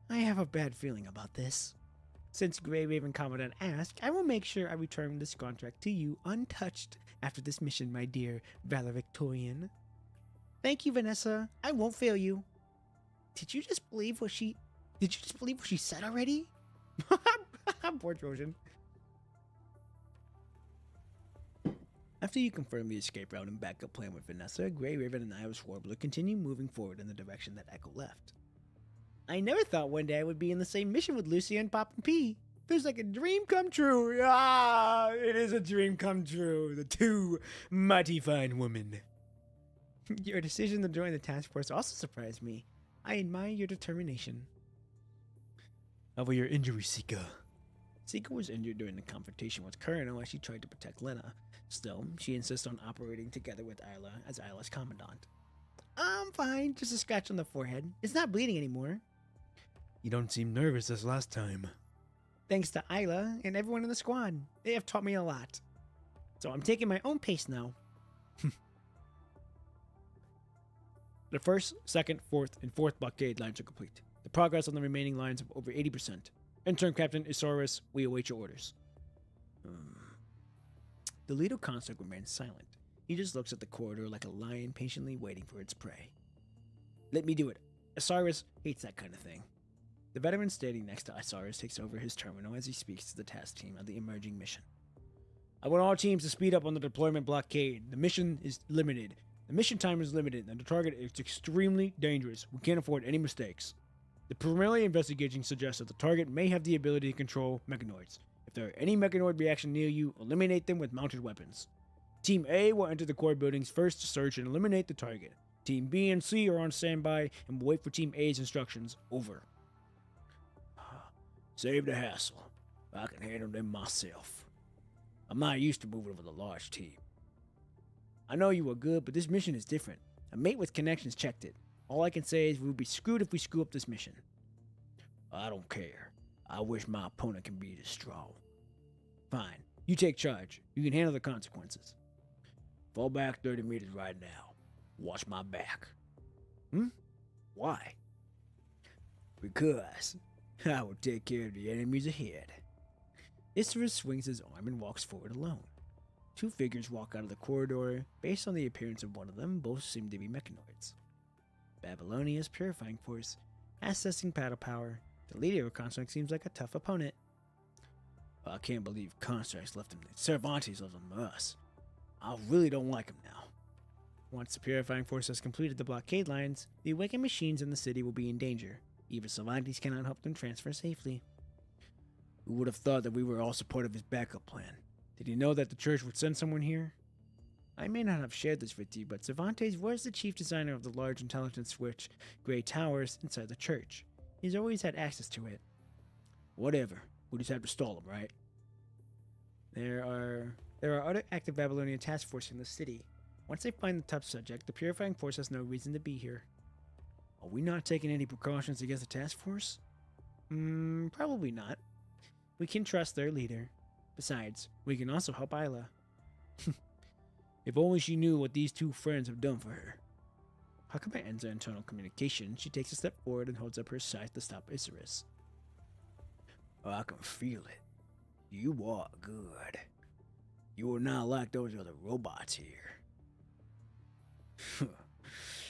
I have a bad feeling about this. Since Grey Raven Commandant asked, I will make sure I return this contract to you untouched after this mission, my dear Valedictorian. Thank you, Vanessa. I won't fail you. Did you just believe what she said already? Poor Trojan. After you confirm the escape route and backup plan with Vanessa, Grey Raven and Iris Warbler continue moving forward in the direction that Echo left. I never thought one day I would be in the same mission with Lucy and Pop and P. Feels like a dream come true. Ah, it is a dream come true. The 2 mighty fine women. Your decision to join the task force also surprised me. I admire your determination. How about your injury, Sika? Sika was injured during the confrontation with Colonel as she tried to protect Lena. Still, she insists on operating together with Isla as Isla's commandant. I'm fine, just a scratch on the forehead. It's not bleeding anymore. You don't seem nervous as last time. Thanks to Isla and everyone in the squad. They have taught me a lot. So I'm taking my own pace now. The 1st, 2nd, 4th, and 4th blockade lines are complete. The progress on the remaining lines of over 80%. Intern Captain Isaurus, we await your orders. The leader consort remains silent. He just looks at the corridor like a lion patiently waiting for its prey. Let me do it. Isaurus hates that kind of thing. The veteran standing next to Isaurus takes over his terminal as he speaks to the task team of the emerging mission. I want all teams to speed up on the deployment blockade. The mission is limited. The mission time is limited, and the target is extremely dangerous. We can't afford any mistakes. The preliminary investigation suggests that the target may have the ability to control mechanoids. If there are any mechanoid reaction near you, eliminate them with mounted weapons. Team A will enter the core buildings first to search and eliminate the target. Team B and C are on standby and will wait for Team A's instructions. Over. Save the hassle. I can handle them myself. I'm not used to moving with a large team. I know you are good, but this mission is different. A mate with connections checked it. All I can say is we will be screwed if we screw up this mission. I don't care. I wish my opponent can be as strong. Fine. You take charge. You can handle the consequences. Fall back 30 meters right now. Watch my back. Why? Because I will take care of the enemies ahead. Isserus swings his arm and walks forward alone. 2 figures walk out of the corridor. Based on the appearance of one of them, both seem to be mechanoids. Babylonia's purifying force, assessing battle power. The leader of Construct seems like a tough opponent. I can't believe Constructs left him. Cervantes left him to us. I really don't like him now. Once the purifying force has completed the blockade lines, the awakened machines in the city will be in danger. Even Cervantes cannot help them transfer safely. Who would have thought that we were also part of his backup plan? Did he know that the church would send someone here? I may not have shared this with you, but Cervantes was the chief designer of the large intelligence switch, Grey Towers, inside the church. He's always had access to it. Whatever. We just have to stall him, right? There are other active Babylonian task forces in the city. Once they find the tough subject, the purifying force has no reason to be here. Are we not taking any precautions against the task force? Probably not. We can trust their leader. Besides, we can also help Isla. If only she knew what these 2 friends have done for her. Hucked by Enza internal communication, she takes a step forward and holds up her scythe to stop Isserus. Oh, I can feel it. You are good. You are not like those other robots here.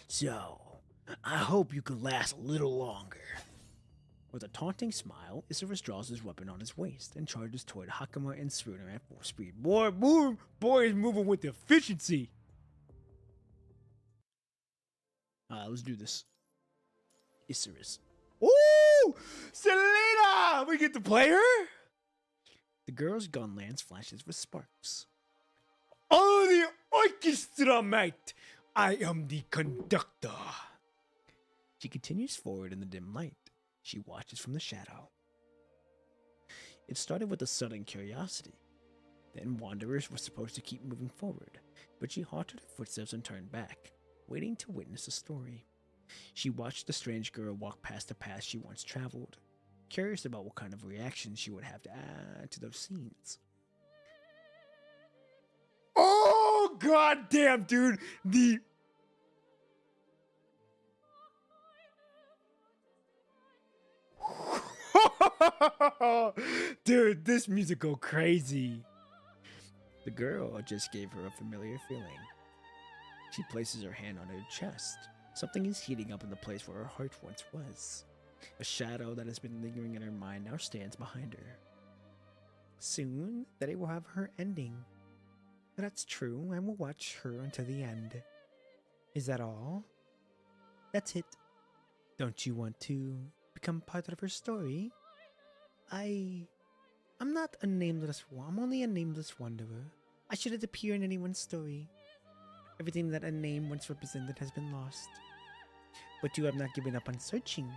So, I hope you can last a little longer. With a taunting smile, Isserus draws his weapon on his waist and charges toward Hakama and Spooner at 4 speed. Boy is moving with efficiency. Let's do this. Isserus. Ooh! Selena! We get to play her? The girl's gun lance flashes with sparks. Oh, the orchestra, mate! I am the conductor. She continues forward in the dim light. She watches from the shadow. It started with a sudden curiosity. Then Wanderers were supposed to keep moving forward, but she halted her footsteps and turned back, waiting to witness the story. She watched the strange girl walk past the path she once traveled, curious about what kind of reaction she would have to add to those scenes. Oh, goddamn, dude! Dude, this music go crazy. The girl just gave her a familiar feeling. She places her hand on her chest. Something is heating up in the place where her heart once was. A shadow that has been lingering in her mind now stands behind her. Soon, the day will have her ending. That's true, and we'll watch her until the end. Is that all? That's it. Don't you want to become part of her story? I'm not a nameless one. I'm only a nameless wanderer. I shouldn't appear in anyone's story. Everything that a name once represented has been lost. But you have not given up on searching.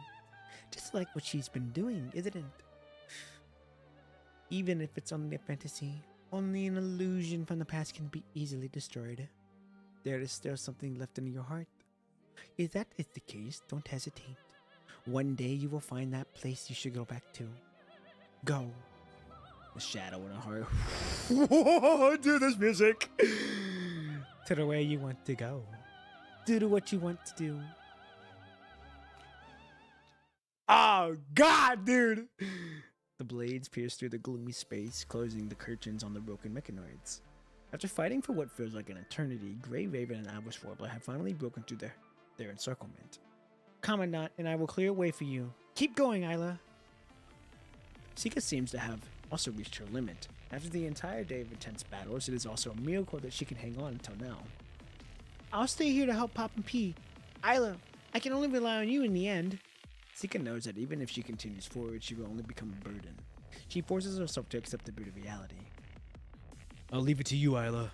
Just like what she's been doing, isn't it? Even if it's only a fantasy, only an illusion from the past can be easily destroyed. There is still something left in your heart. If that is the case, don't hesitate. One day you will find that place you should go back to. Go. The shadow in her heart. Whoa, dude, this music. To the way you want to go. Do what you want to do. Oh, God, dude. The blades pierce through the gloomy space, closing the curtains on the broken mechanoids. After fighting for what feels like an eternity, Grey Raven and Ambush Warbler have finally broken through their encirclement. Commandant, and I will clear a way for you. Keep going, Isla. Sika seems to have also reached her limit. After the entire day of intense battles, it is also a miracle that she can hang on until now. I'll stay here to help Pop and P. Isla, I can only rely on you in the end. Sika knows that even if she continues forward, she will only become a burden. She forces herself to accept the brutal reality. I'll leave it to you, Isla.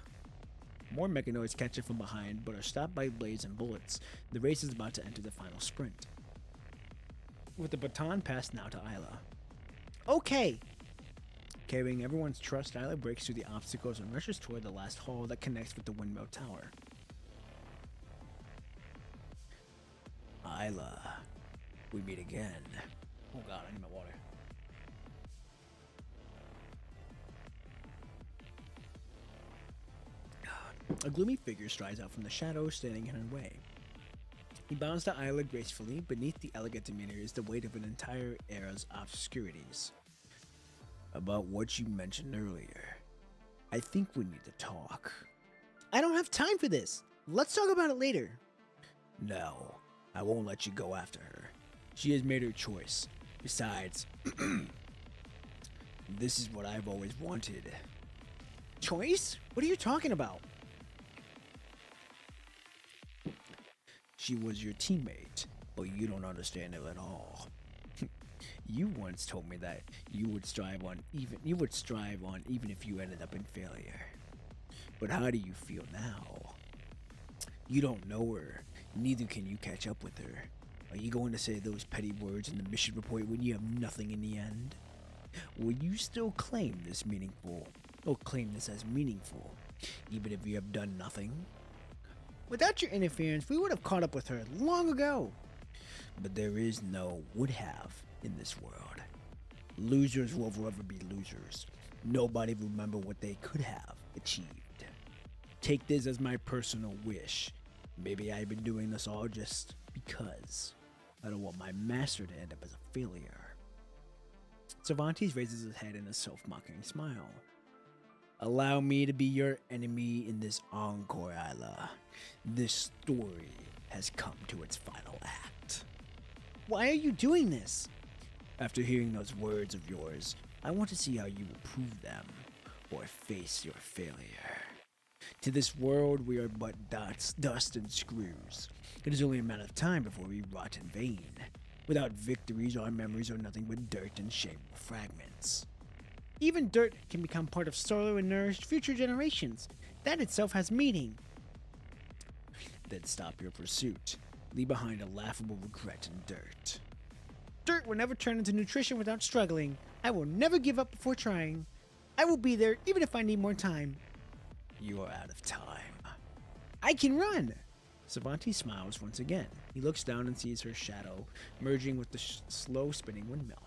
More mechanoids catch her from behind, but are stopped by blades and bullets. The race is about to enter the final sprint. With the baton passed now to Isla. Okay! Carrying everyone's trust, Isla breaks through the obstacles and rushes toward the last hall that connects with the windmill tower. Isla, we meet again. Oh god, I need my water. A gloomy figure strides out from the shadows, standing in her way. He bows to Isla gracefully. Beneath the elegant demeanor is the weight of an entire era's obscurities. About what you mentioned earlier, I think we need to talk. I don't have time for this. Let's talk about it later. No, I won't let you go after her. She has made her choice. Besides, this is what I've always wanted. Choice? What are you talking about? She was your teammate, but you don't understand it at all. You once told me that you would strive on even if you ended up in failure. But how do you feel now? You don't know her, neither can you catch up with her. Are you going to say those petty words in the mission report when you have nothing in the end? Will you still claim this as meaningful, even if you have done nothing? Without your interference, we would have caught up with her long ago. But there is no would have in this world. Losers will forever be losers. Nobody will remember what they could have achieved. Take this as my personal wish. Maybe I've been doing this all just because I don't want my master to end up as a failure. Cervantes raises his head in a self-mocking smile. Allow me to be your enemy in this encore, Isla. This story has come to its final act. Why are you doing this? After hearing those words of yours, I want to see how you will prove them, or face your failure. To this world, we are but dust and screws. It is only a matter of time before we rot in vain. Without victories, our memories are nothing but dirt and shameful fragments. Even dirt can become part of soil and nourish future generations. That itself has meaning. Then stop your pursuit. Leave behind a laughable regret in dirt. Dirt will never turn into nutrition without struggling. I will never give up before trying. I will be there even if I need more time. You are out of time. I can run! Cervantes smiles once again. He looks down and sees her shadow merging with the slow spinning windmill.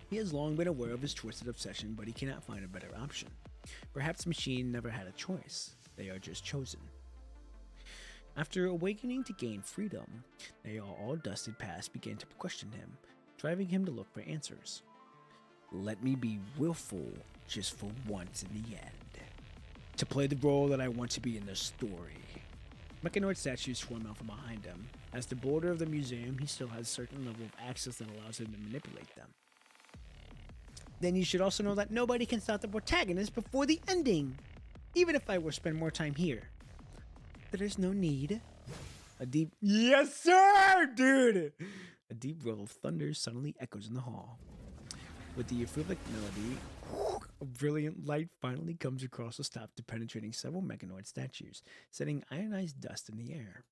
He has long been aware of his twisted obsession, but he cannot find a better option. Perhaps the machine never had a choice. They are just chosen. After awakening to gain freedom, they all dusted past began to question him, driving him to look for answers. Let me be willful just for once in the end. To play the role that I want to be in the story. Mechanoid statues swarm out from behind him. As the boarder of the museum, he still has a certain level of access that allows him to manipulate them. Then you should also know that nobody can stop the protagonist before the ending, even if I will spend more time here. There is no need. A deep yes sir, dude! A deep roll of thunder suddenly echoes in the hall. With the euphoric melody, a brilliant light finally comes across the stop to penetrating several mechanoid statues, setting ionized dust in the air.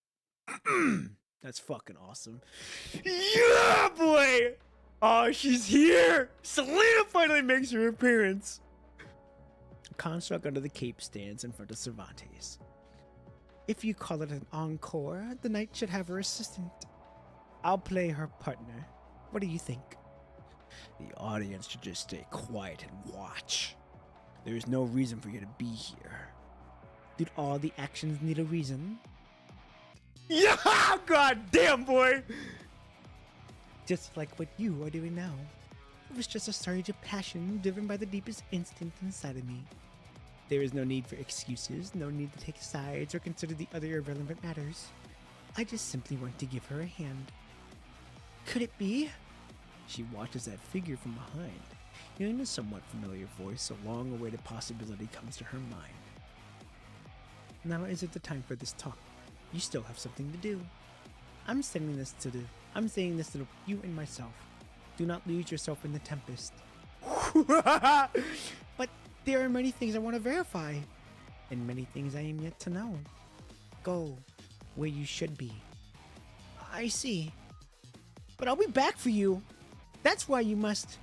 That's fucking awesome. Yeah, boy! Oh, she's here! Selena finally makes her appearance! A construct under the cape stands in front of Cervantes. If you call it an encore, the knight should have her assistant. I'll play her partner. What do you think? The audience should just stay quiet and watch. There is no reason for you to be here. Did all the actions need a reason? Yeah! God damn, boy! Just like what you are doing now. It was just a surge of passion driven by the deepest instinct inside of me. There is no need for excuses, no need to take sides or consider the other irrelevant matters. I just simply want to give her a hand. Could it be? She watches that figure from behind. Hearing a somewhat familiar voice, a long-awaited possibility comes to her mind. Now isn't the time for this talk. You still have something to do. I'm saying this to you and myself. Do not lose yourself in the tempest. But there are many things I want to verify, and many things I am yet to know. Go where you should be. I see. But I'll be back for you. That's why you must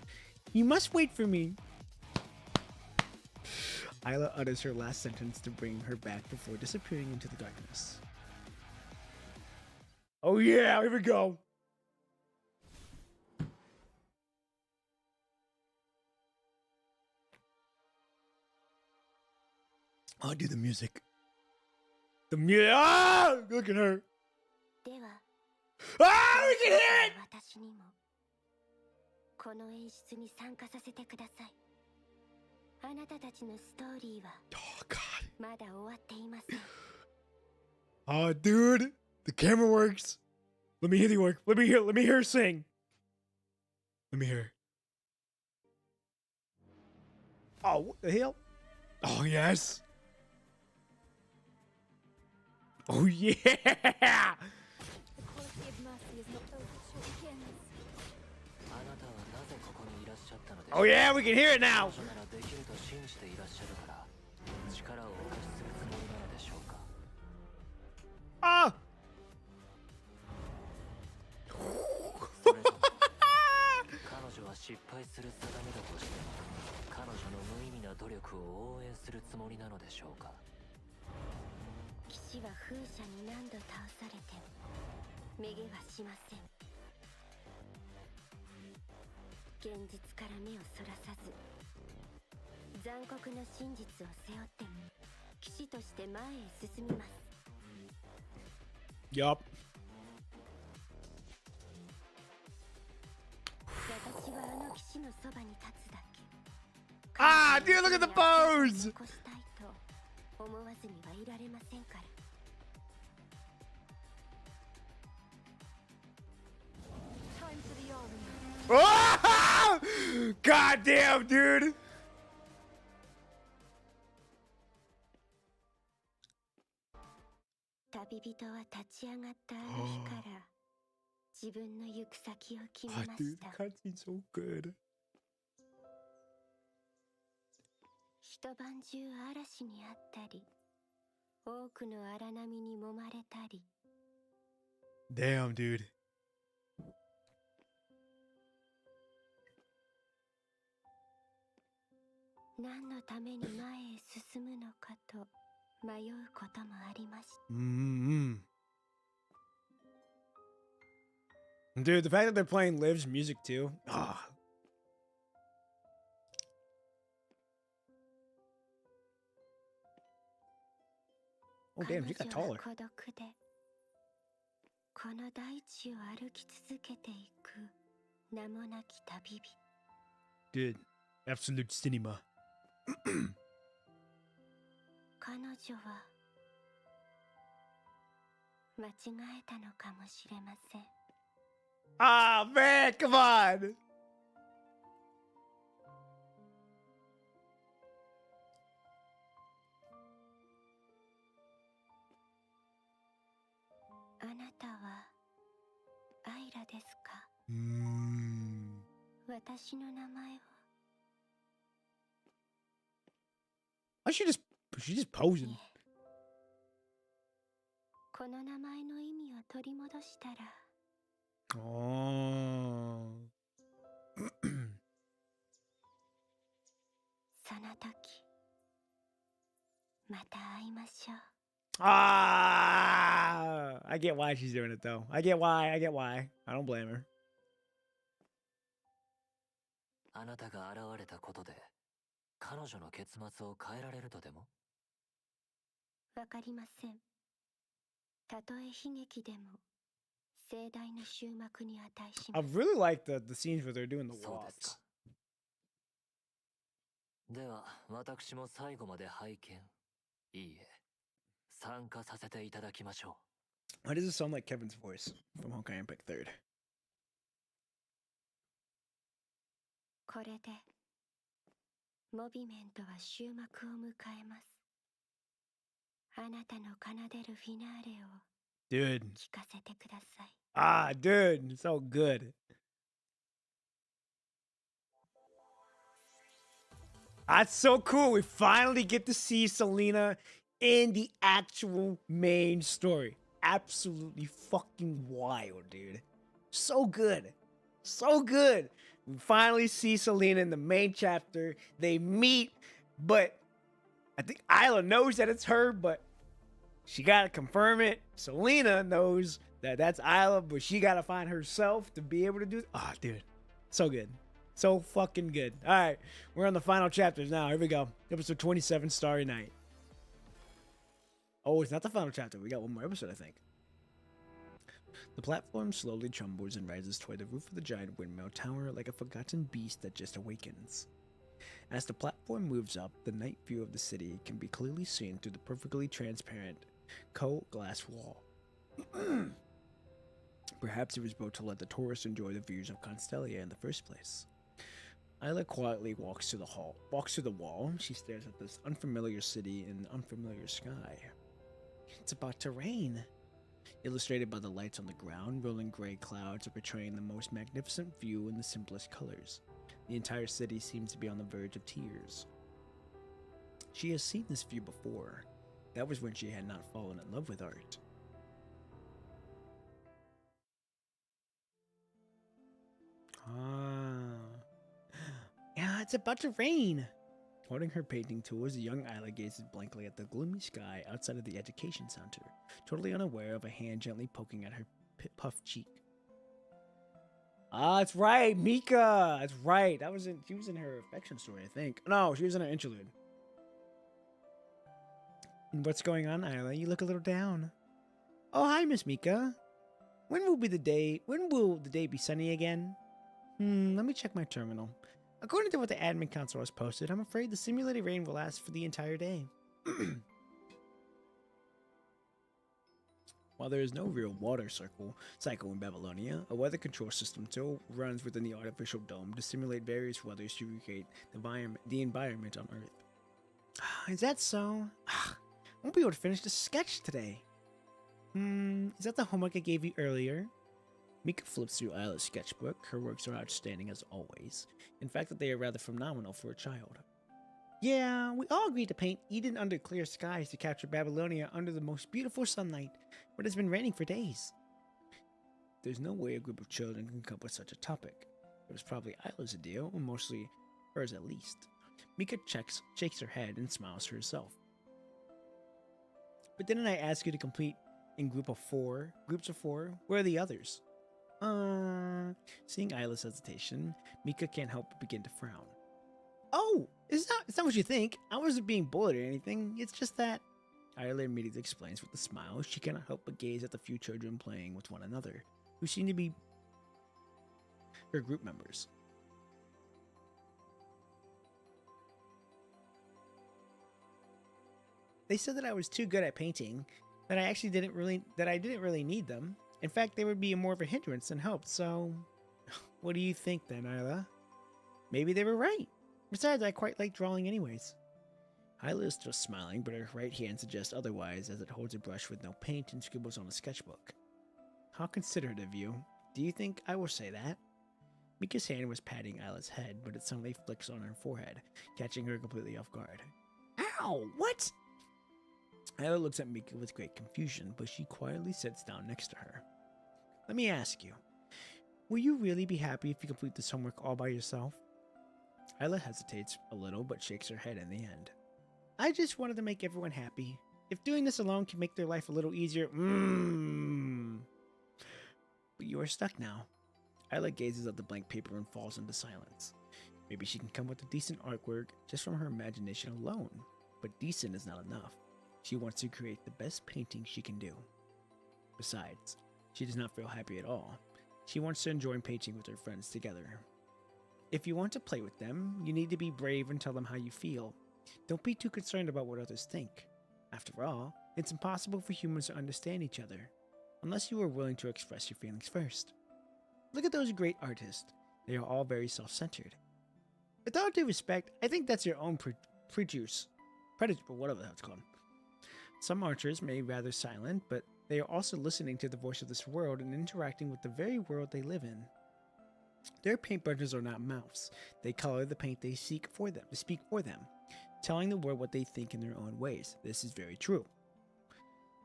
wait for me. Isla utters her last sentence to bring her back before disappearing into the darkness. Oh yeah, here we go. I'll do the music. The music. Ah! Look at her. Ah, we can hear it! 私にもこの演出に参加させてください。あなたたちのストーリーは Oh God. まだ終わっていません。Oh, dude, the camera works. Let me hear the work. Let me hear her sing. Let me hear. Oh, what the hell? Oh yes. Oh yeah. The quality of mercy is not those that short begins. Oh yeah, we can hear it now. Ah. Yup. Ah, dude, look at the pose! Time for the army. Oh! God damn, dude! Oh, dude, the cutscene's so good. 一晩中嵐にあったり、多くの荒波に揉まれたり。 Damn, dude. 何のために前へ進むのかと迷うこともありました。Mm-hmm. Dude, the fact that they're playing Liv's music too. Ah. Oh damn, she got 彼女は taller. 孤独でこの大地を歩き続けていく名もなき旅人。 Dude, absolute cinema. 彼女は間違えたのかもしれません。 Ah, man, come on. あなたはアイラですか？ Mm. 私の名前を Why she just posing? いえ、この名前の意味を取り戻したら Oh. その時また会いましょう。 Ah, I get why she's doing it though. I get why. I don't blame her. あなたが現れたことで彼女の結末を変えられるとでも？わかりません。たとえ悲劇でも盛大な終幕に値し I ます。 really like the scenes where they're doing the そうですか。 walks. では私も最後まで拝見、いいえ、参加させていただきましょ Why does it sound like Kevin's voice from Honkai Impact 3rd? これでモビメントは終幕を迎えます。あなたの奏でるフィナーレを Dude. 聞かせてください。 Ah, dude, so good. That's so cool. We finally get to see Selena in the actual main story. Absolutely fucking wild, dude. So good. So good. We finally see Selena in the main chapter. They meet, but I think Isla knows that it's her, but she gotta confirm it. Selena knows that that's Isla, but she gotta find herself to be able to do. Ah, dude, so good, so fucking good. All right, we're on the final chapters now. Here we go. Episode 27, Starry Night. Oh, it's not the final chapter. We got one more episode, I think. The platform slowly trembles and rises toward the roof of the giant windmill tower like a forgotten beast that just awakens. As the platform moves up, the night view of the city can be clearly seen through the perfectly transparent cold glass wall. Perhaps it was built to let the tourists enjoy the views of Constellia in the first place. Isla quietly walks to the wall. She stares at this unfamiliar city in an unfamiliar sky. It's about to rain. Illustrated by the lights on the ground, rolling gray clouds are portraying the most magnificent view in the simplest colors. The entire city seems to be on the verge of tears. She has seen this view before. That was when she had not fallen in love with art. Yeah, it's about to rain. Holding her painting tools, the young Isla gazes blankly at the gloomy sky outside of the education center, totally unaware of a hand gently poking at her puffed cheek. Ah, that's right, Mika. That's right. She was in her affection story, I think. No, she was in her interlude. And what's going on, Isla? You look a little down. Oh, hi, Miss Mika. When will the day be sunny again? Let me check my terminal. According to what the admin console has posted, I'm afraid the simulated rain will last for the entire day. While there is no real water cycle in Babylonia, a weather control system still runs within the artificial dome to simulate various weathers to recreate the environment on Earth. Is that so? I won't be able to finish the sketch today. Is that the homework I gave you earlier? Mika flips through Isla's sketchbook. Her works are outstanding as always. In fact, that they are rather phenomenal for a child. Yeah, we all agreed to paint Eden under clear skies to capture Babylonia under the most beautiful sunlight, but it's been raining for days. There's no way a group of children can come up with such a topic. It was probably Isla's idea, or mostly hers at least. Mika shakes her head and smiles to herself. But didn't I ask you to complete in groups of four? Where are the others? Seeing Isla's hesitation, Mika can't help but begin to frown. Oh, it's not what you think. I wasn't being bullied or anything. It's just that... Isla immediately explains with a smile. She cannot help but gaze at the few children playing with one another, who seem to be her group members. They said that I was too good at painting, that I didn't really need them. In fact, they would be more of a hindrance than help. So, what do you think then, Isla? Maybe they were right. Besides, I quite like drawing anyways. Isla is still smiling, but her right hand suggests otherwise as it holds a brush with no paint and scribbles on a sketchbook. How considerate of you. Do you think I will say that? Mika's hand was patting Isla's head, but it suddenly flicks on her forehead, catching her completely off guard. Ow! What? Isla looks at Mika with great confusion, but she quietly sits down next to her. Let me ask you, will you really be happy if you complete this homework all by yourself? Isla hesitates a little, but shakes her head in the end. I just wanted to make everyone happy. If doing this alone can make their life a little easier, But you are stuck now. Isla gazes at the blank paper and falls into silence. Maybe she can come with a decent artwork just from her imagination alone. But decent is not enough. She wants to create the best painting she can do. Besides, she does not feel happy at all. She wants to enjoy painting with her friends together. If you want to play with them, you need to be brave and tell them how you feel. Don't be too concerned about what others think. After all, it's impossible for humans to understand each other, unless you are willing to express your feelings first. Look at those great artists. They are all very self-centered. With all due respect, I think that's your own prejudice, or whatever that's called. Some archers may be rather silent, but they are also listening to the voice of this world and interacting with the very world they live in. Their paintbrushes are not mouths. They color the paint they speak for them, telling the world what they think in their own ways. This is very true.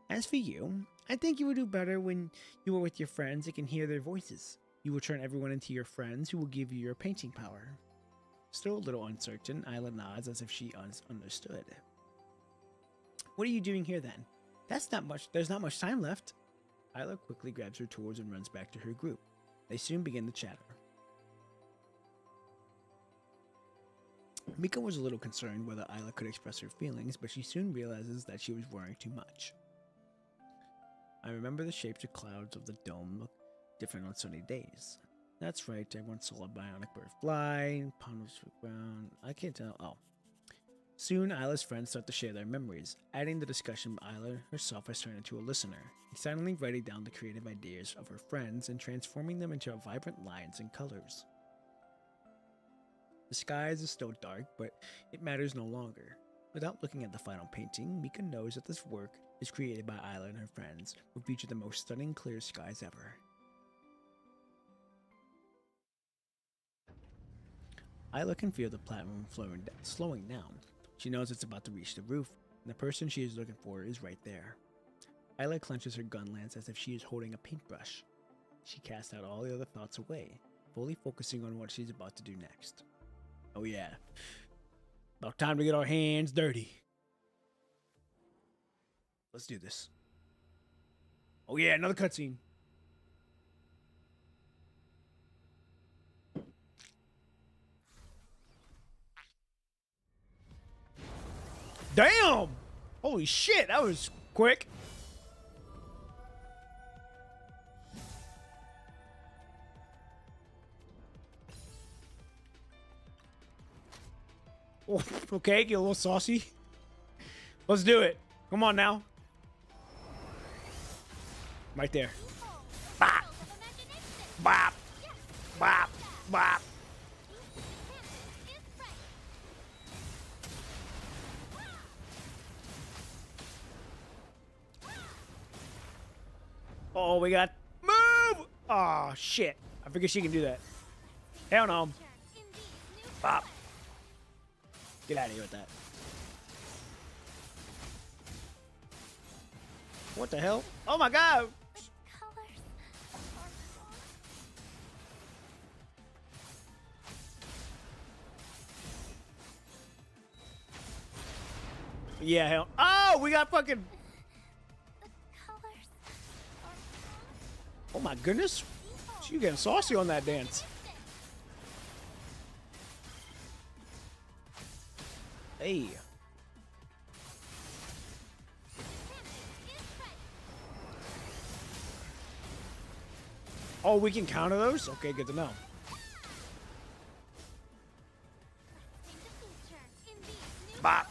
As for you, I think you will do better when you are with your friends and can hear their voices. You will turn everyone into your friends who will give you your painting power. Still a little uncertain, Isla nods as if she understood. What are you doing here then? There's not much time left. Isla quickly grabs her tools and runs back to her group. They soon begin to chatter. Mika was a little concerned whether Isla could express her feelings, but she soon realizes that she was worrying too much. I remember the shapes of clouds of the dome look different on sunny days. That's right, I once saw a bionic bird fly, pond was ground. I can't tell. Oh. Soon, Isla's friends start to share their memories. Adding the discussion, Isla herself has turned into a listener, silently writing down the creative ideas of her friends and transforming them into vibrant lines and colors. The skies is still dark, but it matters no longer. Without looking at the final painting, Mika knows that this work is created by Isla and her friends, will feature the most stunning clear skies ever. Isla can feel the platform slowing down. She knows it's about to reach the roof, and the person she is looking for is right there. Isla clenches her gun lance as if she is holding a paintbrush. She casts out all the other thoughts away, fully focusing on what she's about to do next. Oh yeah, about time to get our hands dirty. Let's do this. Oh yeah, another cutscene. Damn! Holy shit, that was quick. Oh, okay, get a little saucy. Let's do it. Come on now. Right there. Bop! Bop! Bop! Bop! Oh, we got move! Oh shit! I figured she can do that. Hell no! Bop! Get out of here with that. What the hell? Oh my god! Yeah, hell. Oh, we got fucking. Colors Oh my goodness. You getting saucy on that dance. Hey. Oh, we can counter those? Okay, good to know. Bop.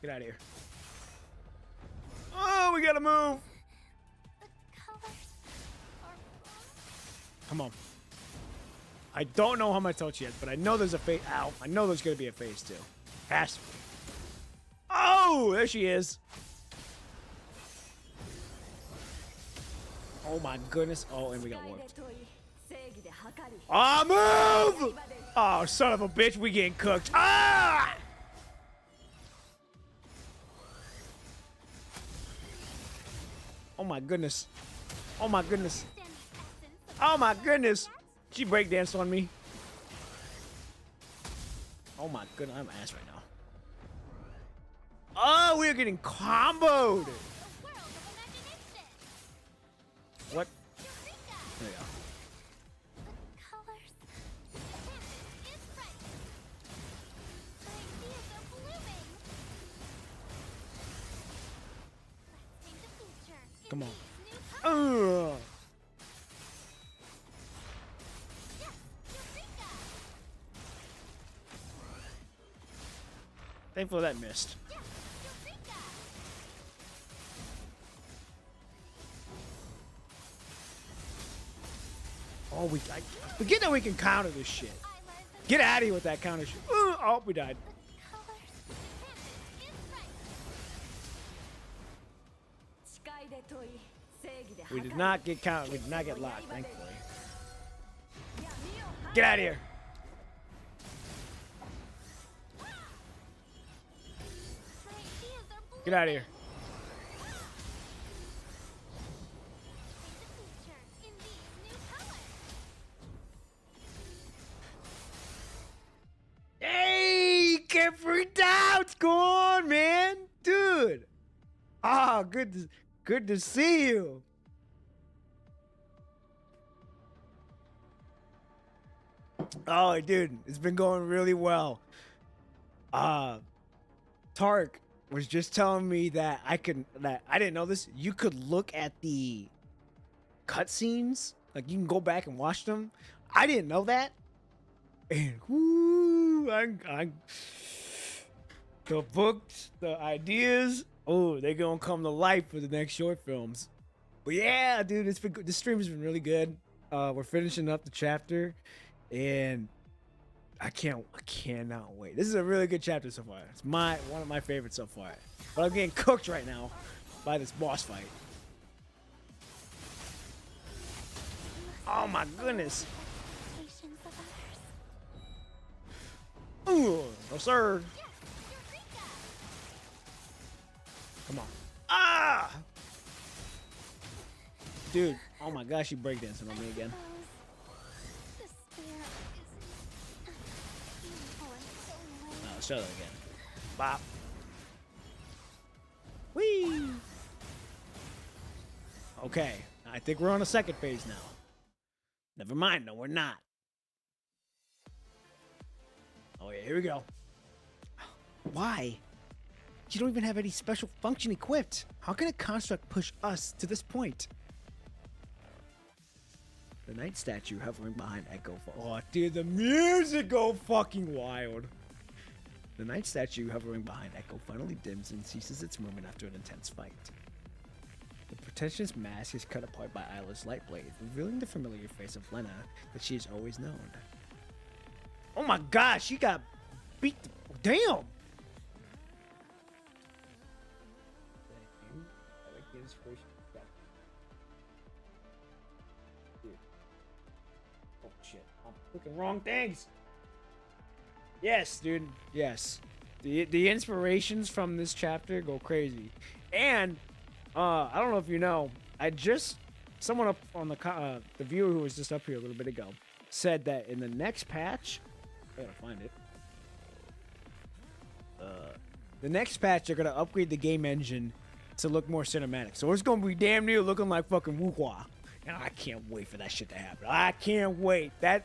Get out of here. Oh, we gotta move. Come on. I don't know how much touch yet, but I know there's a phase. Ow. I know there's gonna be a phase 2. Has to be. Oh, there she is. Oh my goodness. Oh, and we got warped. Oh, move! Oh, son of a bitch, we getting cooked. Ah! Oh my goodness. Oh my goodness. Oh my goodness. She breakdanced on me. Oh my goodness, I'm ass right now. Oh, we're getting comboed. What? There you go. Come on. Thankful that missed. Oh, I forget that we can counter this shit. Get out of here with that counter shit. Oh, we died. We did not get counted. We did not get locked, thankfully. Get out of here. Get out of here. Hey, get freaked out. Go on, man. Dude. Ah, good to see you. Oh, dude, it's been going really well. Tark was just telling me that I didn't know this. You could look at the cutscenes, like you can go back and watch them. I didn't know that. And whoo, the books, the ideas, oh, they're gonna come to life for the next short films. But yeah, dude, it's been good. This stream has been really good. We're finishing up the chapter, and I cannot wait. This is a really good chapter so far. It's one of my favorites so far. But I'm getting cooked right now by this boss fight. Oh my goodness. Ooh, no sir. Come on. Ah! Dude, oh my gosh, you breakdancing on me again. Let's try that again. Bop. Whee! Okay, I think we're on a second phase now. Never mind, no, we're not. Oh yeah, here we go. Why? You don't even have any special function equipped. How can a construct push us to this point? The night statue hovering behind Echo. Oh, dude, the music go fucking wild. The night statue hovering behind Echo finally dims and ceases its movement after an intense fight. The pretentious mask is cut apart by Isla's light blade, revealing the familiar face of Lena that she has always known. Oh my gosh, she got beat. Damn! Oh shit, I'm looking wrong things. Yes, dude. Yes, the inspirations from this chapter go crazy, and I don't know if you know, someone up on the viewer who was just up here a little bit ago said that in the next patch, I gotta find it. The next patch, they're gonna upgrade the game engine to look more cinematic. So it's gonna be damn near looking like fucking Wuhua. And I can't wait for that shit to happen. I can't wait. I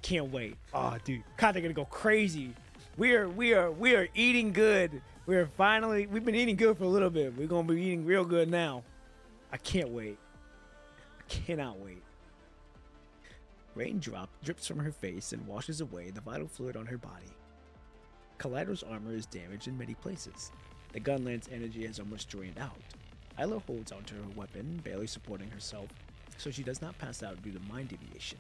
can't wait. Oh, dude, God, they're gonna go crazy. We are eating good. We've been eating good for a little bit. We're gonna be eating real good now. I can't wait. I cannot wait. Raindrop drips from her face and washes away the vital fluid on her body. Kaleido's armor is damaged in many places. The gunland's energy has almost drained out. Isla holds onto her weapon, barely supporting herself, so she does not pass out due to mind deviation.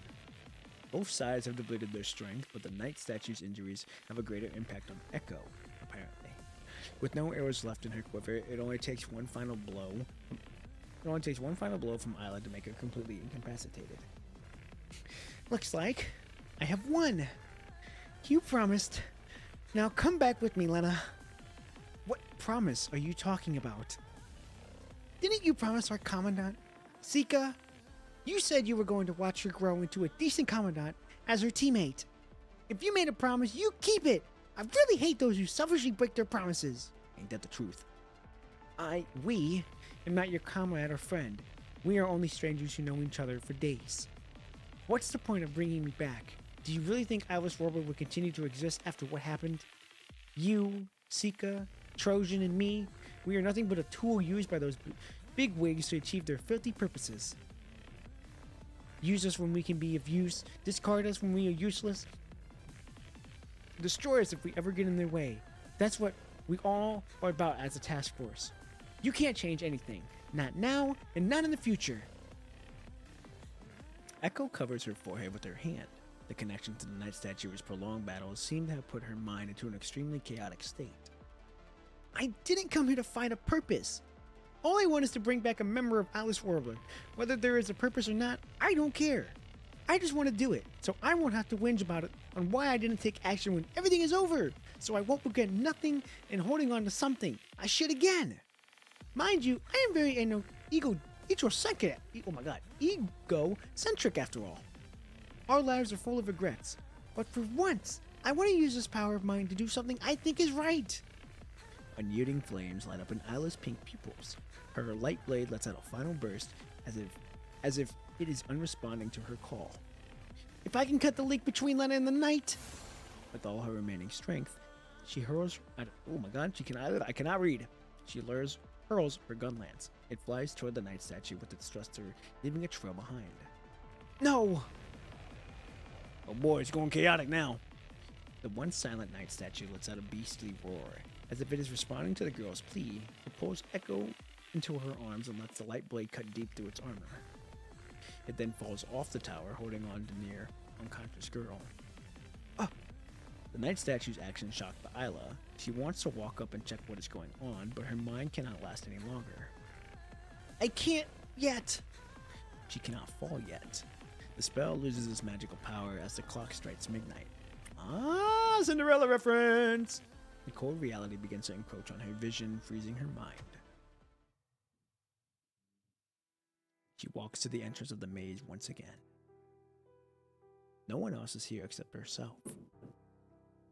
Both sides have depleted their strength, but the Night Statue's injuries have a greater impact on Echo, apparently. With no arrows left in her quiver, it only takes one final blow from Isla to make her completely incapacitated. Looks like I have won. You promised. Now come back with me, Lena. What promise are you talking about? Didn't you promise our commandant, Sika? You said you were going to watch her grow into a decent commandant as her teammate. If you made a promise, you keep it. I really hate those who selfishly break their promises. Ain't that the truth? We am not your comrade or friend. We are only strangers who know each other for days. What's the point of bringing me back? Do you really think Iris Robert would continue to exist after what happened? You, Sika, Trojan, and me, we are nothing but a tool used by those big wigs to achieve their filthy purposes. Use us when we can be of use, discard us when we are useless, destroy us if we ever get in their way. That's what we all are about as a task force. You can't change anything, not now and not in the future. Echo covers her forehead with her hand. The connection to the Night Statue's prolonged battles seemed to have put her mind into an extremely chaotic state. I didn't come here to find a purpose. All I want is to bring back a member of Alice Warbler. Whether there is a purpose or not, I don't care. I just want to do it, so I won't have to whinge about it on why I didn't take action when everything is over. So I won't forget nothing and holding on to something. I should again. Mind you, I am very egocentric after all. Our lives are full of regrets. But for once, I want to use this power of mine to do something I think is right. Unyielding flames light up in Isla's pink pupils. Her light blade lets out a final burst as if it is unresponding to her call. If I can cut the link between Lena and the night. With all her remaining strength, she hurls. Oh my god, I cannot read. She hurls her gun lance. It flies toward the Night Statue with its thruster, leaving a trail behind. No! Oh boy, it's going chaotic now. The once silent Night Statue lets out a beastly roar. As if it is responding to the girl's plea, it pulls Echo into her arms and lets the light blade cut deep through its armor. It then falls off the tower, holding on to near unconscious girl. The Night Statue's action shocked Isla. She wants to walk up and check what is going on, but her mind cannot last any longer. I can't yet. She cannot fall yet. The spell loses its magical power as the clock strikes midnight. Ah, Cinderella reference! The cold reality begins to encroach on her vision, freezing her mind. She walks to the entrance of the maze once again. No one else is here except herself.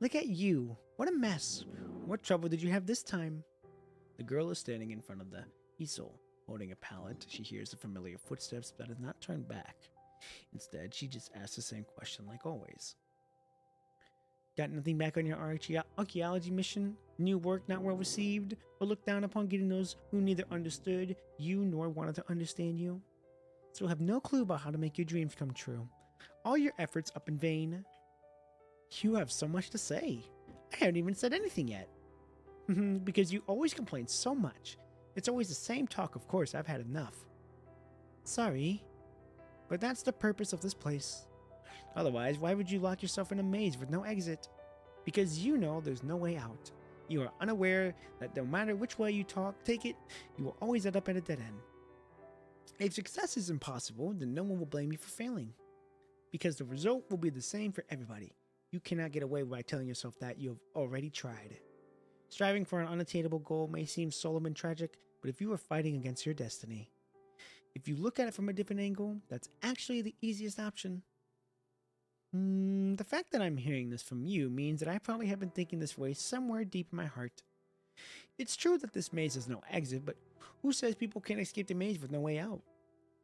Look at you. What a mess. What trouble did you have this time? The girl is standing in front of the easel, holding a pallet. She hears the familiar footsteps but has not turned back. Instead, she just asks the same question like always. Got nothing back on your archaeology mission? New work not well received? Or looked down upon getting those who neither understood you nor wanted to understand you? So have no clue about how to make your dreams come true. All your efforts up in vain. You have so much to say. I haven't even said anything yet. Because you always complain so much. It's always the same talk, of course. I've had enough. Sorry. But that's the purpose of this place. Otherwise, why would you lock yourself in a maze with no exit? Because you know there's no way out. You are unaware that no matter which way you take it, you will always end up at a dead end. If success is impossible, then no one will blame you for failing. Because the result will be the same for everybody. You cannot get away by telling yourself that you have already tried. Striving for an unattainable goal may seem solemn and tragic, but if you are fighting against your destiny, if you look at it from a different angle, that's actually the easiest option. The fact that I'm hearing this from you means that I probably have been thinking this way somewhere deep in my heart. It's true that this maze has no exit, but who says people can't escape the maze with no way out?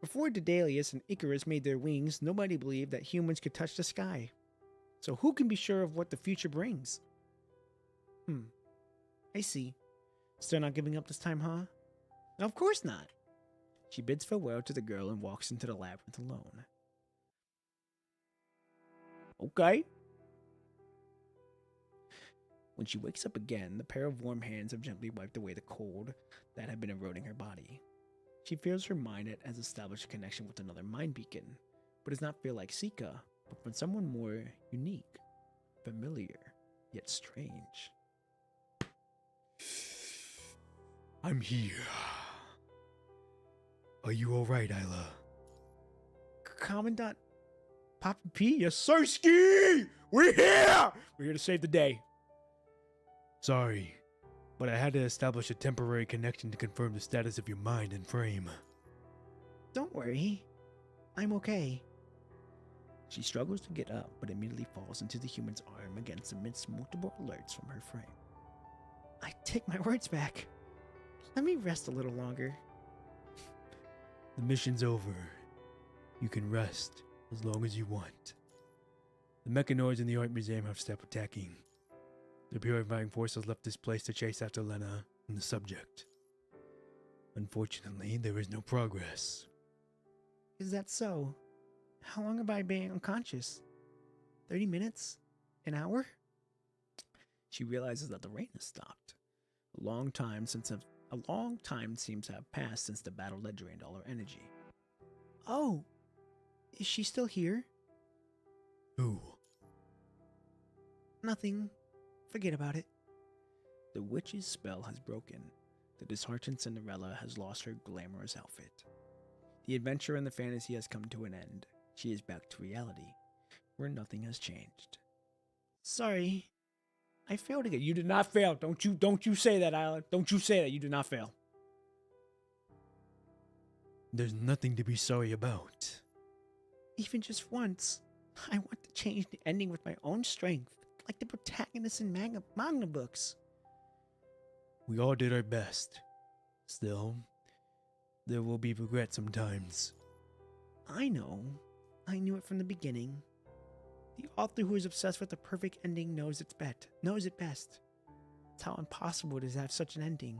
Before Daedalus and Icarus made their wings, nobody believed that humans could touch the sky. So who can be sure of what the future brings? I see. Still not giving up this time, huh? Of course not. She bids farewell to the girl and walks into the labyrinth alone. Okay. When she wakes up again, the pair of warm hands have gently wiped away the cold that had been eroding her body. She feels her mind has established a connection with another mind beacon, but does not feel like Sika, but from someone more unique, familiar, yet strange. I'm here. Are you alright, Isla? Commandant Papa P? Yes, sir, Ski! We're here! We're here to save the day. Sorry, but I had to establish a temporary connection to confirm the status of your mind and frame. Don't worry. I'm okay. She struggles to get up, but immediately falls into the human's arm against amidst multiple alerts from her frame. I take my words back. Let me rest a little longer. The mission's over. You can rest as long as you want. The mechanoids in the art museum have stopped attacking. The purifying force has left this place to chase after Lena and the subject. Unfortunately, there is no progress. Is that so? How long have I been unconscious? 30 minutes? An hour? She realizes that the rain has stopped. A long time seems to have passed since the battle that drained all her energy. Oh, is she still here? Who? Nothing. Forget about it. The witch's spell has broken. The disheartened Cinderella has lost her glamorous outfit. The adventure and the fantasy has come to an end. She is back to reality, where nothing has changed. Sorry. I failed again. You did not fail. Don't you say that, Isla. Don't you say that. You did not fail. There's nothing to be sorry about. Even just once. I want to change the ending with my own strength, like the protagonists in manga books. We all did our best. Still, there will be regret sometimes. I know. I knew it from the beginning. The author who is obsessed with the perfect ending knows it best. It's how impossible it is to have such an ending.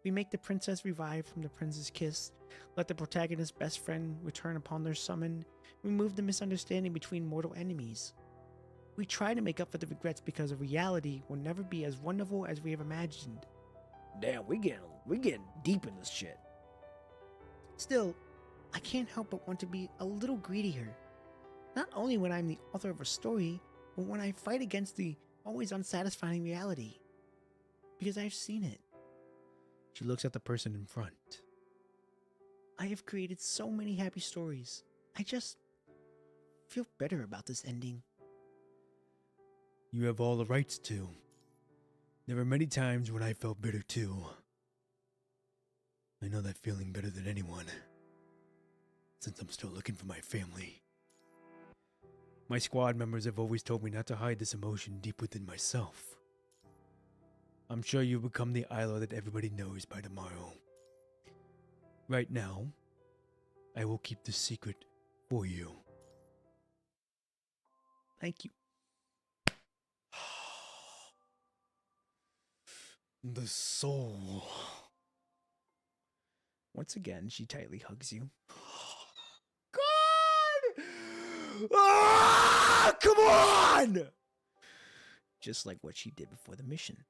We make the princess revive from the prince's kiss, let the protagonist's best friend return upon their summon, remove the misunderstanding between mortal enemies. We try to make up for the regrets because a reality will never be as wonderful as we have imagined. Damn, we getting deep in this shit. Still, I can't help but want to be a little greedier. Not only when I'm the author of a story, but when I fight against the always unsatisfying reality. Because I've seen it. She looks at the person in front. I have created so many happy stories. I just feel better about this ending. You have all the rights to. There were many times when I felt bitter too. I know that feeling better than anyone, since I'm still looking for my family. My squad members have always told me not to hide this emotion deep within myself. I'm sure you'll become the Isla that everybody knows by tomorrow. Right now, I will keep this secret for you. Thank you. The soul. Once again, she tightly hugs you. God! Ah! Come on! Just like what she did before the mission.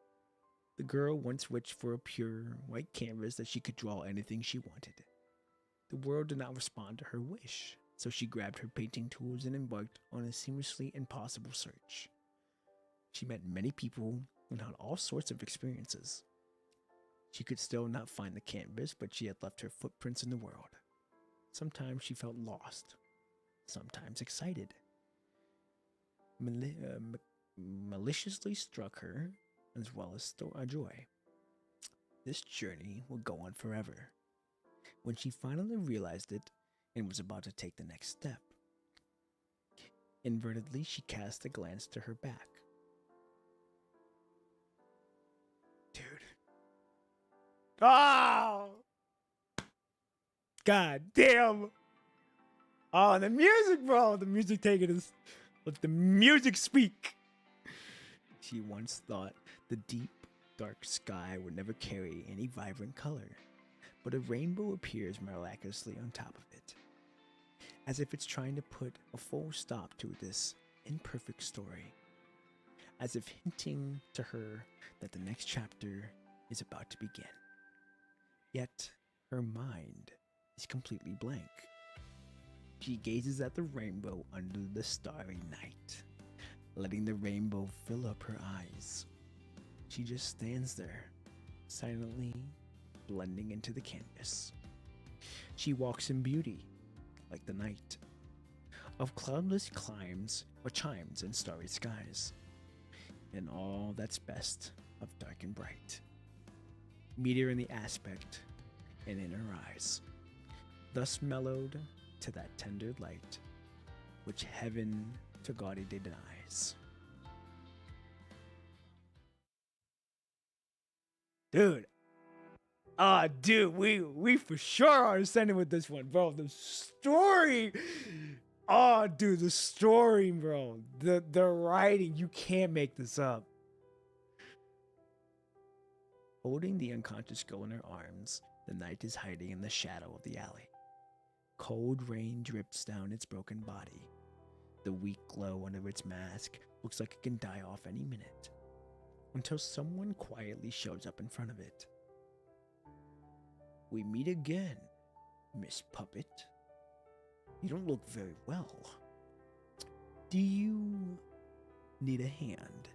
The girl once wished for a pure white canvas that she could draw anything she wanted. The world did not respond to her wish, so she grabbed her painting tools and embarked on a seamlessly impossible search. She met many people and had all sorts of experiences. She could still not find the canvas, but she had left her footprints in the world. Sometimes she felt lost, sometimes excited. Maliciously struck her, as well as joy. This journey will go on forever. When she finally realized it and was about to take the next step, invertedly she cast a glance to her back. Dude, Oh! God damn! Oh, the music, bro! The music taking us. Let the music speak! She once thought the deep, dark sky would never carry any vibrant color, but a rainbow appears miraculously on top of it, as if it's trying to put a full stop to this imperfect story, as if hinting to her that the next chapter is about to begin. Yet, her mind is completely blank. She gazes at the rainbow under the starry night, letting the rainbow fill up her eyes. She just stands there, silently blending into the canvas. She walks in beauty, like the night, of cloudless climes or chimes and starry skies, and all that's best of dark and bright. Meet her in the aspect and in her eyes, thus mellowed to that tender light, which heaven to gaudy denies. Dude. Dude, we for sure are ascending with this one, bro. The story. Oh, dude, the story, bro. The writing, you can't make this up. Holding the unconscious girl in her arms, the knight is hiding in the shadow of the alley. Cold rain drips down its broken body. The weak glow under its mask looks like it can die off any minute, until someone quietly shows up in front of it. We meet again, Miss Puppet. You don't look very well. Do you need a hand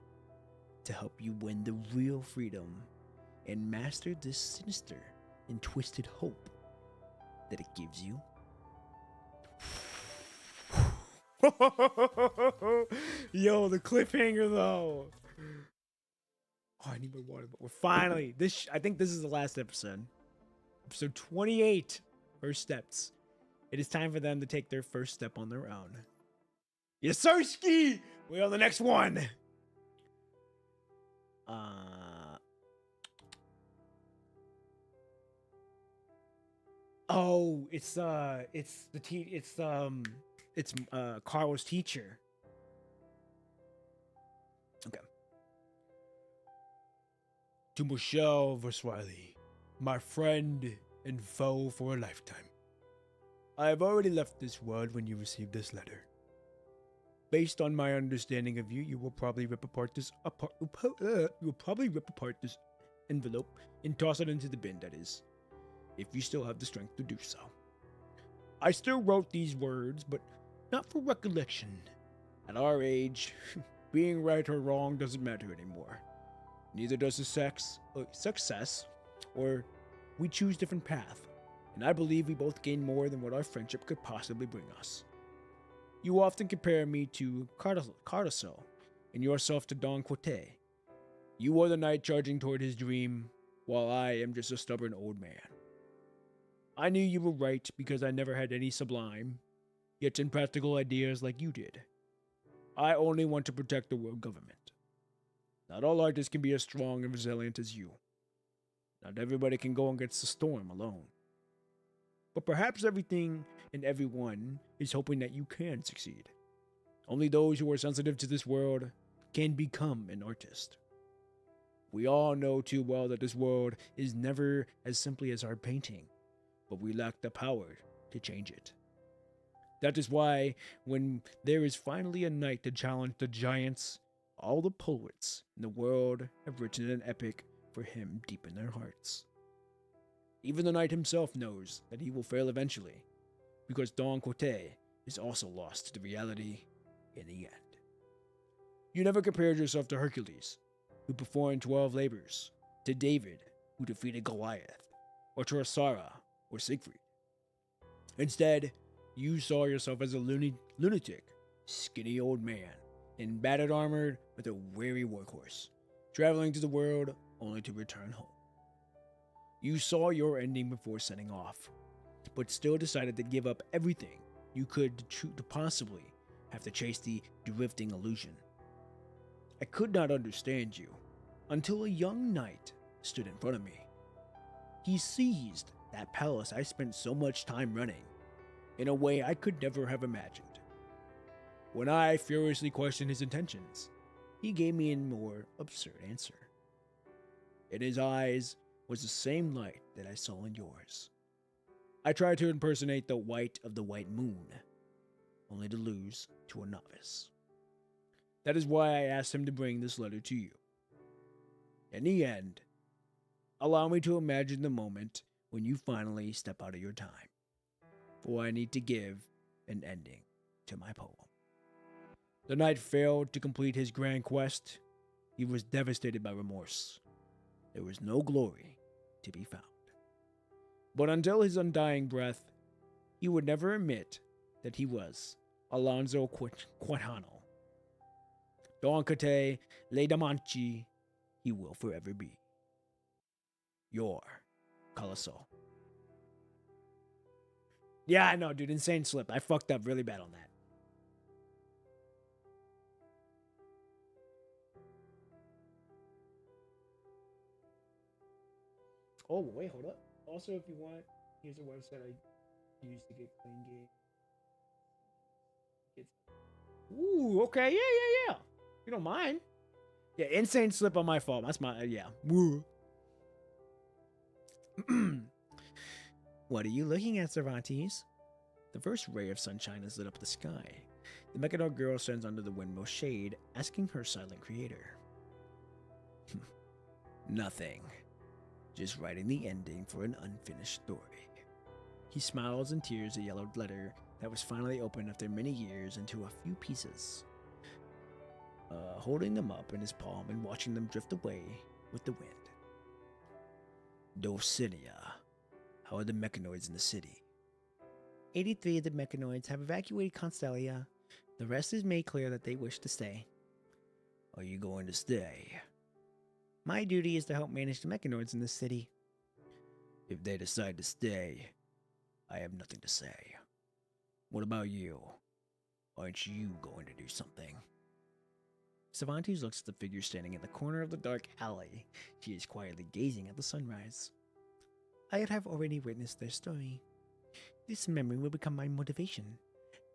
to help you win the real freedom and master this sinister and twisted hope that it gives you? Yo, the cliffhanger though. Oh, I need my water, but we're finally I think this is the last episode. Episode 28, first steps. It is time for them to take their first step on their own. Yes, sir, ski. We're on the next one. Oh, it's Carl's teacher. Okay. To Michelle Verswiley, my friend and foe for a lifetime. I have already left this world when you received this letter. Based on my understanding of you, you will probably rip apart this envelope and toss it into the bin, that is, if you still have the strength to do so. I still wrote these words, but not for recollection. At our age, being right or wrong doesn't matter anymore. Neither does the success, or we choose different path, and I believe we both gain more than what our friendship could possibly bring us. You often compare me to Cardoso, and yourself to Don Quixote. You are the knight charging toward his dream, while I am just a stubborn old man. I knew you were right because I never had any sublime, yet impractical ideas like you did. I only want to protect the world government. Not all artists can be as strong and resilient as you. Not everybody can go against the storm alone. But perhaps everything and everyone is hoping that you can succeed. Only those who are sensitive to this world can become an artist. We all know too well that this world is never as simply as our painting, but we lack the power to change it. That is why, when there is finally a night to challenge the giants, all the poets in the world have written an epic for him deep in their hearts. Even the knight himself knows that he will fail eventually, because Don Quixote is also lost to reality in the end. You never compared yourself to Hercules, who performed 12 labors, to David, who defeated Goliath, or to Sarah or Siegfried. Instead, you saw yourself as a lunatic, skinny old man, in battered armor with a weary workhorse, traveling to the world only to return home. You saw your ending before setting off, but still decided to give up everything you could to possibly have to chase the drifting illusion. I could not understand you until a young knight stood in front of me. He seized that palace I spent so much time running in a way I could never have imagined. When I furiously questioned his intentions, he gave me a more absurd answer. In his eyes was the same light that I saw in yours. I tried to impersonate the white of the white moon, only to lose to a novice. That is why I asked him to bring this letter to you. In the end, allow me to imagine the moment when you finally step out of your time, for I need to give an ending to my poem. The knight failed to complete his grand quest. He was devastated by remorse. There was no glory to be found. But until his undying breath, he would never admit that he was Alonso Quijano. Don Quixote Le Damanchi, he will forever be. Your Colossal. Yeah, I know, dude. Insane slip. I fucked up really bad on that. Oh, wait, hold up. Also, if you want, here's a website I use to get clean game. Ooh, okay, yeah. You don't mind. Yeah, insane slip on my fault. That's my, yeah. Woo. What are you looking at, Cervantes? The first ray of sunshine has lit up the sky. The Mechadog girl stands under the windmill shade, asking her silent creator. Nothing. Just writing the ending for an unfinished story. He smiles and tears a yellowed letter that was finally opened after many years into a few pieces, holding them up in his palm and watching them drift away with the wind. Dulcinea. How are the mechanoids in the city? 83 of the mechanoids have evacuated Constellia. The rest is made clear that they wish to stay. Are you going to stay? My duty is to help manage the mechanoids in this city. If they decide to stay, I have nothing to say. What about you? Aren't you going to do something? Cervantes looks at the figure standing in the corner of the dark alley. She is quietly gazing at the sunrise. I have already witnessed their story. This memory will become my motivation,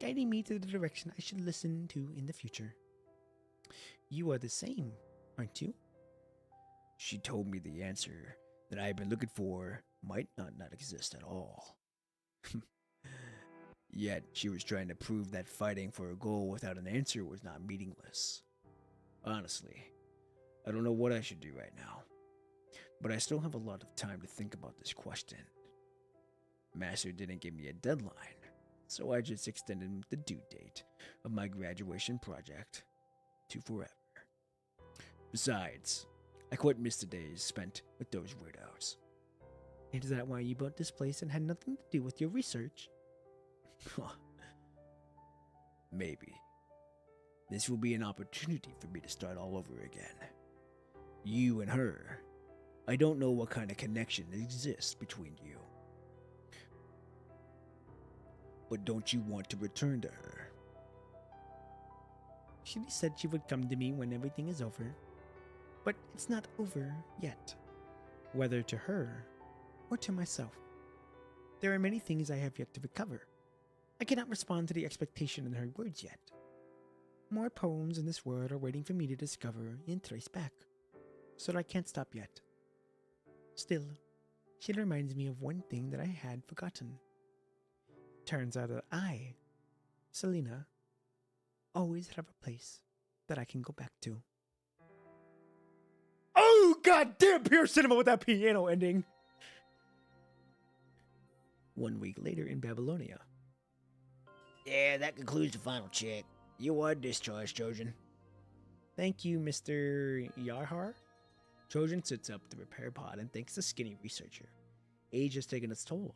guiding me to the direction I should listen to in the future. You are the same, aren't you? She told me the answer that I had been looking for might not exist at all. Yet she was trying to prove that fighting for a goal without an answer was not meaningless. Honestly, I don't know what I should do right now, but I still have a lot of time to think about this question. Master didn't give me a deadline, so I just extended the due date of my graduation project to forever. Besides, I quite miss the days spent with those weirdos. Is that why you built this place and had nothing to do with your research? Maybe. This will be an opportunity for me to start all over again. You and her. I don't know what kind of connection exists between you. But don't you want to return to her? She said she would come to me when everything is over. But it's not over yet. Whether to her or to myself. There are many things I have yet to recover. I cannot respond to the expectation in her words yet. More poems in this world are waiting for me to discover and trace back, so that I can't stop yet. Still, she reminds me of one thing that I had forgotten. Turns out that I, Selena, always have a place that I can go back to. Oh, goddamn pure cinema with that piano ending! 1 week later in Babylonia. Yeah, that concludes the final check. You are discharged, Trojan. Thank you, Mr. Yarhar. Trojan sits up the repair pod and thanks the skinny researcher. Age has taken its toll.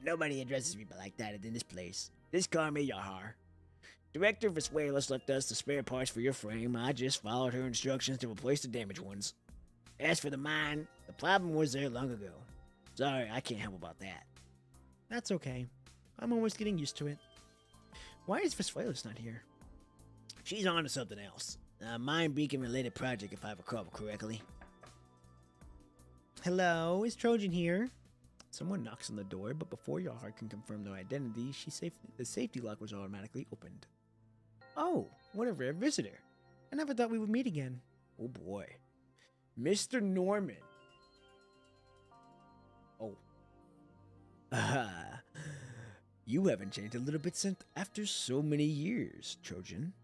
Nobody addresses people like that in this place. This Carme Yahar. Director Visuelos left us the spare parts for your frame. I just followed her instructions to replace the damaged ones. As for the mine, the problem was there long ago. Sorry, I can't help about that. That's okay. I'm almost getting used to it. Why is Visuelos not here? She's on to something else. A mine beacon related project, if I recall correctly. Hello, is Trojan here? Someone knocks on the door, but before Yahar can confirm their identity, the safety lock was automatically opened. Oh, what a rare visitor. I never thought we would meet again. Oh boy. Mr. Norman. Oh. Ah. You haven't changed a little bit since after so many years, Trojan.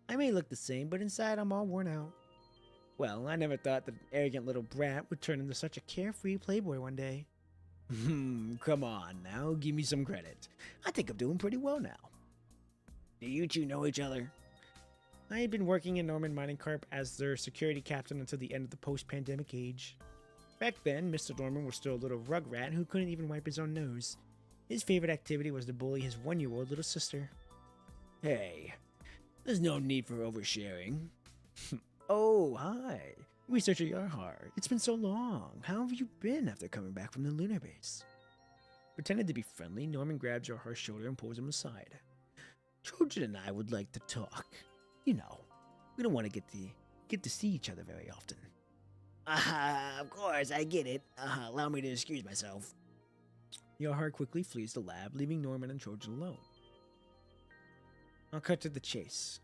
I may look the same, but inside I'm all worn out. Well, I never thought that an arrogant little brat would turn into such a carefree playboy one day. Come on now, give me some credit. I think I'm doing pretty well now. Do you two know each other? I had been working in Norman Mining Corp as their security captain until the end of the post-pandemic age. Back then, Mr. Norman was still a little rugrat who couldn't even wipe his own nose. His favorite activity was to bully his 1-year-old little sister. Hey, there's no need for oversharing. Oh, hi. Researcher Yarhar. It's been so long. How have you been after coming back from the lunar base? Pretending to be friendly, Norman grabs Yarhar's shoulder and pulls him aside. Trojan and I would like to talk. You know, we don't want to get to see each other very often. Of course, I get it. Allow me to excuse myself. Yarhar quickly flees the lab, leaving Norman and Trojan alone. I'll cut to the chase.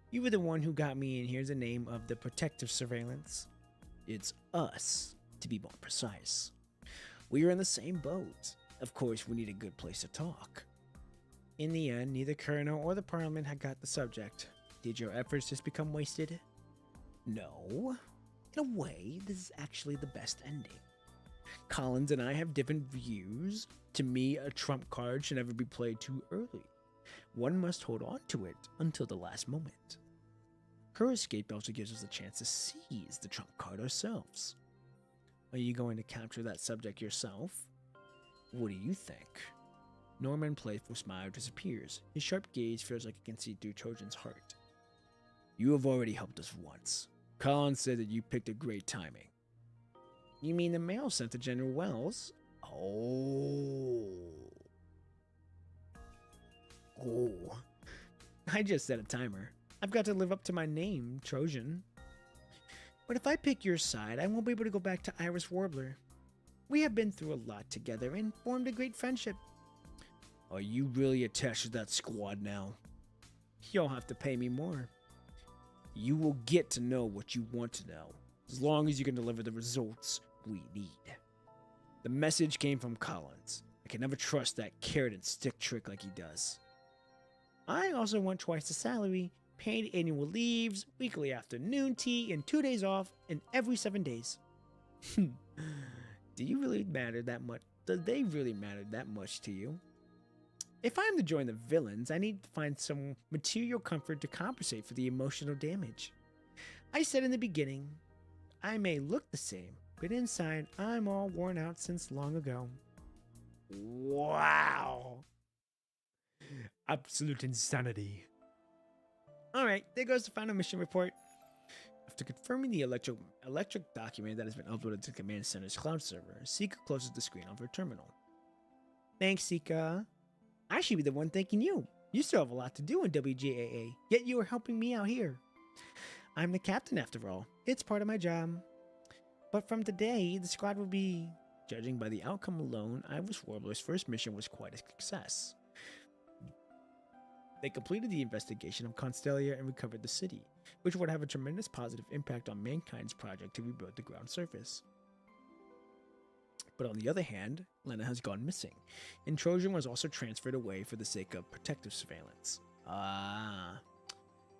You were the one who got me in here's the name of the protective surveillance. It's us, to be more precise. We are in the same boat. Of course, we need a good place to talk. In the end, neither Colonel or the Parliament had got the subject. Did your efforts just become wasted? No. In a way, this is actually the best ending. Collins and I have different views. To me, a trump card should never be played too early. One must hold on to it until the last moment. Her escape also gives us a chance to seize the trump card ourselves. Are you going to capture that subject yourself? What do you think? Norman's playful smile disappears. His sharp gaze feels like it can see through Trojan's heart. You have already helped us once. Collins said that you picked a great timing. You mean the mail sent to General Wells? Oh. I just set a timer. I've got to live up to my name, Trojan. But if I pick your side, I won't be able to go back to Iris Warbler. We have been through a lot together and formed a great friendship. Are you really attached to that squad now? You'll have to pay me more. You will get to know what you want to know, as long as you can deliver the results we need. The message came from Collins. I can never trust that carrot and stick trick like he does. I also want twice the salary, paid annual leaves, weekly afternoon tea, and 2 days off in every 7 days. Do you really matter that much? Do they really matter that much to you? If I'm to join the villains, I need to find some material comfort to compensate for the emotional damage. I said in the beginning, I may look the same, but inside I'm all worn out since long ago. Wow. Absolute insanity. Alright, there goes the final mission report. After confirming the electric document that has been uploaded to the Command Center's cloud server, Sika closes the screen on her terminal. Thanks, Sika. I should be the one thanking you. You still have a lot to do in WGAA, yet you are helping me out here. I'm the captain after all. It's part of my job. But from today, the squad will be... Judging by the outcome alone, Iris Warbler's first mission was quite a success. They completed the investigation of Constellia and recovered the city, which would have a tremendous positive impact on mankind's project to rebuild the ground surface. But on the other hand, Lena has gone missing, and Trojan was also transferred away for the sake of protective surveillance.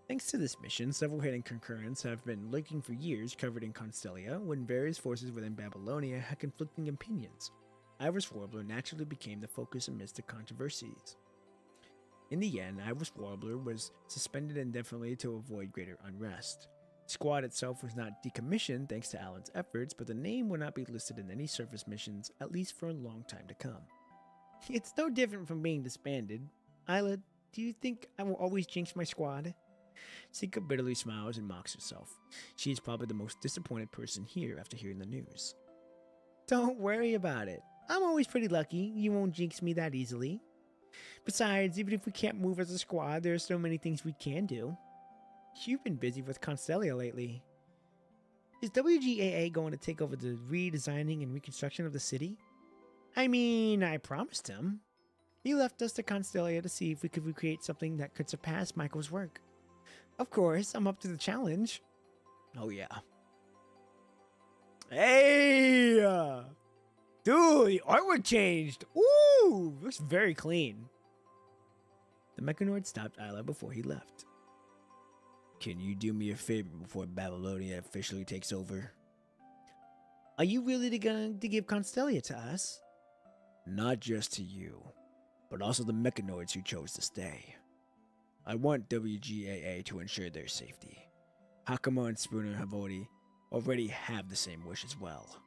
Thanks to this mission, several hidden concurrents have been lurking for years covered in Constellia when various forces within Babylonia had conflicting opinions. Iris Warbler naturally became the focus amidst the controversies. In the end, Iris Warbler was suspended indefinitely to avoid greater unrest. The squad itself was not decommissioned thanks to Alan's efforts, but the name will not be listed in any surface missions, at least for a long time to come. It's no different from being disbanded. Isla, do you think I will always jinx my squad? Sika bitterly smiles and mocks herself. She is probably the most disappointed person here after hearing the news. Don't worry about it. I'm always pretty lucky. You won't jinx me that easily. Besides, even if we can't move as a squad, there are so many things we can do. You've been busy with Constellia lately. Is WGAA going to take over the redesigning and reconstruction of the city? I mean, I promised him. He left us to Constellia to see if we could recreate something that could surpass Michael's work. Of course, I'm up to the challenge. Oh, yeah. Hey! Dude, the artwork changed. Ooh, looks very clean. The Mechanoid stopped Isla before he left. Can you do me a favor before Babylonia officially takes over? Are you really going to give Constellia to us? Not just to you, but also the Mechanoids who chose to stay. I want WGAA to ensure their safety. Hakama and Spooner have already have the same wish as well.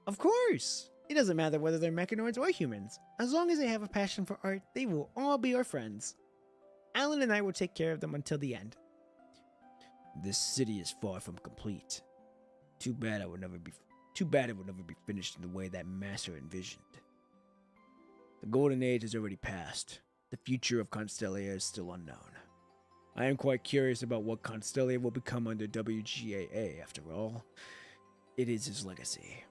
Of course! It doesn't matter whether they're Mechanoids or humans. As long as they have a passion for art, they will all be our friends. Alan and I will take care of them until the end. This city is far from complete. Too bad it would never be finished in the way that Master envisioned. The Golden Age has already passed. The future of Constellia is still unknown. I am quite curious about what Constellia will become under WGAA, after all. It is his legacy.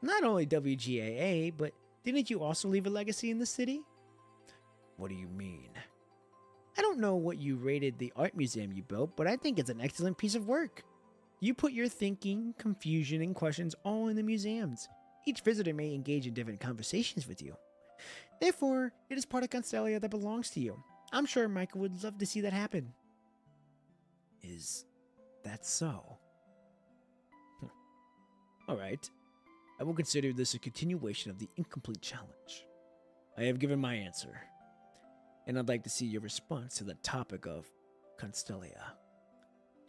Not only WGAA, but didn't you also leave a legacy in the city? What do you mean? I don't know what you rated the art museum you built, but I think it's an excellent piece of work. You put your thinking, confusion, and questions all in the museums. Each visitor may engage in different conversations with you. Therefore, it is part of Constellia that belongs to you. I'm sure Michael would love to see that happen. Is that so? Alright. I will consider this a continuation of the incomplete challenge. I have given my answer, and I'd like to see your response to the topic of Constellia.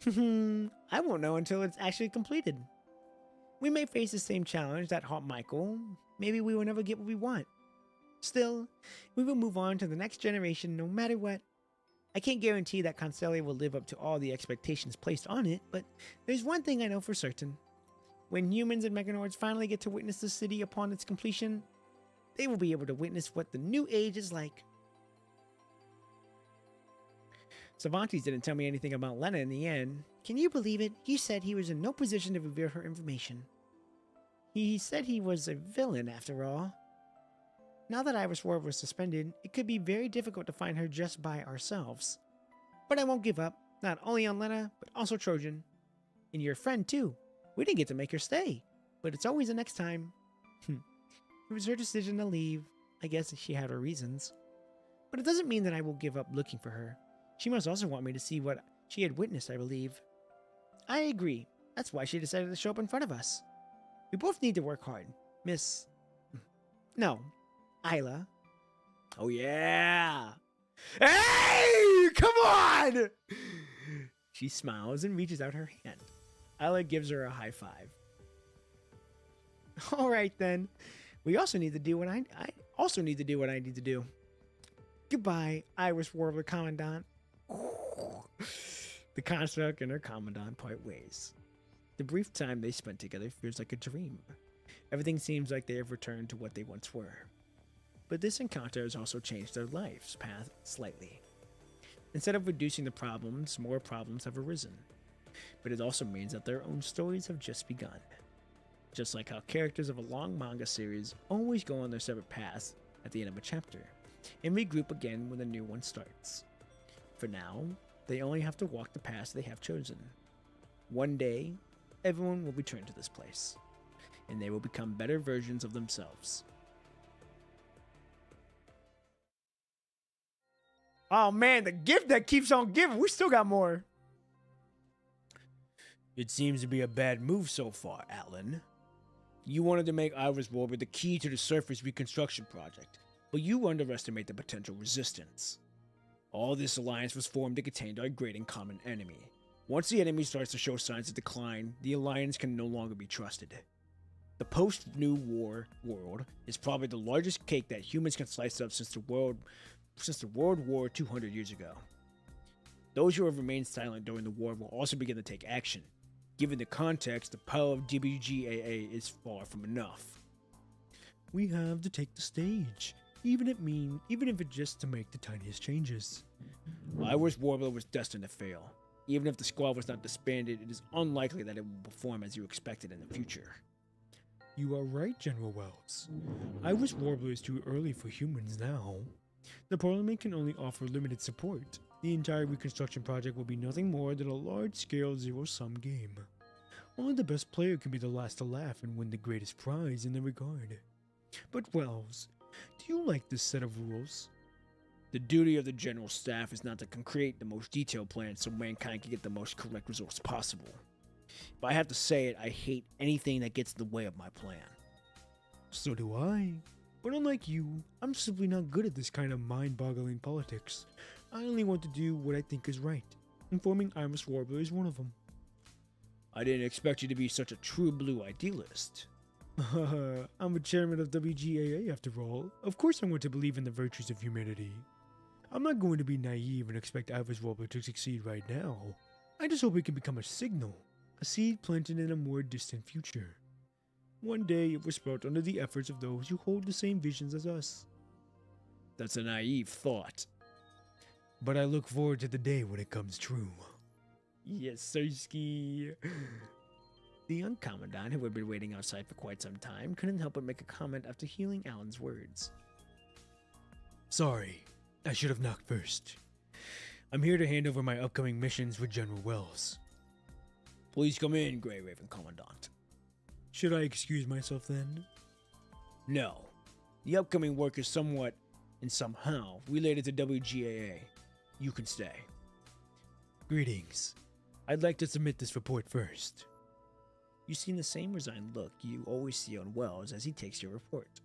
I won't know until it's actually completed. We may face the same challenge that haunt Michael. Maybe we will never get what we want. Still, we will move on to the next generation no matter what. I can't guarantee that Constellia will live up to all the expectations placed on it, but there's one thing I know for certain. When humans and Mechanoids finally get to witness the city upon its completion, they will be able to witness what the new age is like. Cervantes didn't tell me anything about Lena in the end. Can you believe it? He said he was in no position to reveal her information. He said he was a villain after all. Now that Iris Ward was suspended, it could be very difficult to find her just by ourselves. But I won't give up, not only on Lena, but also Trojan. And your friend too. We didn't get to make her stay, but it's always the next time. It was her decision to leave. I guess she had her reasons. But it doesn't mean that I will give up looking for her. She must also want me to see what she had witnessed, I believe. I agree. That's why she decided to show up in front of us. We both need to work hard. No, Isla. Oh yeah! Hey! Come on! She smiles and reaches out her hand. Isla gives her a high five. All right then. We also need to do what I also need to do what I need to do. Goodbye, Iris Warbler Commandant. The construct and her commandant part ways. The brief time they spent together feels like a dream. Everything seems like they have returned to what they once were. But this encounter has also changed their life's path slightly. Instead of reducing the problems, more problems have arisen. But it also means that their own stories have just begun. Just like how characters of a long manga series always go on their separate paths at the end of a chapter, and regroup again when the new one starts. For now, they only have to walk the path they have chosen. One day, everyone will return to this place, and they will become better versions of themselves. Oh man, the gift that keeps on giving. We still got more. It seems to be a bad move so far, Alan. You wanted to make Iris Warbler the key to the surface reconstruction project, but you underestimate the potential resistance. All this alliance was formed to contain our great and common enemy. Once the enemy starts to show signs of decline, the alliance can no longer be trusted. The post-New War world is probably the largest cake that humans can slice up since the World War 200 years ago. Those who have remained silent during the war will also begin to take action. Given the context, the power of WGAA is far from enough. We have to take the stage, even if it's just to make the tiniest changes. Iris Warbler was destined to fail. Even if the squad was not disbanded, it is unlikely that it will perform as you expected in the future. You are right, General Wells. Iris Warbler is too early for humans now. The Parliament can only offer limited support. The entire reconstruction project will be nothing more than a large-scale zero-sum game. Only the best player can be the last to laugh and win the greatest prize in the regard. But Wells, do you like this set of rules? The duty of the General Staff is not to create the most detailed plan so mankind can get the most correct results possible. If I have to say it, I hate anything that gets in the way of my plan. So do I. But unlike you, I'm simply not good at this kind of mind-boggling politics. I only want to do what I think is right. Informing Iris Warbler is one of them. I didn't expect you to be such a true blue idealist. I'm a chairman of WGAA after all. Of course I want to believe in the virtues of humanity. I'm not going to be naive and expect Iris Warbler to succeed right now. I just hope it can become a signal, a seed planted in a more distant future. One day it will sprout under the efforts of those who hold the same visions as us. That's a naive thought. But I look forward to the day when it comes true. Yes, Sirski. The young commandant, who had been waiting outside for quite some time, couldn't help but make a comment after hearing Alan's words. Sorry, I should have knocked first. I'm here to hand over my upcoming missions with General Wells. Please come in, Grey Raven Commandant. Should I excuse myself then? No. The upcoming work is somewhat, and somehow, related to WGAA. You can stay. Greetings. I'd like to submit this report first. You see the same resigned look you always see on Wells as he takes your report.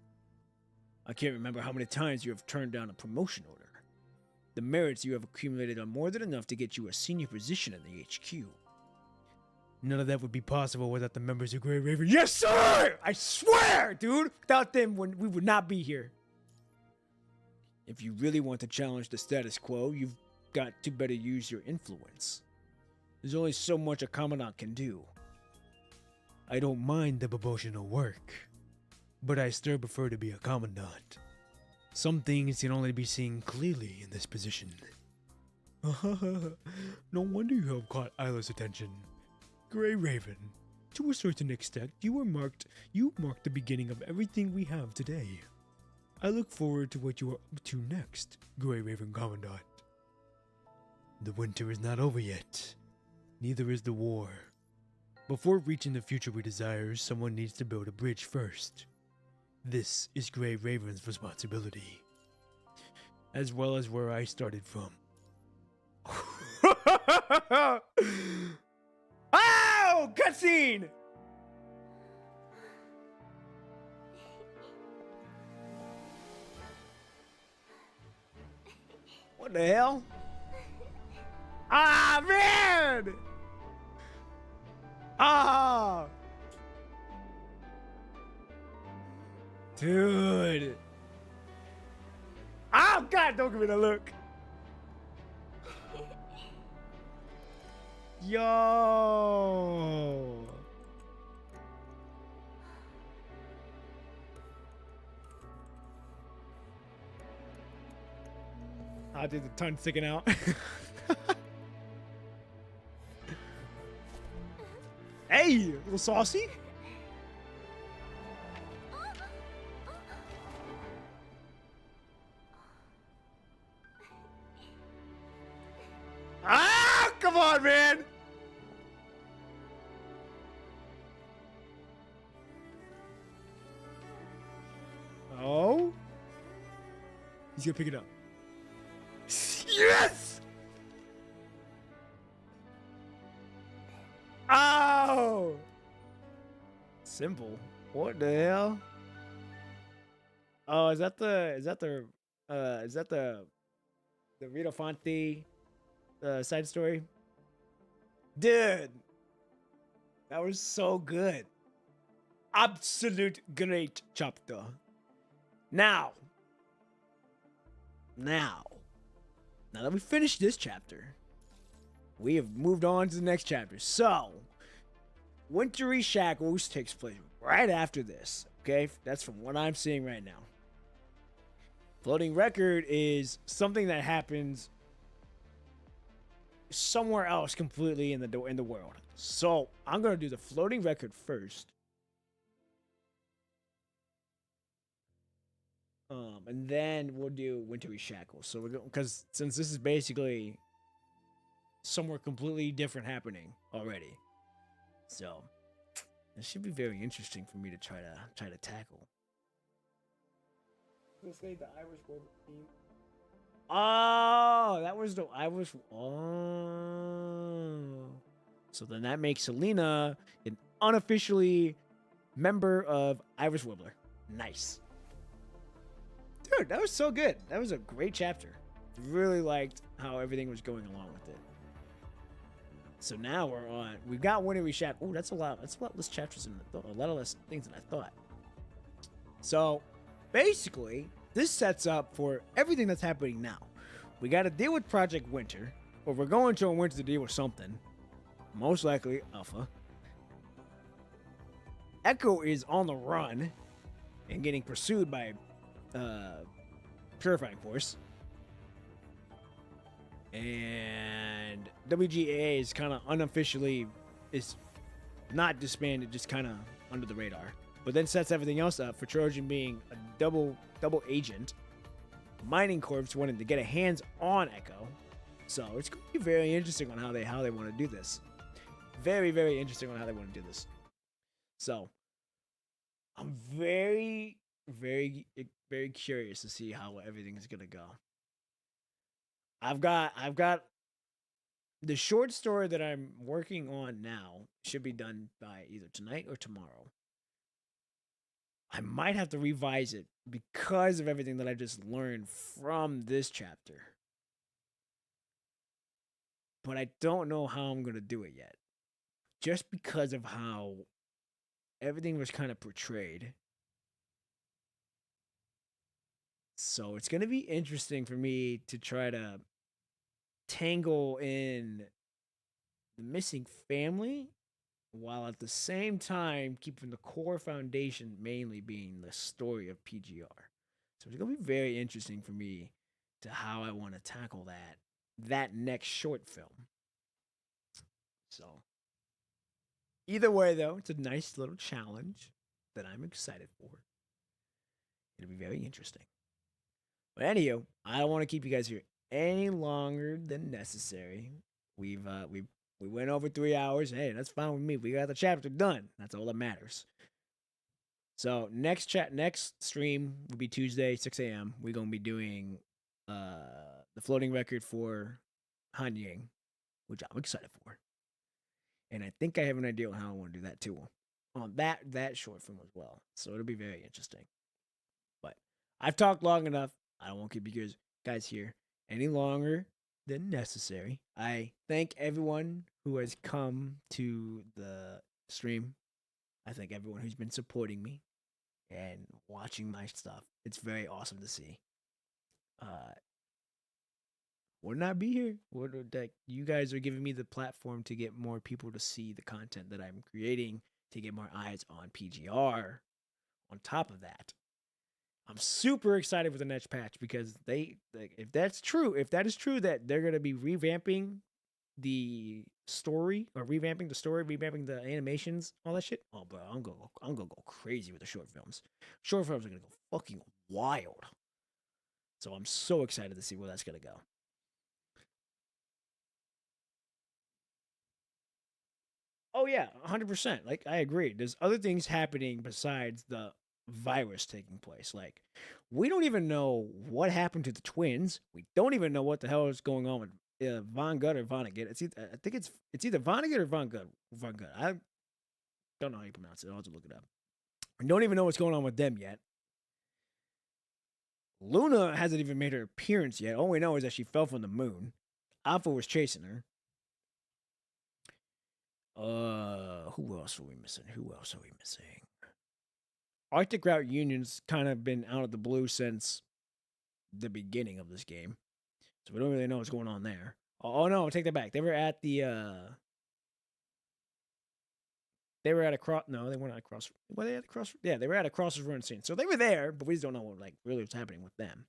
I can't remember how many times you have turned down a promotion order. The merits you have accumulated are more than enough to get you a senior position in the HQ. None of that would be possible without the members of Grey Raven. Yes, sir! I swear, dude! Without them, we would not be here. If you really want to challenge the status quo, you've got to better use your influence. There's only so much a commandant can do. I don't mind the promotional work, but I still prefer to be a commandant. Some things can only be seen clearly in this position. No wonder you have caught Isla's attention. Grey Raven, to a certain extent, you marked the beginning of everything we have today. I look forward to what you are up to next, Grey Raven Commandant. The winter is not over yet. Neither is the war. Before reaching the future we desire, someone needs to build a bridge first. This is Grey Raven's responsibility, as well as where I started from. Oh! Cutscene! What the hell? Ah, man! Ah! Dude. Oh, God, don't give me that look. Yo. I did the tongue sticking out. Hey, a little saucy. Ah, come on, man. Oh. He's gonna pick it up. Yes! Oh! Simple. What the hell? Oh, is that the Rito Fonte side story? Dude, that was so good. Absolute great chapter. Now that we finished this chapter, we have moved on to the next chapter. So, Wintry Shackles takes place right after this. Okay, that's from what I'm seeing right now. Floating Record is something that happens somewhere else completely in the world. So I'm gonna do the floating record first. And then we'll do Wintry Shackles. So we're going because since this is basically somewhere completely different happening already, so it should be very interesting for me to try to tackle. Let's say the Irish World team. Oh, that was the Irish. Oh, so then that makes Selena an unofficially member of Irish Wibbler. Nice. Dude, that was so good. That was a great chapter. Really liked how everything was going along with it. So now we've got Wintry Shackles. Oh, that's a lot less chapters than I thought. A lot less things than I thought. So basically, this sets up for everything that's happening now. We got to deal with Project Winter, or we're going to a winter to deal with something. Most likely Alpha. Echo is on the run and getting pursued by Purifying Force. And WGA is kind of unofficially is not disbanded, just kind of under the radar. But then sets everything else up for Trojan being a double agent. Mining Corps wanting to get a hands on Echo. So it's going to be very interesting on how they want to do this. Very, very interesting on how they want to do this. So I'm very, very, very curious to see how everything is going to go. I've got the short story that I'm working on now should be done by either tonight or tomorrow. I might have to revise it because of everything that I just learned from this chapter. But I don't know how I'm going to do it yet. Just because of how everything was kind of portrayed. So it's going to be interesting for me to try to tangle in the missing family while at the same time keeping the core foundation mainly being the story of PGR. So it's going to be very interesting for me to how I want to tackle that next short film. So either way, though, it's a nice little challenge that I'm excited for. It'll be very interesting. But anywho, I don't want to keep you guys here any longer than necessary. We went over 3 hours. Hey, that's fine with me. We got the chapter done. That's all that matters. So next stream will be Tuesday, 6 a.m. We're gonna be doing the floating record for Han Ying, which I'm excited for. And I think I have an idea on how I want to do that too. On that short film as well. So it'll be very interesting. But I've talked long enough. I don't want to keep you guys here any longer than necessary. I thank everyone who has come to the stream. I thank everyone who's been supporting me and watching my stuff. It's very awesome to see. Would not be here. You guys are giving me the platform to get more people to see the content that I'm creating, to get more eyes on PGR. On top of that, I'm super excited for the next patch because if that is true that they're gonna be revamping the story, revamping the animations, all that shit. Oh, bro, I'm gonna go crazy with the short films. Short films are gonna go fucking wild. So I'm so excited to see where that's gonna go. Oh yeah, 100%. Like I agree. There's other things happening besides the virus taking place. Like we don't even know what happened to the twins. We don't even know what the hell is going on with Von Gut or Vonnegut. I think it's either Vonnegut or Von Gut. I don't know how you pronounce it. I'll have to look it up. I don't even know what's going on with them yet. Luna hasn't even made her appearance yet. All we know is that she fell from the moon. Alpha was chasing her. Who else are we missing? Arctic Route Union's kind of been out of the blue since the beginning of this game. So we don't really know what's going on there. Oh no, I'll take that back. They were at the they were at a cross. No, they weren't at a cross. Were they at a cross? Yeah, they were at a crossroads run scene. So they were there, but we just don't know what really was happening with them.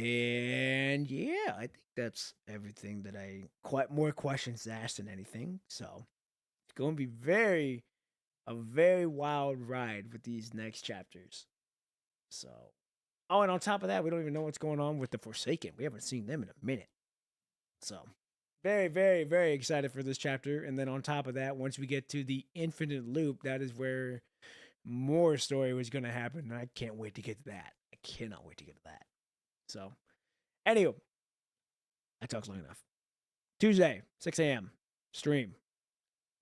And yeah, I think that's everything that I quite more questions asked than anything. So it's going to be a very wild ride with these next chapters. So, oh, and on top of that, we don't even know what's going on with the Forsaken. We haven't seen them in a minute. So, very, very, very excited for this chapter. And then on top of that, once we get to the infinite loop, that is where more story was going to happen. And I can't wait to get to that. I cannot wait to get to that. So, anyway, I talked long enough. Tuesday, 6 a.m. stream.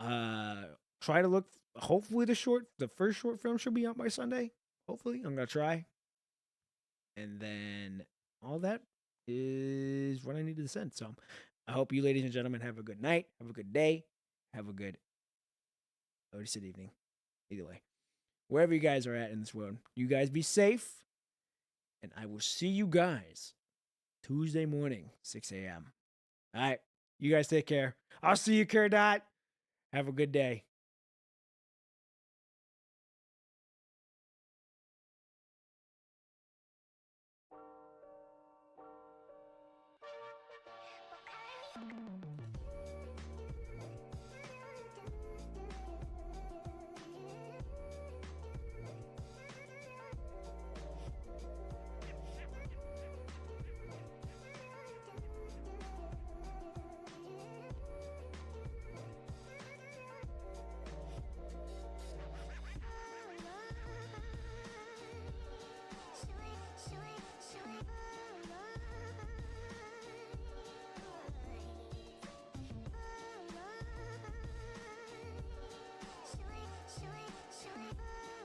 Try to look. Hopefully, the first short film should be out by Sunday. Hopefully, I'm gonna try. And then all that is what I needed to send. So, I hope you, ladies and gentlemen, have a good night, have a good day, have a good. I already said evening. Either way, wherever you guys are at in this world, you guys be safe, and I will see you guys Tuesday morning, 6 a.m. All right, you guys take care. I'll see you, Dot. Have a good day. Okay.